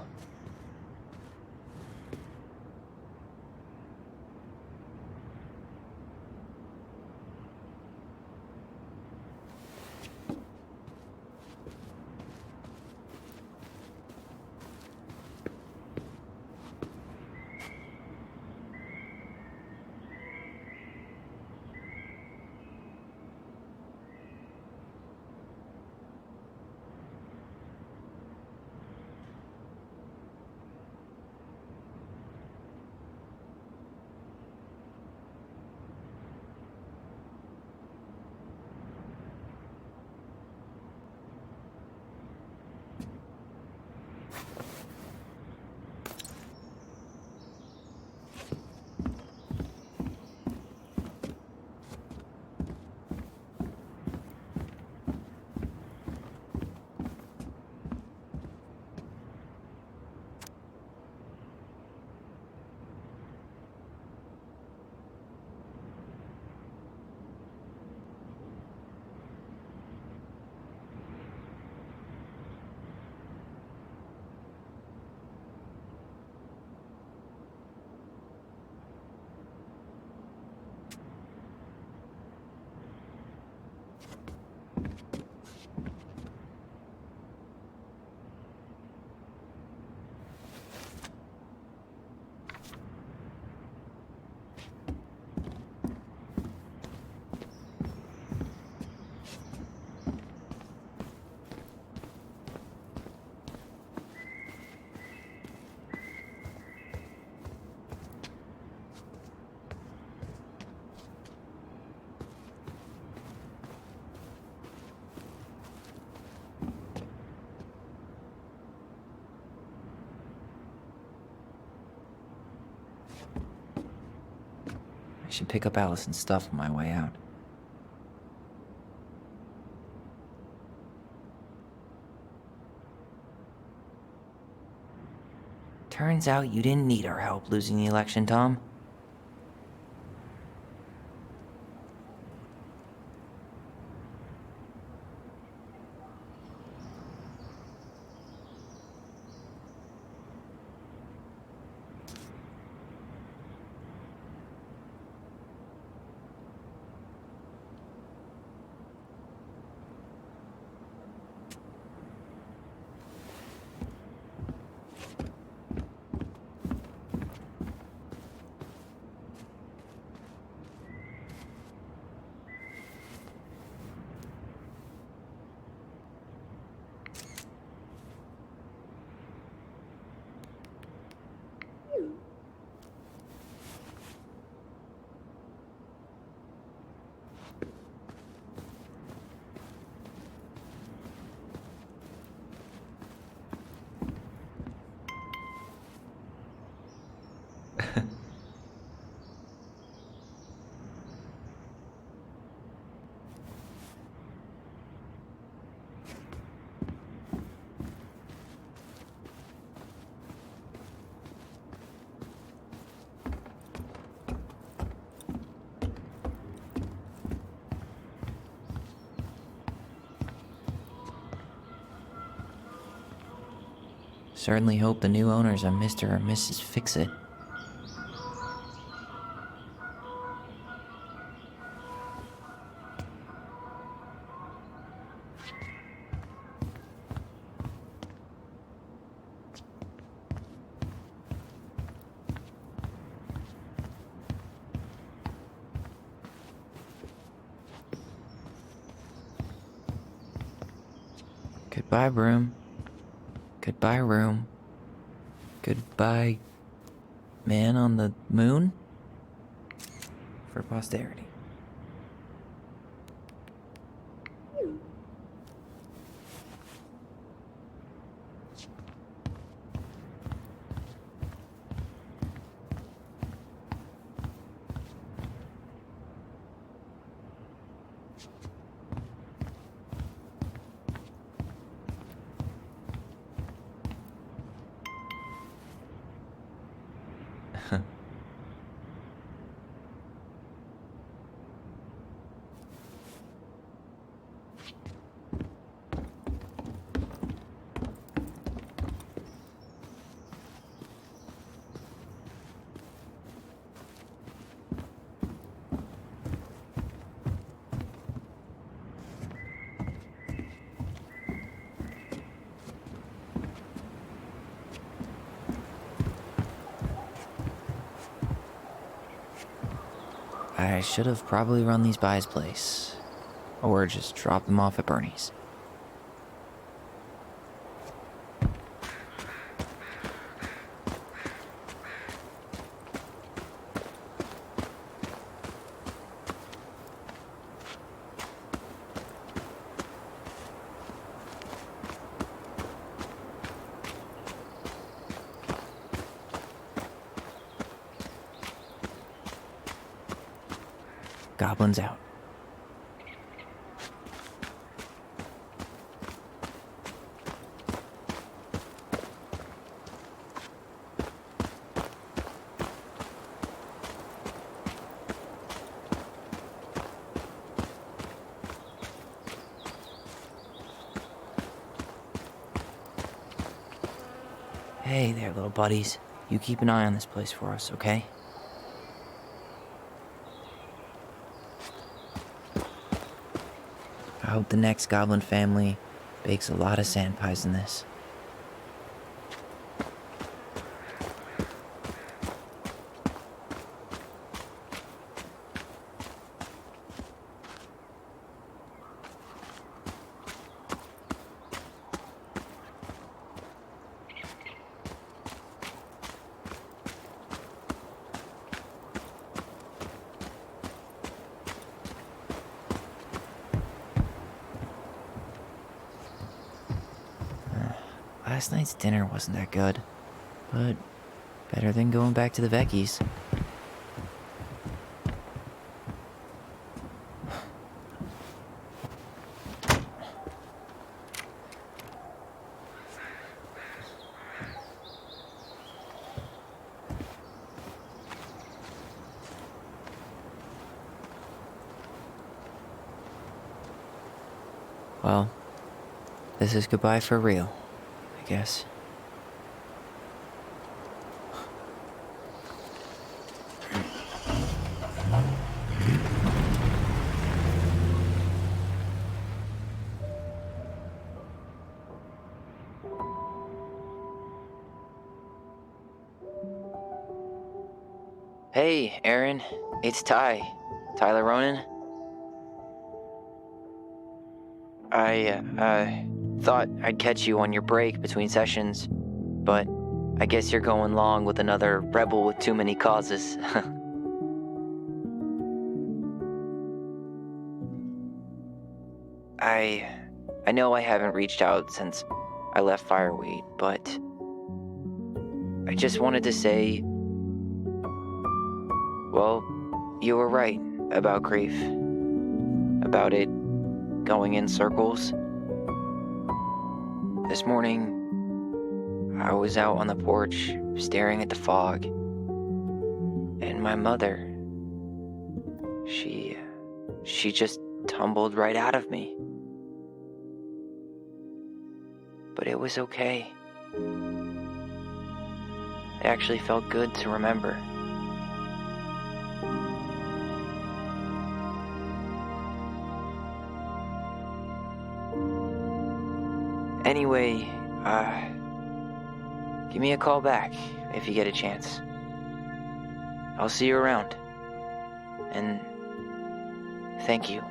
I should pick up Allison's stuff on my way out. Turns out you didn't need our help losing the election, Tom. Certainly hope the new owners are Mr. or Mrs. Fix-It. Goodbye, broom. Goodbye, room. Goodbye, man on the moon. For posterity. I should have probably run these by his place. Or just dropped them off at Bernie's. Goblins out. Hey there, little buddies. You keep an eye on this place for us, okay? I hope the next goblin family bakes a lot of sand pies in this. Last night's dinner wasn't that good, but better than going back to the Vecchies. Well, this is goodbye for real, I guess. Hey, Aaron. It's Tyler Ronan. I thought I'd catch you on your break between sessions, but I guess you're going along with another rebel with too many causes. I know I haven't reached out since I left Fireweight, but I just wanted to say, well, you were right about grief. About it going in circles. This morning, I was out on the porch staring at the fog, and my mother, she just tumbled right out of me. But it was okay. It actually felt good to remember. Anyway, give me a call back if you get a chance. I'll see you around. And thank you.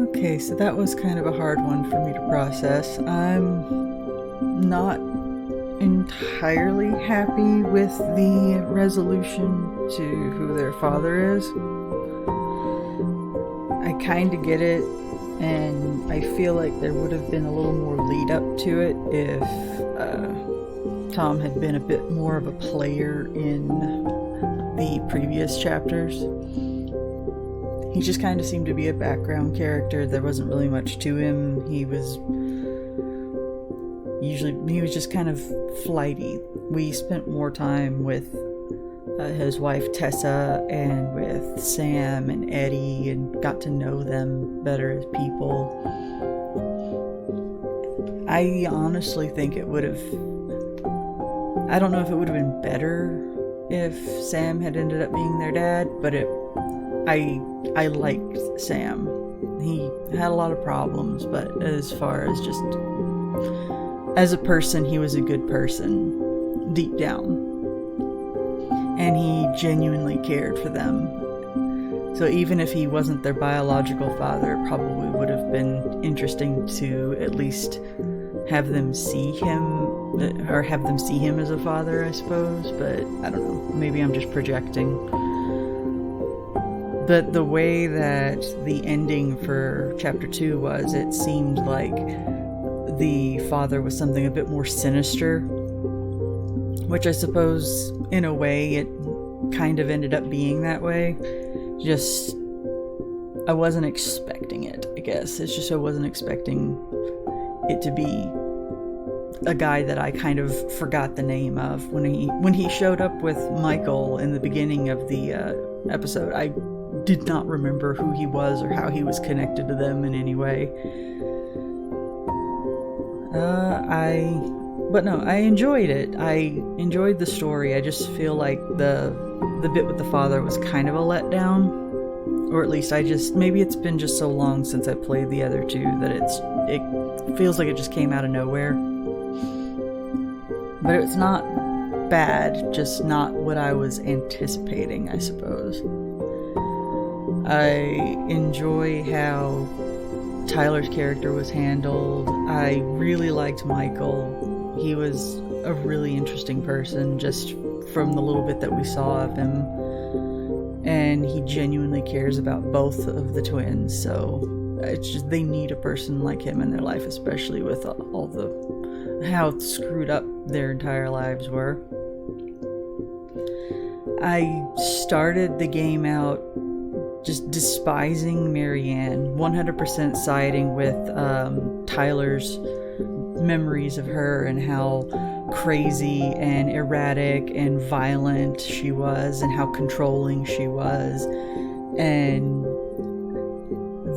Okay, so that was kind of a hard one for me to process. I'm not entirely happy with the resolution to who their father is. I kind of get it, and I feel like there would have been a little more lead up to it if Tom had been a bit more of a player in the previous chapters. He just kind of seemed to be a background character. There wasn't really much to him. He was just kind of flighty. We spent more time with his wife Tessa and with Sam and Eddie and got to know them better as people. I honestly think it would have... I don't know if it would have been better if Sam had ended up being their dad, but I liked Sam. He had a lot of problems, but as far as just as a person, he was a good person deep down. And he genuinely cared for them. So even if he wasn't their biological father, it probably would have been interesting to at least have them see him, or have them see him as a father, I suppose. But I don't know, maybe I'm just projecting. But the way that the ending for chapter 2 was, it seemed like the father was something a bit more sinister, which I suppose in a way it kind of ended up being that way. Just, I wasn't expecting it, I guess. It's just I wasn't expecting it to be a guy that I kind of forgot the name of. When he showed up with Michael in the beginning of the episode, I did not remember who he was or how he was connected to them in any way. I enjoyed it. I enjoyed the story. I just feel like the bit with the father was kind of a letdown. Or at least maybe it's been just so long since I played the other two that it feels like it just came out of nowhere. But it's not bad, just not what I was anticipating, I suppose. I enjoy how Tyler's character was handled. I really liked Michael. He was a really interesting person, just from the little bit that we saw of him, and he genuinely cares about both of the twins. So it's just, they need a person like him in their life, especially with all the how screwed up their entire lives were. I started the game out just despising Marianne, 100% siding with Tyler's memories of her and how crazy and erratic and violent she was and how controlling she was. And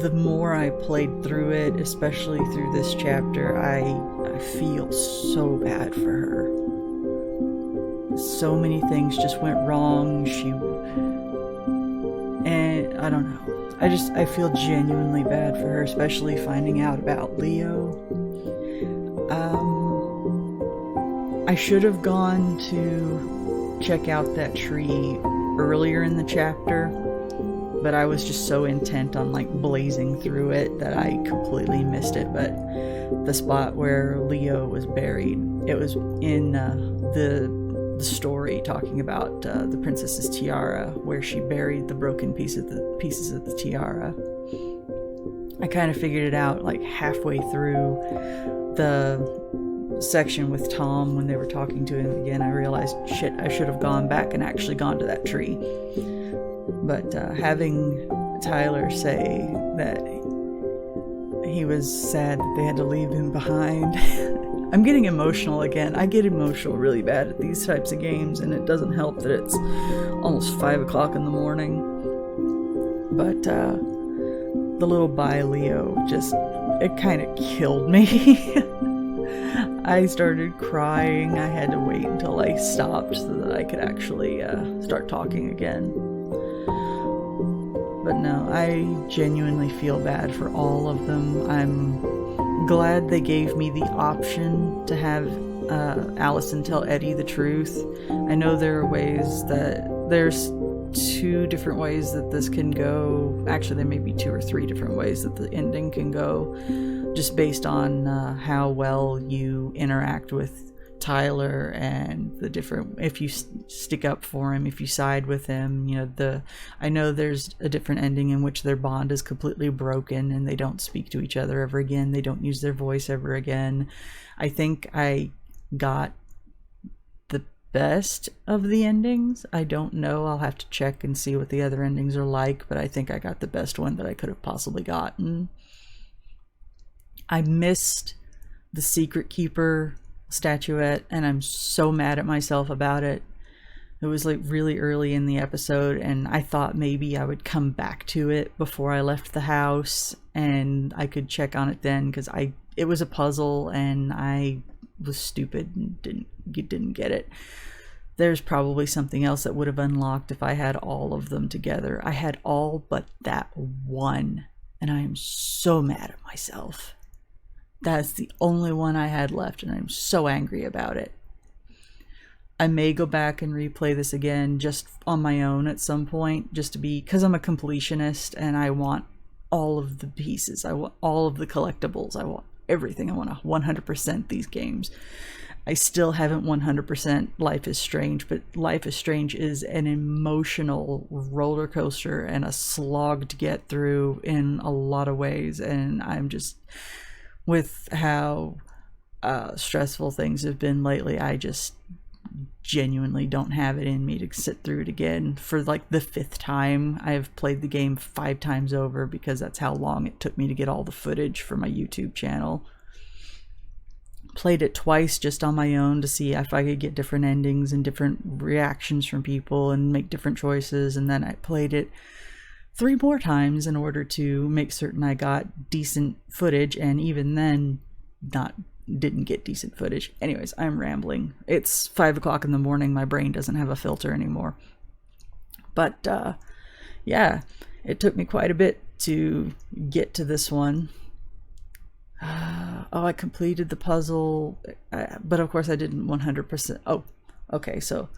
the more I played through it, especially through this chapter, I feel so bad for her. So many things just went wrong. And I don't know. I feel genuinely bad for her, especially finding out about Leo. I should have gone to check out that tree earlier in the chapter, but I was just so intent on like blazing through it that I completely missed it. But the spot where Leo was buried, it was in the story talking about the princess's tiara, where she buried the broken pieces of the tiara. I kind of figured it out like halfway through the section with Tom when they were talking to him again. I realized, shit, I should have gone back and actually gone to that tree. But having Tyler say that he was sad that they had to leave him behind. I'm getting emotional again. I get emotional really bad at these types of games, and it doesn't help that it's almost 5 o'clock in the morning. But the little bye Leo, just, it kind of killed me. I started crying. I had to wait until I stopped so that I could actually start talking again. But no, I genuinely feel bad for all of them. I'm glad they gave me the option to have Allison tell Eddie the truth. I know there are ways that there's 2 different ways that this can go. Actually, there may be 2 or 3 different ways that the ending can go, just based on how well you interact with Tyler and the different, if you stick up for him, if you side with him. You know, I know there's a different ending in which their bond is completely broken and they don't speak to each other ever again. They don't use their voice ever again. I think I got the best of the endings. I don't know. I'll have to check and see what the other endings are like, but I think I got the best one that I could have possibly gotten. I missed the Secret Keeper statuette, and I'm so mad at myself about it. It was like really early in the episode, and I thought maybe I would come back to it before I left the house and I could check on it then, because it was a puzzle and I was stupid and didn't get it. There's probably something else that would have unlocked if I had all of them together. I had all but that one, and I am so mad at myself. That's the only one I had left, and I'm so angry about it. I may go back and replay this again just on my own at some point, just to be, because I'm a completionist and I want all of the pieces. I want all of the collectibles. I want everything. I want to 100% these games. I still haven't 100% Life is Strange, but Life is Strange is an emotional roller coaster and a slog to get through in a lot of ways, and I'm just, with how stressful things have been lately, I just genuinely don't have it in me to sit through it again for like the 5th time. I've played the game 5 times over because that's how long it took me to get all the footage for my YouTube channel. Played it twice just on my own to see if I could get different endings and different reactions from people and make different choices, and then I played it 3 more times in order to make certain I got decent footage, and even then didn't get decent footage. Anyways, I'm rambling. It's 5 o'clock in the morning. My brain doesn't have a filter anymore. But yeah, it took me quite a bit to get to this one. Oh, I completed the puzzle, but of course I didn't 100%. Oh, okay, so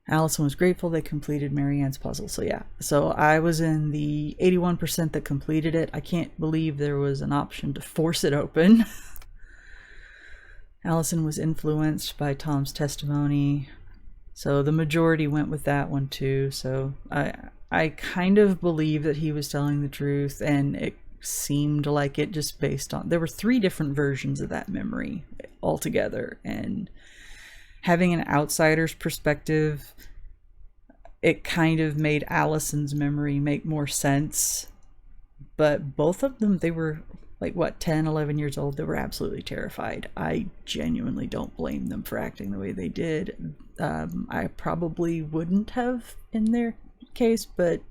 Allison was grateful they completed Marianne's puzzle. So yeah, so I was in the 81% that completed it. I can't believe there was an option to force it open. Allison was influenced by Tom's testimony. So the majority went with that one too. So I kind of believe that he was telling the truth, and it seemed like it just based on, there were 3 different versions of that memory altogether, and having an outsider's perspective, it kind of made Allison's memory make more sense. But both of them, they were like, what, 10, 11 years old. They were absolutely terrified. I genuinely don't blame them for acting the way they did. I probably wouldn't have in their case, but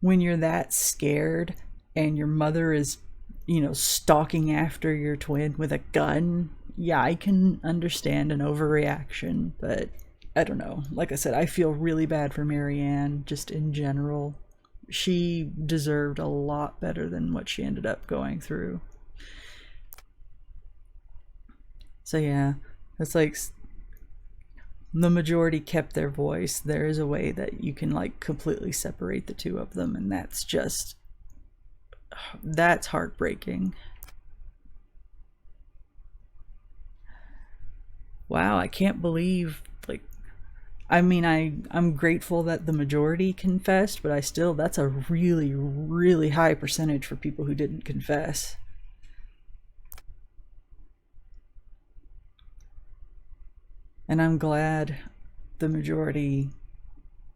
when you're that scared and your mother is, you know, stalking after your twin with a gun, yeah, I can understand an overreaction, but I don't know. Like I said, I feel really bad for Marianne, just in general. She deserved a lot better than what she ended up going through. So yeah, it's like the majority kept their voice. There is a way that you can like completely separate the 2 of them, and that's heartbreaking. Wow, I can't believe, like, I mean, I'm grateful that the majority confessed, but that's a really, really high percentage for people who didn't confess. And I'm glad the majority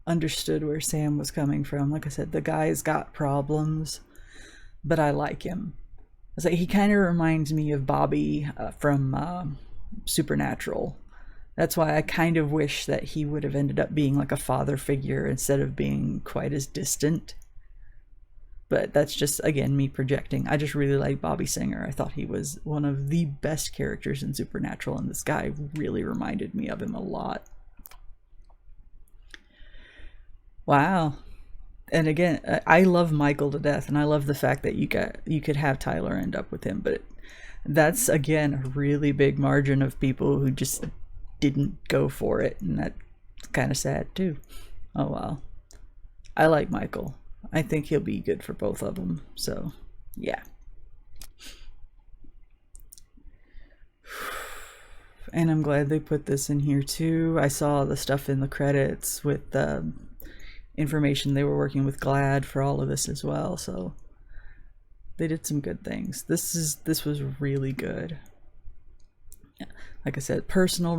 understood where Sam was coming from. Like I said, the guy's got problems, but I like him. It's like, he kind of reminds me of Bobby from Supernatural. That's why I kind of wish that he would have ended up being like a father figure instead of being quite as distant. But that's just, again, me projecting. I just really like Bobby Singer. I thought he was one of the best characters in Supernatural, and this guy really reminded me of him a lot. Wow. And again, I love Michael to death, and I love the fact that you could have Tyler end up with him, but that's, again, a really big margin of people who just didn't go for it, and that's kind of sad too. Oh well. I like Michael. I think he'll be good for both of them, so yeah. And I'm glad they put this in here too. I saw the stuff in the credits with the information they were working with GLAAD for all of this as well, so they did some good things. This was really good. Yeah. Like I said, personal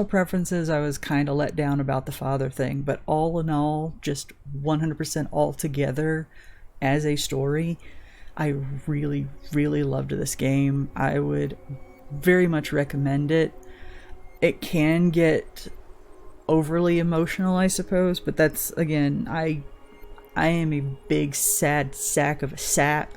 preferences, I was kind of let down about the father thing, but all in all, just 100% all together as a story, I really, really loved this game. I would very much recommend it. It can get overly emotional, I suppose, but that's, again, I am a big sad sack of a sap,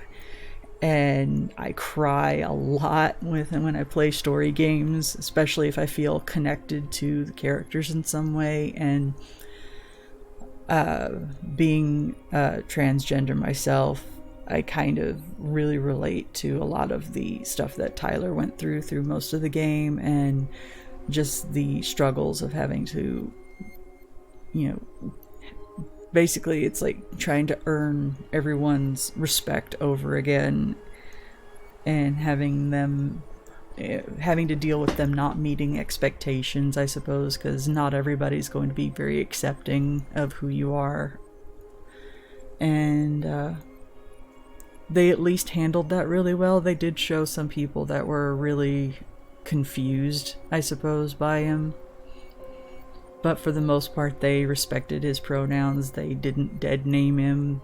and I cry a lot when I play story games, especially if I feel connected to the characters in some way. And being transgender myself, I kind of really relate to a lot of the stuff that Tyler went through most of the game, and just the struggles of having to, you know, basically it's like trying to earn everyone's respect over again, and having to deal with them not meeting expectations, I suppose, because not everybody's going to be very accepting of who you are. And they at least handled that really well. They did show some people that were really confused, I suppose, by him. But for the most part, they respected his pronouns. They didn't dead name him.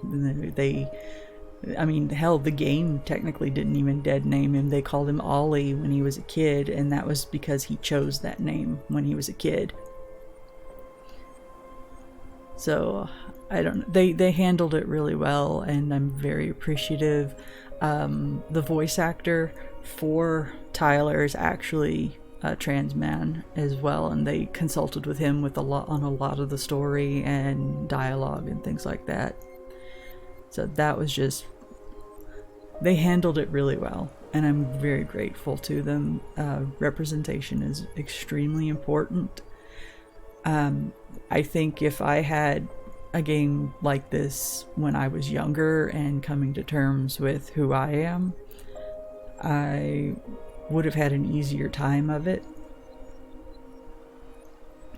I mean, hell, the game technically didn't even dead name him. They called him Ollie when he was a kid, and that was because he chose that name when he was a kid. So, I don't know. They handled it really well, and I'm very appreciative. The voice actor for Tyler is actually a trans man as well, and they consulted with him on a lot of the story and dialogue and things like that. So that was just, they handled it really well, and I'm very grateful to them. Representation is extremely important. I think if I had a game like this when I was younger and coming to terms with who I am, I would have had an easier time of it.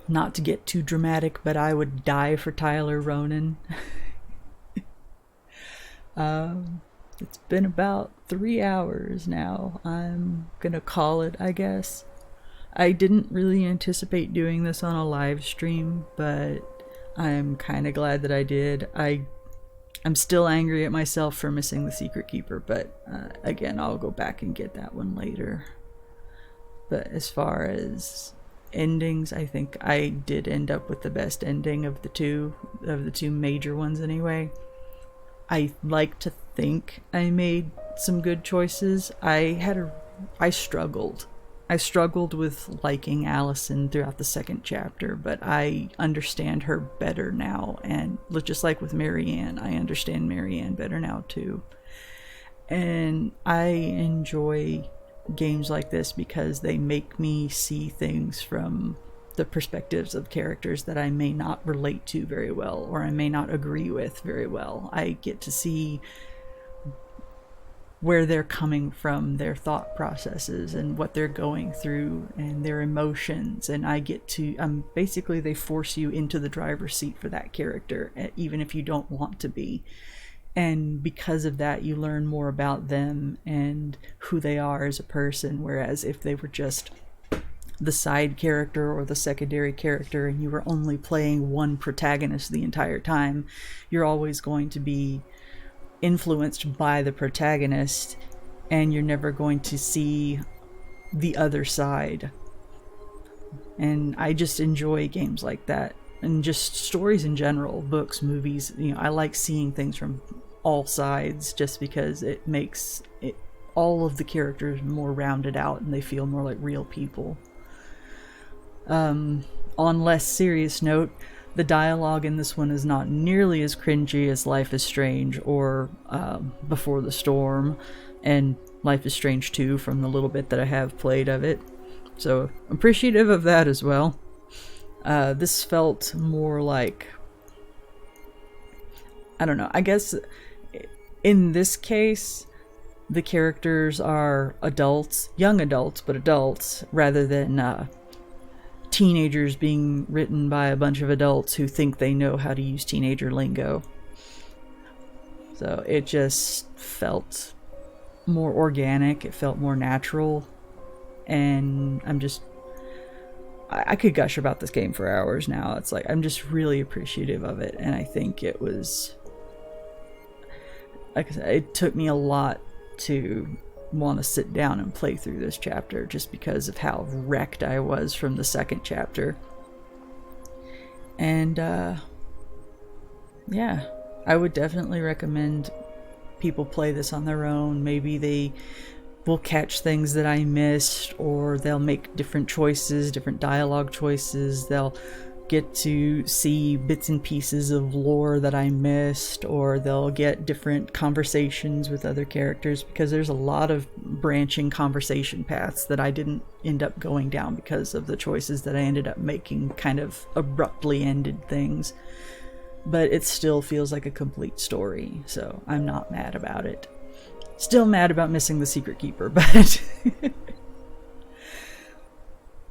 not to get too dramatic, but I would die for Tyler Ronan. It's been about 3 hours now. I'm gonna call it, I guess. I didn't really anticipate doing this on a live stream, but I'm kind of glad that I did. I'm still angry at myself for missing the Secret Keeper, but again, I'll go back and get that one later. But as far as endings, I think I did end up with the best ending of the two major ones anyway. I like to think I made some good choices. I struggled. I struggled with liking Allison throughout the second chapter, but I understand her better now. And just like with Marianne, I understand Marianne better now too. And I enjoy games like this because they make me see things from the perspectives of characters that I may not relate to very well, or I may not agree with very well. I get to see where they're coming from, their thought processes, and what they're going through, and their emotions, and I get to, basically they force you into the driver's seat for that character, even if you don't want to be. And because of that, you learn more about them and who they are as a person, whereas if they were just the side character or the secondary character and you were only playing one protagonist the entire time, you're always going to be influenced by the protagonist and you're never going to see the other side. And I just enjoy games like that, and just stories in general, books, movies. I like seeing things from all sides just because it makes all of the characters more rounded out and they feel more like real people. On less serious note, the dialogue in this one is not nearly as cringy as Life is Strange or Before the Storm, and Life is Strange 2 from the little bit that I have played of it. So I'm appreciative of that as well. This felt more like, I don't know, I guess in this case the characters are adults, young adults, but adults, rather than teenagers being written by a bunch of adults who think they know how to use teenager lingo. So it just felt more organic, it felt more natural, and I could gush about this game for hours now. It's like, I'm just really appreciative of it, and I think it was, like I said, it took me a lot to want to sit down and play through this chapter just because of how wrecked I was from the second chapter. And yeah, I would definitely recommend people play this on their own. Maybe they will catch things that I missed, or they'll make different choices, different dialogue choices. They'll get to see bits and pieces of lore that I missed, or they'll get different conversations with other characters, because there's a lot of branching conversation paths that I didn't end up going down because of the choices that I ended up making, kind of abruptly ended things. But it still feels like a complete story, so I'm not mad about it. Still mad about missing the Secret Keeper, but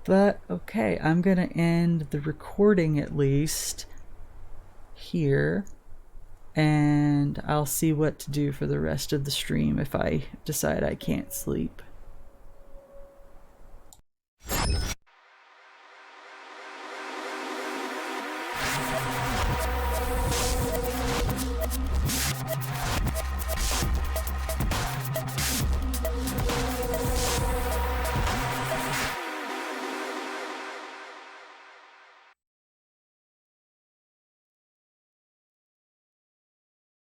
but okay, I'm gonna end the recording at least here, and I'll see what to do for the rest of the stream if I decide I can't sleep.